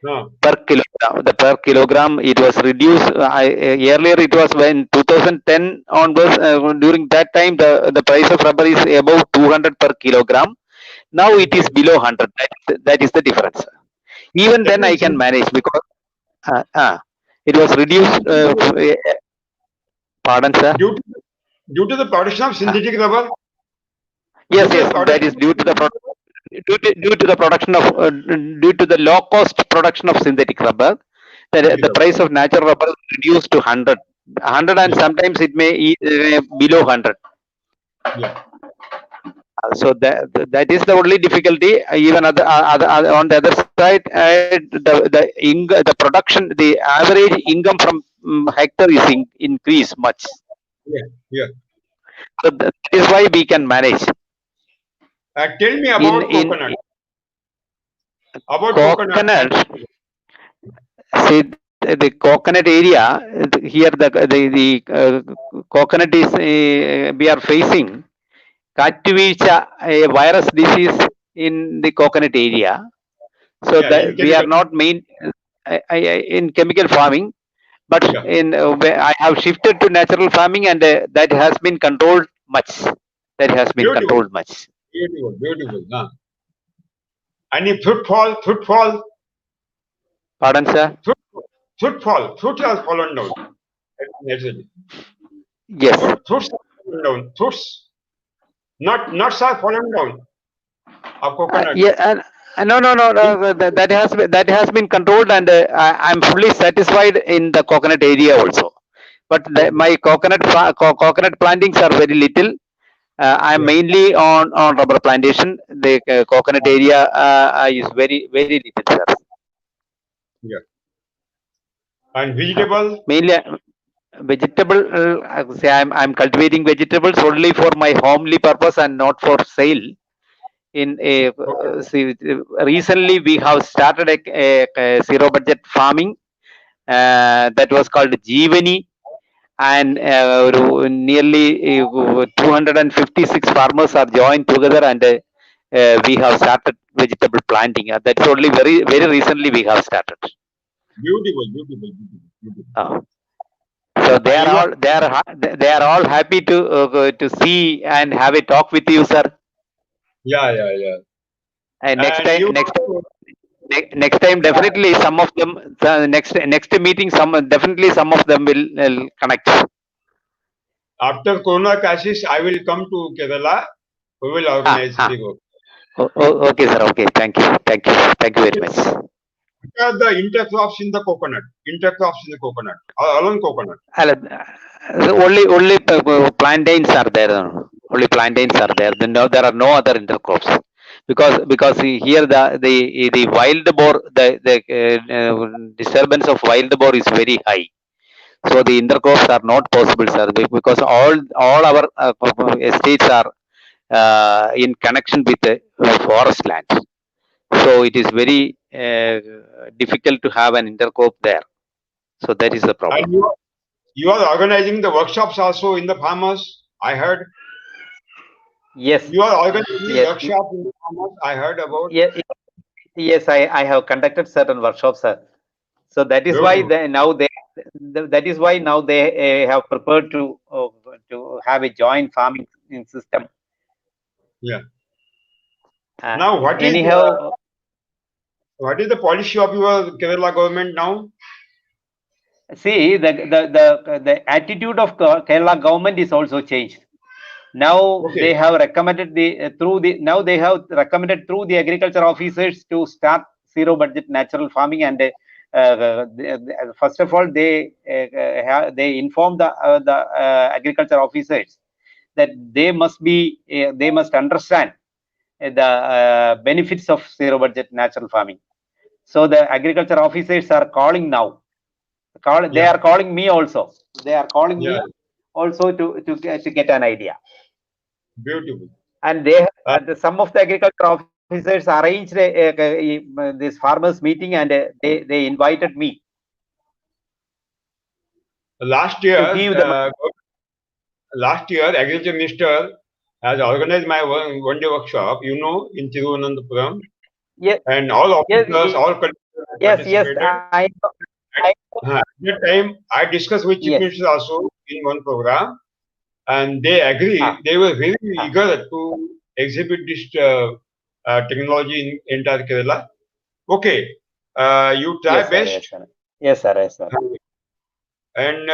Speaker 1: no,
Speaker 2: per kilogram. The per kilogram it was reduced. Earlier it was when 2010 onwards. During that time the price of rubber is above 200 per kilogram. Now it is
Speaker 1: okay.
Speaker 2: below 100. That is the difference. Even
Speaker 1: That
Speaker 2: then I
Speaker 1: means
Speaker 2: can manage, because it was reduced. Pardon, sir.
Speaker 1: due to, due to the production of
Speaker 2: Uh,
Speaker 1: synthetic rubber, due
Speaker 2: yes,
Speaker 1: to the
Speaker 2: yes, that
Speaker 1: production
Speaker 2: is
Speaker 1: of
Speaker 2: due to the due to the production of due to the low cost production of synthetic rubber.
Speaker 1: synthetic
Speaker 2: The
Speaker 1: rubber.
Speaker 2: price of natural rubber is reduced to 100, and
Speaker 1: Yeah,
Speaker 2: sometimes it may below 100.
Speaker 1: yeah.
Speaker 2: So that is the only difficulty. Even on the other side, the production, the average income from hectare is increased much.
Speaker 1: Yeah, yeah.
Speaker 2: So that is why we can manage.
Speaker 1: Tell me
Speaker 2: In
Speaker 1: about coconut. About coconut.
Speaker 2: coconut, see, the coconut area, here coconut is we are facing Katuvicha, a virus disease in the coconut area. So
Speaker 1: Yeah, in
Speaker 2: that we are
Speaker 1: chemical.
Speaker 2: not main in chemical farming, but
Speaker 1: Yeah,
Speaker 2: where I have shifted to natural farming, and that has been controlled much. That has been
Speaker 1: beautiful,
Speaker 2: controlled much.
Speaker 1: beautiful, beautiful. Huh? Any fruitfall,
Speaker 2: Pardon, sir?
Speaker 1: fruit, fruit has fallen down. Naturally.
Speaker 2: Yes.
Speaker 1: Fruits have fallen down. Fruits, not nuts have fallen down. Of coconut.
Speaker 2: Yeah, and
Speaker 1: In,
Speaker 2: no. That has been controlled, and I'm fully satisfied in the coconut area also. But
Speaker 1: okay.
Speaker 2: my coconut plantings are very little. I'm
Speaker 1: Yeah,
Speaker 2: mainly on rubber plantation. The coconut area is very little, sir.
Speaker 1: yeah. And vegetable.
Speaker 2: Mainly vegetable. Say I'm cultivating vegetables only for my homely purpose and not for sale. In a
Speaker 1: Okay.
Speaker 2: see, recently we have started a zero budget farming that was called Jeevani. and nearly 256 farmers are joined together, and we have started vegetable planting. That's only very recently we have started.
Speaker 1: Beautiful, beautiful, beautiful, beautiful.
Speaker 2: Uh, so they are
Speaker 1: You are,
Speaker 2: all they are all happy to see and have a talk with you, sir.
Speaker 1: yeah, yeah, yeah.
Speaker 2: And
Speaker 1: And you
Speaker 2: next time definitely some of them, next meeting, definitely some of them will connect.
Speaker 1: after Corona crisis, I will come to Kerala. We will
Speaker 2: Ah,
Speaker 1: organize
Speaker 2: ah.
Speaker 1: the work.
Speaker 2: Okay, sir. Okay, thank you very much.
Speaker 1: What are the intercrops in the coconut? Intercrops in the coconut, along coconut.
Speaker 2: Only plantains are there. Only plantains are there. There are no other intercrops, because here the wild boar, the disturbance of wild boar is very high. So the intercrops are not possible, sir, because all our estates are in connection with the forest land. So it is very difficult to have an intercrop there. So that is the
Speaker 1: And
Speaker 2: problem.
Speaker 1: you are organizing the workshops also in the farmers. I heard
Speaker 2: Yes,
Speaker 1: you are organizing
Speaker 2: yes,
Speaker 1: workshops in the farmers. I heard about.
Speaker 2: yes, yes. I have conducted certain workshops, sir. So that is why
Speaker 1: Beautiful.
Speaker 2: that is why now they have prepared to have a joint farming system.
Speaker 1: Yeah. Now,
Speaker 2: Anyhow,
Speaker 1: what is the policy of your Kerala government now?
Speaker 2: see the attitude of Kerala government is also changed. Now
Speaker 1: Okay.
Speaker 2: they have recommended now they have recommended through the agriculture officers to start zero budget natural farming, and first of all they inform the agriculture officers that they must understand the benefits of zero budget natural farming. So the agriculture officers are calling now. They
Speaker 1: Yeah.
Speaker 2: are calling me also. They are calling
Speaker 1: Yeah.
Speaker 2: me also to get an idea.
Speaker 1: Beautiful.
Speaker 2: And they
Speaker 1: Uh,
Speaker 2: some of the agriculture officers arranged this farmers meeting, and they invited me
Speaker 1: last
Speaker 2: to
Speaker 1: year,
Speaker 2: give them.
Speaker 1: Agriculture Minister has organized my one-day workshop. In Thiruvananthapuram,
Speaker 2: Yes,
Speaker 1: and all
Speaker 2: yes,
Speaker 1: officers, all collectors
Speaker 2: yes.
Speaker 1: participated. At that time, I discussed with Chief
Speaker 2: Yes.
Speaker 1: Minister also in one program, and they agreed.
Speaker 2: Ah,
Speaker 1: They were very
Speaker 2: ah.
Speaker 1: eager to exhibit this technology in entire Kerala. Okay, you try
Speaker 2: Yes, sir.
Speaker 1: best,
Speaker 2: Yes, sir. Yes, sir. Yes, sir.
Speaker 1: and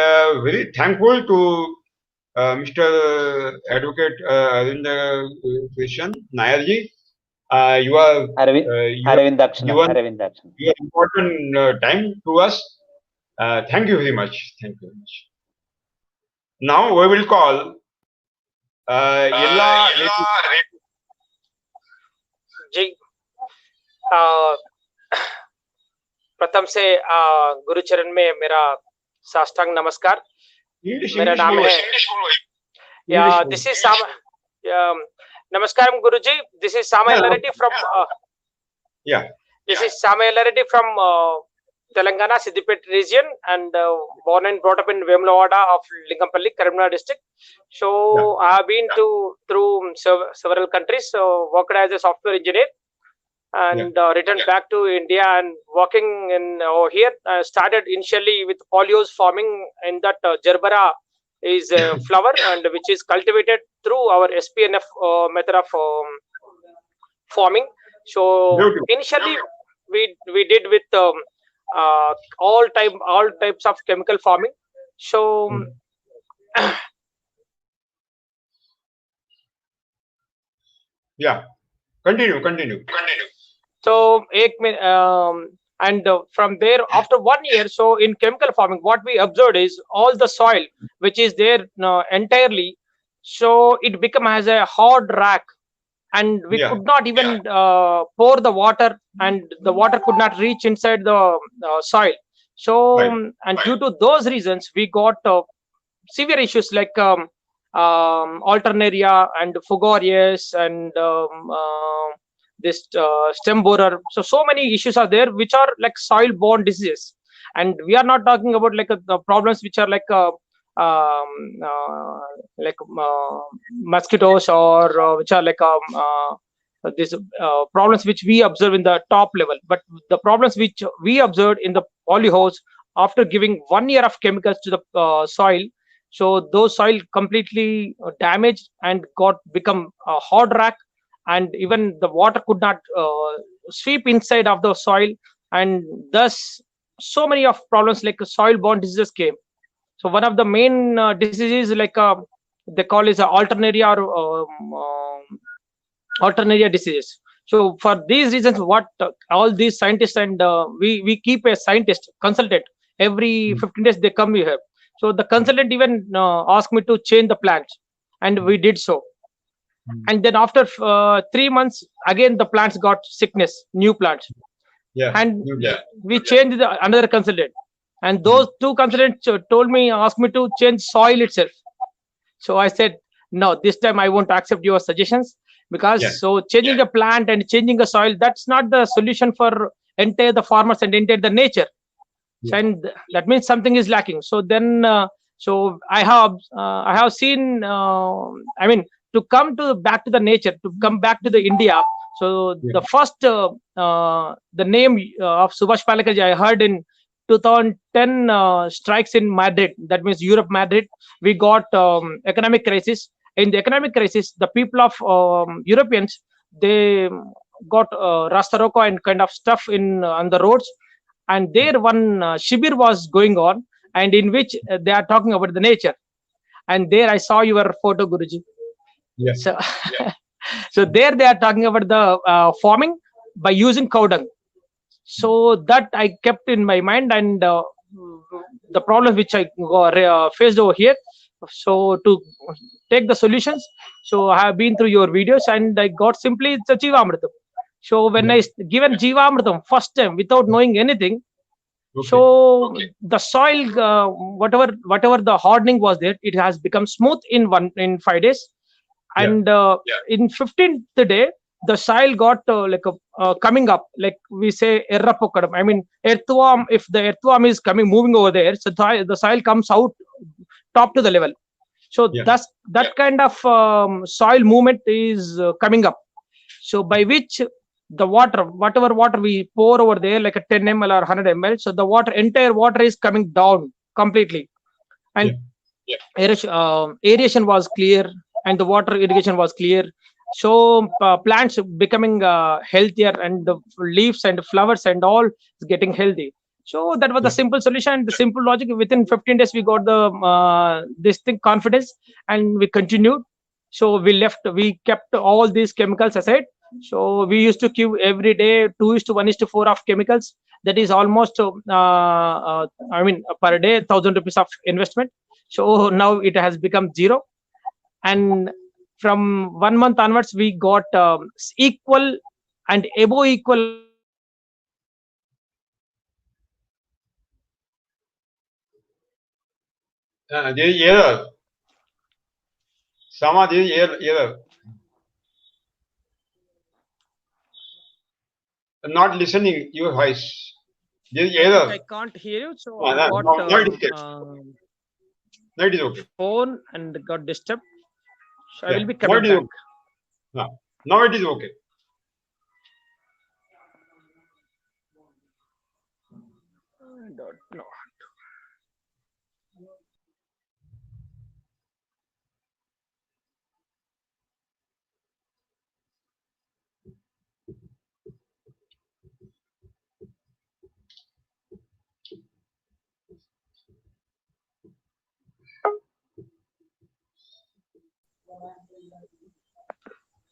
Speaker 1: very thankful to Mr. Advocate Arvind Krishnan Nayarji. You are
Speaker 2: Aravind,
Speaker 1: you have
Speaker 2: Aravind Dakshina.
Speaker 1: given
Speaker 2: Aravind Dakshina.
Speaker 1: your important time to us. Thank you very much. Thank you very much. Now we will call Yella.
Speaker 3: जी प्रथम से गुरुचरण में मेरा साष्टांग नमस्कार. मेरा नाम है this is namaskar Guruji. This is Samayalareddy from this is Samayalareddy from Telangana, Siddipet region, and born and brought up in Vemlawada of Lingampalli, Karimnagar district. So I have been through several countries. So worked as a software engineer, and returned back to India and working in here. Started initially with polyols farming in that Gerbera is a flower, and which is cultivated through our SPNF method of farming. So initially we did with all types of chemical farming. So
Speaker 1: Continue.
Speaker 3: So and from there, after 1 year, so in chemical farming, what we observed is all the soil which is there entirely, so it become as a hard rack, and we could not even pour the water, and the water could not reach inside the soil. So and due to those reasons, we got severe issues like alternaria and fugarius and this stem borer. So many issues are there which are like soil borne diseases, and we are not talking about like the problems which are like like mosquitoes, or which are like these problems which we observe in the top level. But the problems which we observed in the polyhouse after giving 1 year of chemicals to the soil, so those soil completely damaged and got become a hard rock, and even the water could not sweep inside of the soil, and thus so many of problems like soil borne diseases came. So one of the main diseases like they call is alternaria or alternaria diseases. So for these reasons, what all these scientists and we keep a scientist consultant every 15 days, they come here. So the consultant even asked me to change the plants, and we did so. And then after 3 months, again the plants got sickness, new plants. And we changed another consultant, and those two consultants told me, asked me to change soil itself. So I said, no, this time I won't accept your suggestions, because so changing a plant and changing a soil, that's not the solution for entire the farmers and entire the nature. And that means something is lacking. So then so I have seen I mean, to come to back to the nature, to come back to the India. So the first the name of Subhash Palekarji I heard in 2010 strikes in Madrid, that means Europe, Madrid. We got economic crisis. In the economic crisis, the people of Europeans, they got Rasta Roco and kind of stuff in on the roads, and there one shibir was going on, and in which they are talking about the nature. And there I saw your photo, Guruji. So so there they are talking about the farming by using cow dung. So that I kept in my mind, and the problem which I faced over here. So to take the solutions, so I have been through your videos, and I got simply it's a Jivamritam. So when I given Jivamritam first time without knowing anything, so the soil, whatever the hardening was there, it has become smooth in 5 days, and in 15th day the soil got like coming up, like we say errapokadam. I mean, earthworm, if the earthworm is coming moving over there, so the soil comes out top to the level. So that's that kind of soil movement is coming up. So by which the water, whatever water we pour over there, like a 10 ml or 100 ml, so the water, entire water is coming down completely, and aeration was clear, and the water irrigation was clear. So plants becoming healthier, and the leaves and flowers and all is getting healthy. So that was the simple solution, the simple logic. Within 15 days we got the this thing confidence, and we continued. So we kept all these chemicals aside. So we used to give every day 2:1:4 of chemicals. That is almost I mean, per day 1,000 rupees of investment. So now it has become zero, and from 1 month onwards we got equal and above equal.
Speaker 1: There is error. Sama, there is error. Not listening your voice. There is error.
Speaker 3: I can't hear you. So
Speaker 1: No,
Speaker 3: I got
Speaker 1: no, it is no, it is okay.
Speaker 3: phone and got disturbed. So I will be
Speaker 1: Now
Speaker 3: coming
Speaker 1: it is
Speaker 3: back.
Speaker 1: okay. Now it is okay.
Speaker 3: I don't know.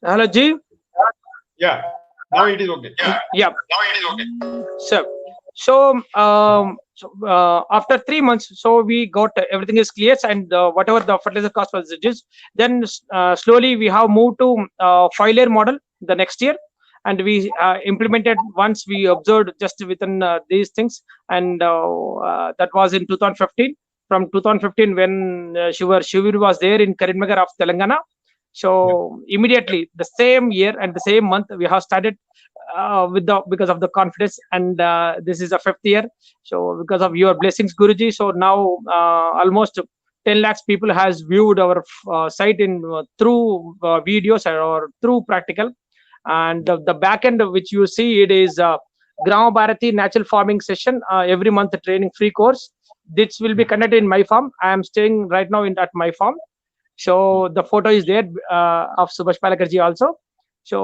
Speaker 3: Hello, G.
Speaker 1: Yeah. Now it is okay.
Speaker 3: Yeah.
Speaker 1: Now it is okay.
Speaker 3: So after 3 months, so we got everything is clear, and whatever the fertilizer cost was reduced. Then slowly we have moved to 5-layer model the next year, and we implemented once we observed just within these things, and that was in 2015. From 2015, when Shivir was there in Karimnagar of Telangana. So immediately the same year and the same month we have started because of the confidence, and this is the 5th year. So because of your blessings, Guruji, so now almost 10 lakhs people has viewed our site in through videos or through practical. And the back end which you see, it is Grama Bharati natural farming session, every month training free course. This will be conducted in my farm. I am staying right now at my farm. So the photo is there of Subhash Palakarji also. So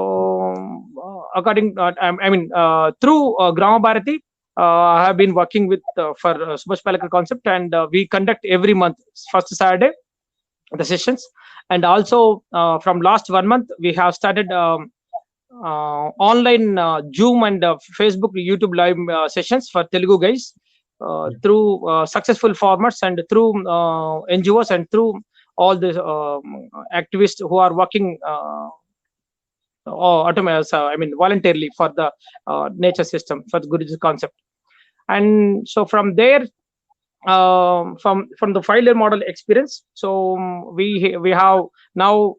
Speaker 3: through Grama Bharati, I have been working with for Subhash Palakar concept, and we conduct every month first Saturday the sessions. And also from last 1 month we have started online Zoom and Facebook, YouTube live sessions for Telugu guys through successful farmers and through NGOs and through all the activists who are working voluntarily for the nature system, for the Guruji concept. And so from there, from the failure model experience, so we have now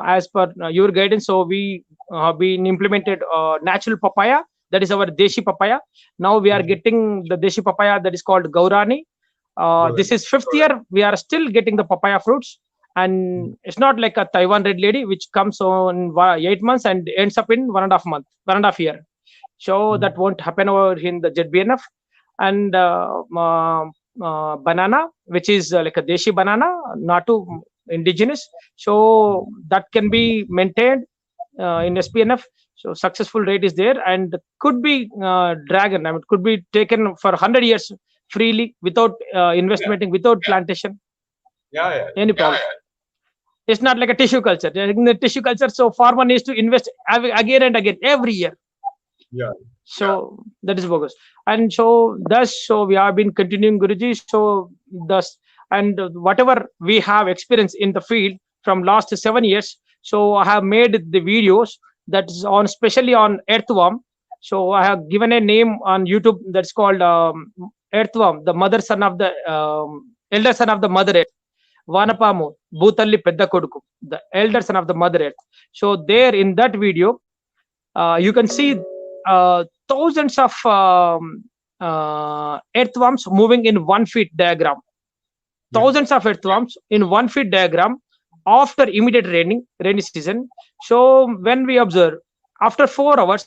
Speaker 3: as per your guidance, so we have been implemented natural papaya, that is our Deshi papaya. Now we are getting the Deshi papaya that is called Gaurani. This is 5th year we are still getting the papaya fruits, and it's not like a Taiwan red lady which comes on 8 months and ends up in 1.5 year. So that won't happen over in the ZBNF. And banana, which is like a Deshi banana, not too indigenous, so that can be maintained in SPNF. So successful rate is there, and could be dragon. I mean, could be taken for 100 years freely without investment, without plantation. Any problem. It's not like a tissue culture. In the tissue culture, so farmer needs to invest again and again every year. So that is bogus. And so we have been continuing Guruji. So thus, and whatever we have experience in the field from last 7 years, so I have made the videos that is on, especially on earthworm. So I have given a name on YouTube that's called earthworm, the mother son of the elder son of the mother earth. Vanapamu, Bhutalli Pedda Koduku, the elder son of the mother earth. So there in that video, you can see thousands of earthworms moving in 1 feet diagram. Thousands of earthworms in 1 feet diagram after immediate rainy season. So when we observe after 4 hours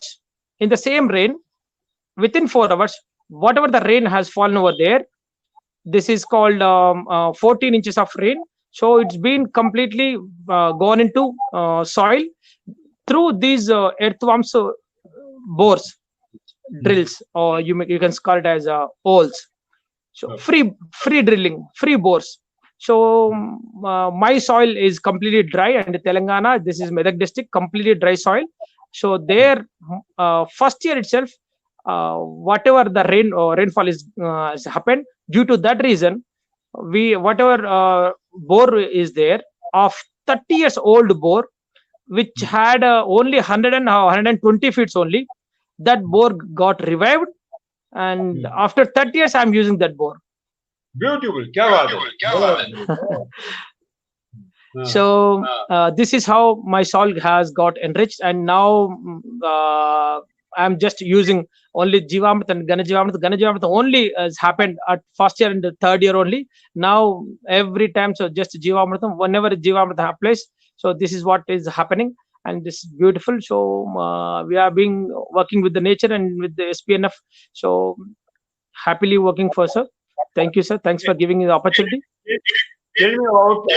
Speaker 3: in the same rain, within 4 hours, whatever the rain has fallen over there, this is called 14 inches of rain. So it's been completely gone into soil through these earthworms bores, drills, or you can call it as holes. So free drilling, free bores. So my soil is completely dry, and Telangana, this is Medak district, completely dry soil. So there, first year itself, whatever the rainfall is happened, due to that reason, whatever bore is there of 30 years old bore, which had only 100 and 120 feet only, that bore got revived, and after 30 years I'm using that bore.
Speaker 1: Beautiful.
Speaker 3: So this is how my soil has got enriched, and now I'm just using only Jivamrit and Ganajivamrit. Ganajivamrit only has happened at first year and the 3rd year only. Now every time, so just Jivamritam, whenever Jivamrit applies, so this is what is happening, and this is beautiful. So we are working with the nature and with the SPNF. So happily working for sir. Thank you, sir. Thanks for giving me the opportunity.
Speaker 1: Tell me about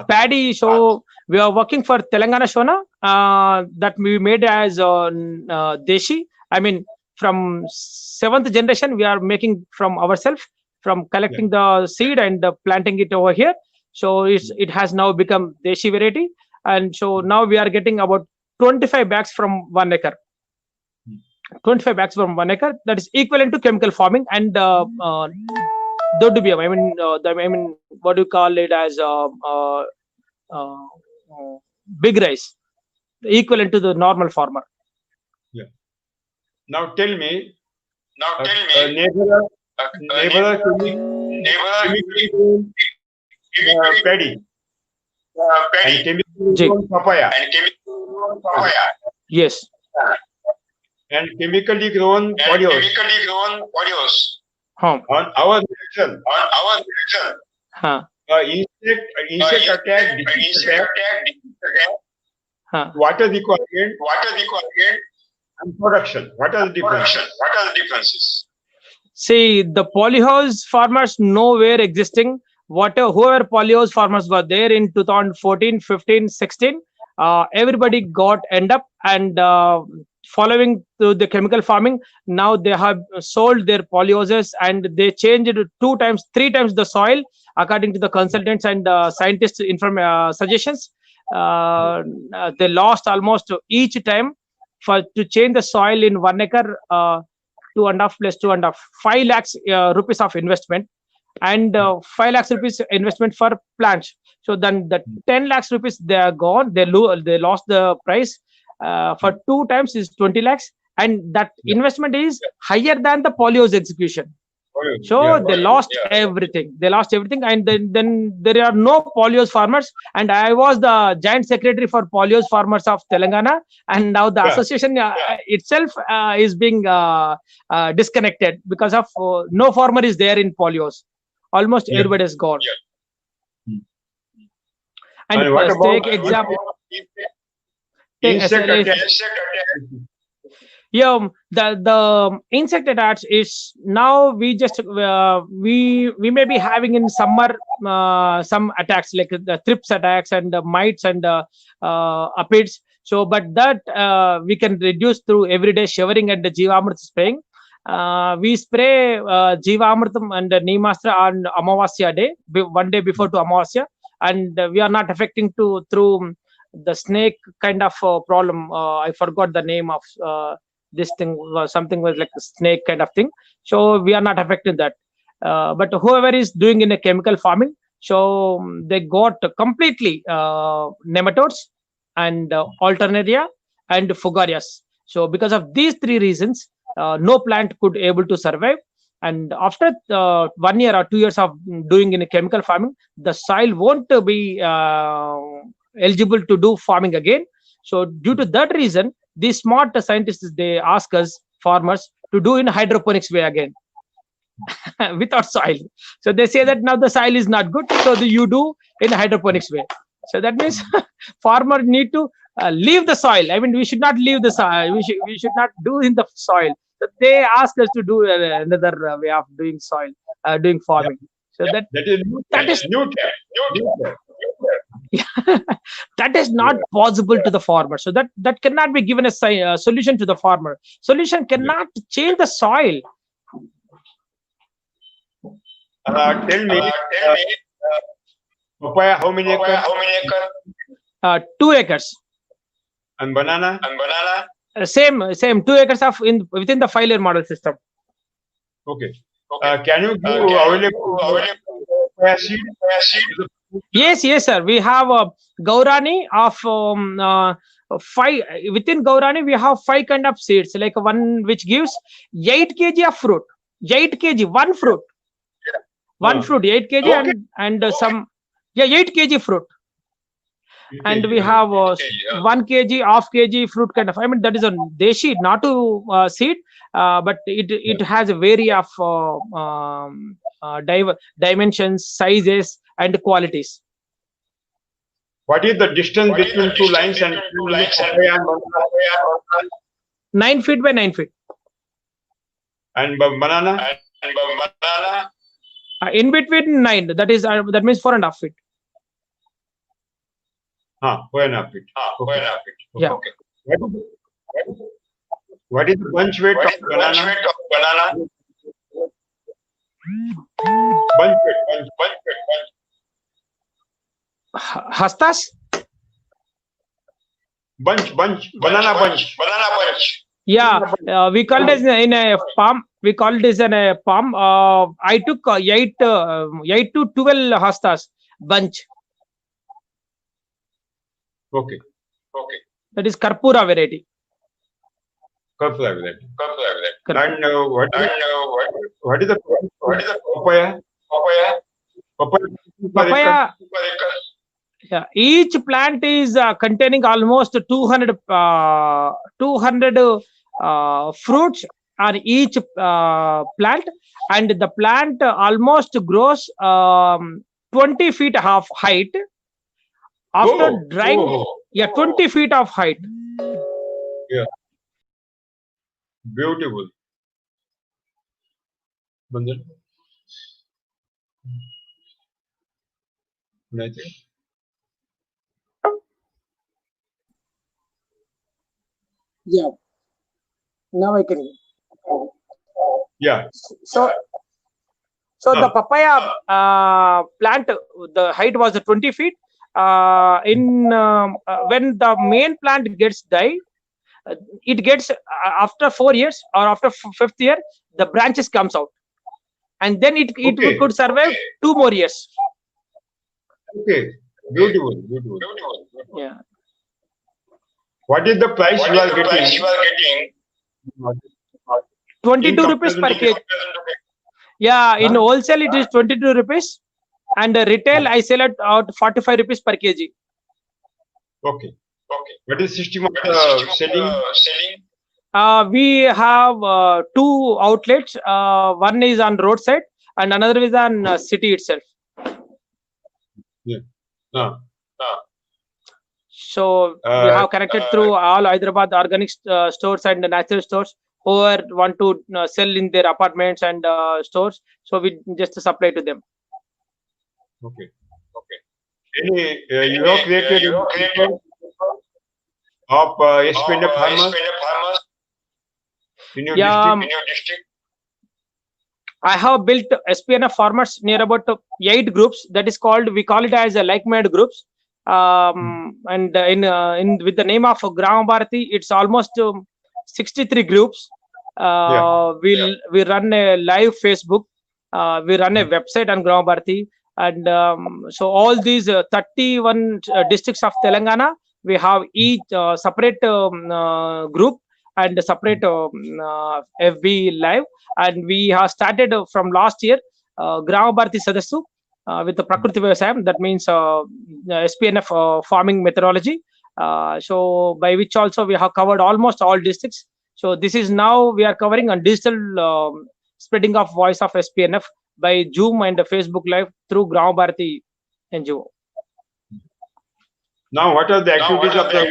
Speaker 3: paddy. So we are working for Telangana Shona that we made as Deshi. I mean, from 7th generation, we are making from ourselves, from collecting the seed and planting it over here. So it has now become Deshi variety. And so now we are getting about 25 bags from 1 acre. 25 bags from 1 acre, that is equivalent to chemical farming. And Dodubiyam, I mean, what do you call it as big rice, equivalent to the normal farmer.
Speaker 1: Now tell me, paddy and chemically papaya.
Speaker 3: Yes.
Speaker 1: And chemically grown podios.
Speaker 3: Huh.
Speaker 1: On our direction.
Speaker 3: Huh.
Speaker 1: Insect attack, disease attack,
Speaker 3: Huh.
Speaker 1: water requirement, and production. What are the differences?
Speaker 3: See, the polyhouse farmers nowhere existing. Whoever polyhouse farmers were there in 2014, 15, 16, everybody got end up and following to the chemical farming. Now they have sold their polyhouses and they changed it 2 times, 3 times the soil according to the consultants and scientists' suggestions. They lost almost each time to change the soil in 1 acre. 2.5 plus 2.5, 5 lakhs rupees of investment, and 5 lakhs rupees investment for plants. So then the 10 lakhs rupees they are gone. They lost the price. For 2 times is 20 lakhs, and that investment is higher than the polyhouse execution. So they lost everything. They lost everything, and then there are no polyhouse farmers. And I was the joint secretary for polyhouse farmers of Telangana, and now the association itself is being disconnected because of no farmer is there in polyhouse. Almost everybody is gone. And
Speaker 1: what about
Speaker 3: take example.
Speaker 1: insect attack?
Speaker 3: Yeah, the insect attacks is now we just we may be having in summer some attacks like the thrips attacks and the mites and aphids. So, but that we can reduce through everyday showering and the Jivamrit spraying. We spray Jivamritam and Neemastra on Amavasya day, 1 day before to Amavasya, and we are not affecting through the snake kind of problem. I forgot the name of this thing. Something was like a snake kind of thing. So we are not affected that. But whoever is doing in a chemical farming, so they got completely nematodes and alternaria and fugarias. So because of these 3 reasons, no plant could able to survive. And after 1 year or 2 years of doing in a chemical farming, the soil won't be eligible to do farming again. So due to that reason, these smart scientists, they ask us farmers to do in hydroponics way again without soil. So they say that now the soil is not good, so you do in hydroponics way. So that means farmer need to leave the soil. I mean, we should not leave the soil. We should not do in the soil. So they ask us to do another way of doing soil, doing farming. So that is
Speaker 1: new.
Speaker 3: that is not possible to the farmer. So that cannot be given as a solution to the farmer. Solution cannot change the soil.
Speaker 1: Tell me, papaya how many acres?
Speaker 3: 2 acres.
Speaker 1: And banana?
Speaker 3: Same 2 acres of within the 5-layer model system.
Speaker 1: Okay. Can you give available papaya seed?
Speaker 3: Yes, sir. We have a Gaurani of 5. Within Gaurani, we have 5 kind of seeds. Like one which gives 8 kg of fruit. 8 kg, one fruit. One fruit, 8 kg, and some 8 kg fruit. And we have 1 kg, half kg fruit kind of. I mean, that is a deshi, not to seed, but it has a vary of dimensions, sizes, and qualities.
Speaker 1: What is the distance between 2 lines and 2 lines?
Speaker 3: 9 feet by 9 feet.
Speaker 1: And banana?
Speaker 3: In between 9. That means 4.5 feet.
Speaker 1: 4.5 feet.
Speaker 3: Yeah.
Speaker 1: Okay. What is the bunch weight of banana? Bunch weight.
Speaker 3: Hastas?
Speaker 1: Banana bunch.
Speaker 3: Yeah, we called it in a palm. We called it in a palm. I took 8 to 12 hastas bunch.
Speaker 1: Okay.
Speaker 3: That is Karpura variety.
Speaker 1: Karpura variety. And what is the papaya?
Speaker 3: Papaya. Yeah, each plant is containing almost 200 fruits on each plant, and the plant almost grows 20 feet of height. After drying, yeah, 20 feet of height.
Speaker 1: Yeah. Beautiful. Bandhan? Nothing?
Speaker 3: Yeah. Now I can.
Speaker 1: Yeah.
Speaker 3: So the papaya plant, the height was 20 feet. When the main plant gets died, it gets after 4 years or after fifth year, the branches comes out, and then it could survive 2 more years.
Speaker 1: Okay. Beautiful. Beautiful.
Speaker 3: Yeah.
Speaker 1: What is the price you are getting?
Speaker 3: 22 rupees per kg. Yeah, in wholesale it is 22 rupees, and retail I sell at 45 rupees per kg.
Speaker 1: Okay. What is system of selling?
Speaker 3: We have 2 outlets. One is on roadside, and another is on city itself.
Speaker 1: Yeah.
Speaker 3: So we have connected through all Hyderabad organic stores and natural stores who want to sell in their apartments and stores. So we just supply to them.
Speaker 1: Okay. Any you have created of SPNF farmers in your district?
Speaker 3: I have built SPNF farmers near about 8 groups. That is called, we call it as a like-minded groups. And in with the name of Gram Bharati, it's almost 63 groups. We run a live Facebook. We run a website on Gram Bharati, and so all these 31 districts of Telangana, we have each separate group and separate FB live, and we have started from last year Gram Bharati Sadassu with the Prakriti Vyavasayam, that means SPNF farming methodology. So by which also we have covered almost all districts. So this is now we are covering on digital spreading of voice of SPNF by Zoom and Facebook Live through Gram Bharati NGO.
Speaker 1: Now, what are the activities of the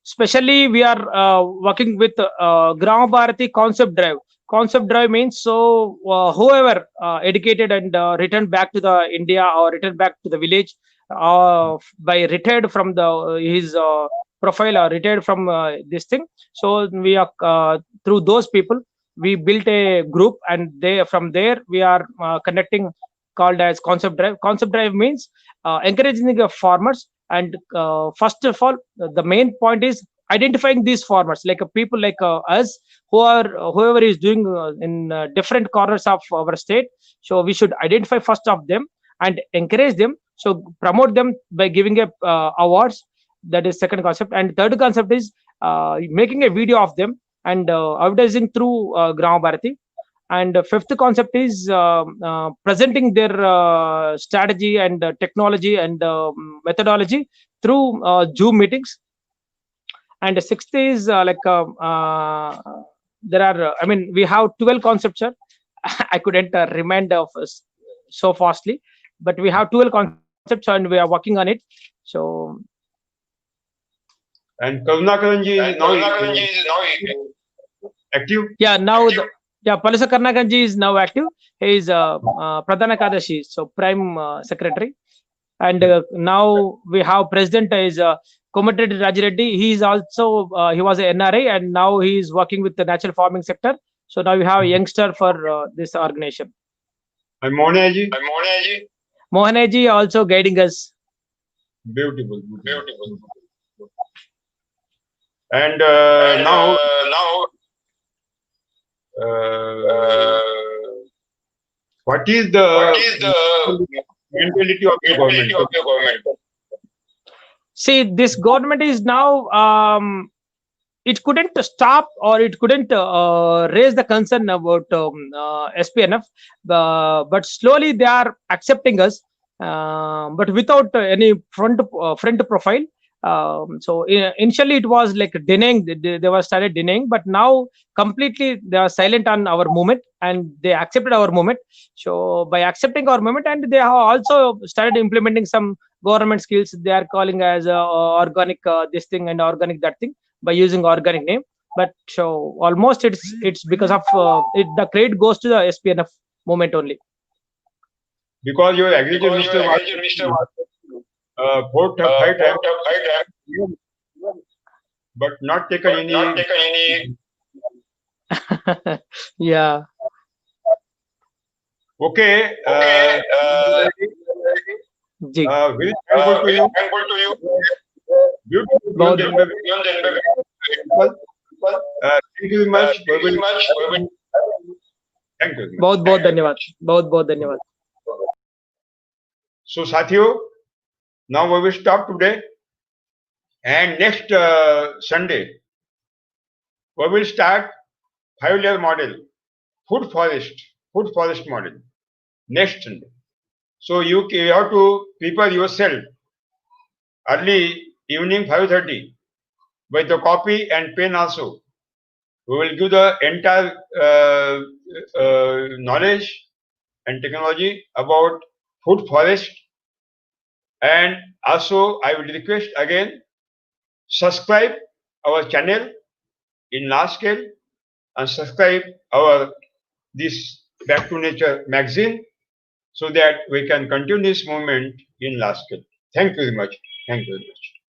Speaker 3: Especially we are working with Gram Bharati Concept Drive. Concept Drive means so whoever educated and returned back to the India or returned back to the village by retired from his profile or retired from this thing. So we are through those people we built a group, and from there we are conducting called as Concept Drive. Concept Drive means encouraging the farmers, and first of all the main point is identifying these farmers like people like us whoever is doing in different corners of our state. So we should identify first of them and encourage them, so promote them by giving awards. That is second concept. And third concept is making a video of them and advertising through Gram Bharati. And fifth concept is presenting their strategy and technology and methodology through Zoom meetings. And sixth is there are we have 12 concepts, sir. I couldn't remind of so fastly, but we have 12 concepts and we are working on it. So
Speaker 1: and Karunakaranji is now active.
Speaker 3: Yeah, now Palasa Karnakanji is now active. He is Pradhana Kadashi, so Prime Secretary. And now we have President is Komatreddy Rajireddy. He is also he was a NRI, and now he is working with the natural farming sector. So now we have a youngster for this organization.
Speaker 1: And Mohaneji.
Speaker 3: Mohaneji also guiding us.
Speaker 1: Beautiful. And now what is the mentality of your government?
Speaker 3: See, this government is now it couldn't stop or it couldn't raise the concern about SPNF, but slowly they are accepting us, but without any front profile. So initially it was like denying, they were started denying, but now completely they are silent on our movement and they accepted our movement. So by accepting our movement, and they have also started implementing some government skills, they are calling as organic this thing and organic that thing by using organic name. But so almost it's because of the credit goes to the SPNF movement only.
Speaker 1: Because your agriculture minister was fought a fight, but not taken any.
Speaker 3: Yeah.
Speaker 1: Okay.
Speaker 3: जी.
Speaker 1: Very thankful to you. Beautiful.
Speaker 3: बहुत
Speaker 1: Thank you very much. Thank you.
Speaker 3: बहुत बहुत धन्यवाद, बहुत बहुत धन्यवाद.
Speaker 1: So, Sathiyo, now we will stop today, and next Sunday we will start 5-layer model, food forest model, next Sunday. So you have to prepare yourself early evening 5:30 with the copy and pen also. We will give the entire knowledge and technology about food forest, and also I will request again, subscribe our channel in large scale and subscribe our this Back to Nature magazine so that we can continue this movement in large scale. Thank you very much. Thank you very much.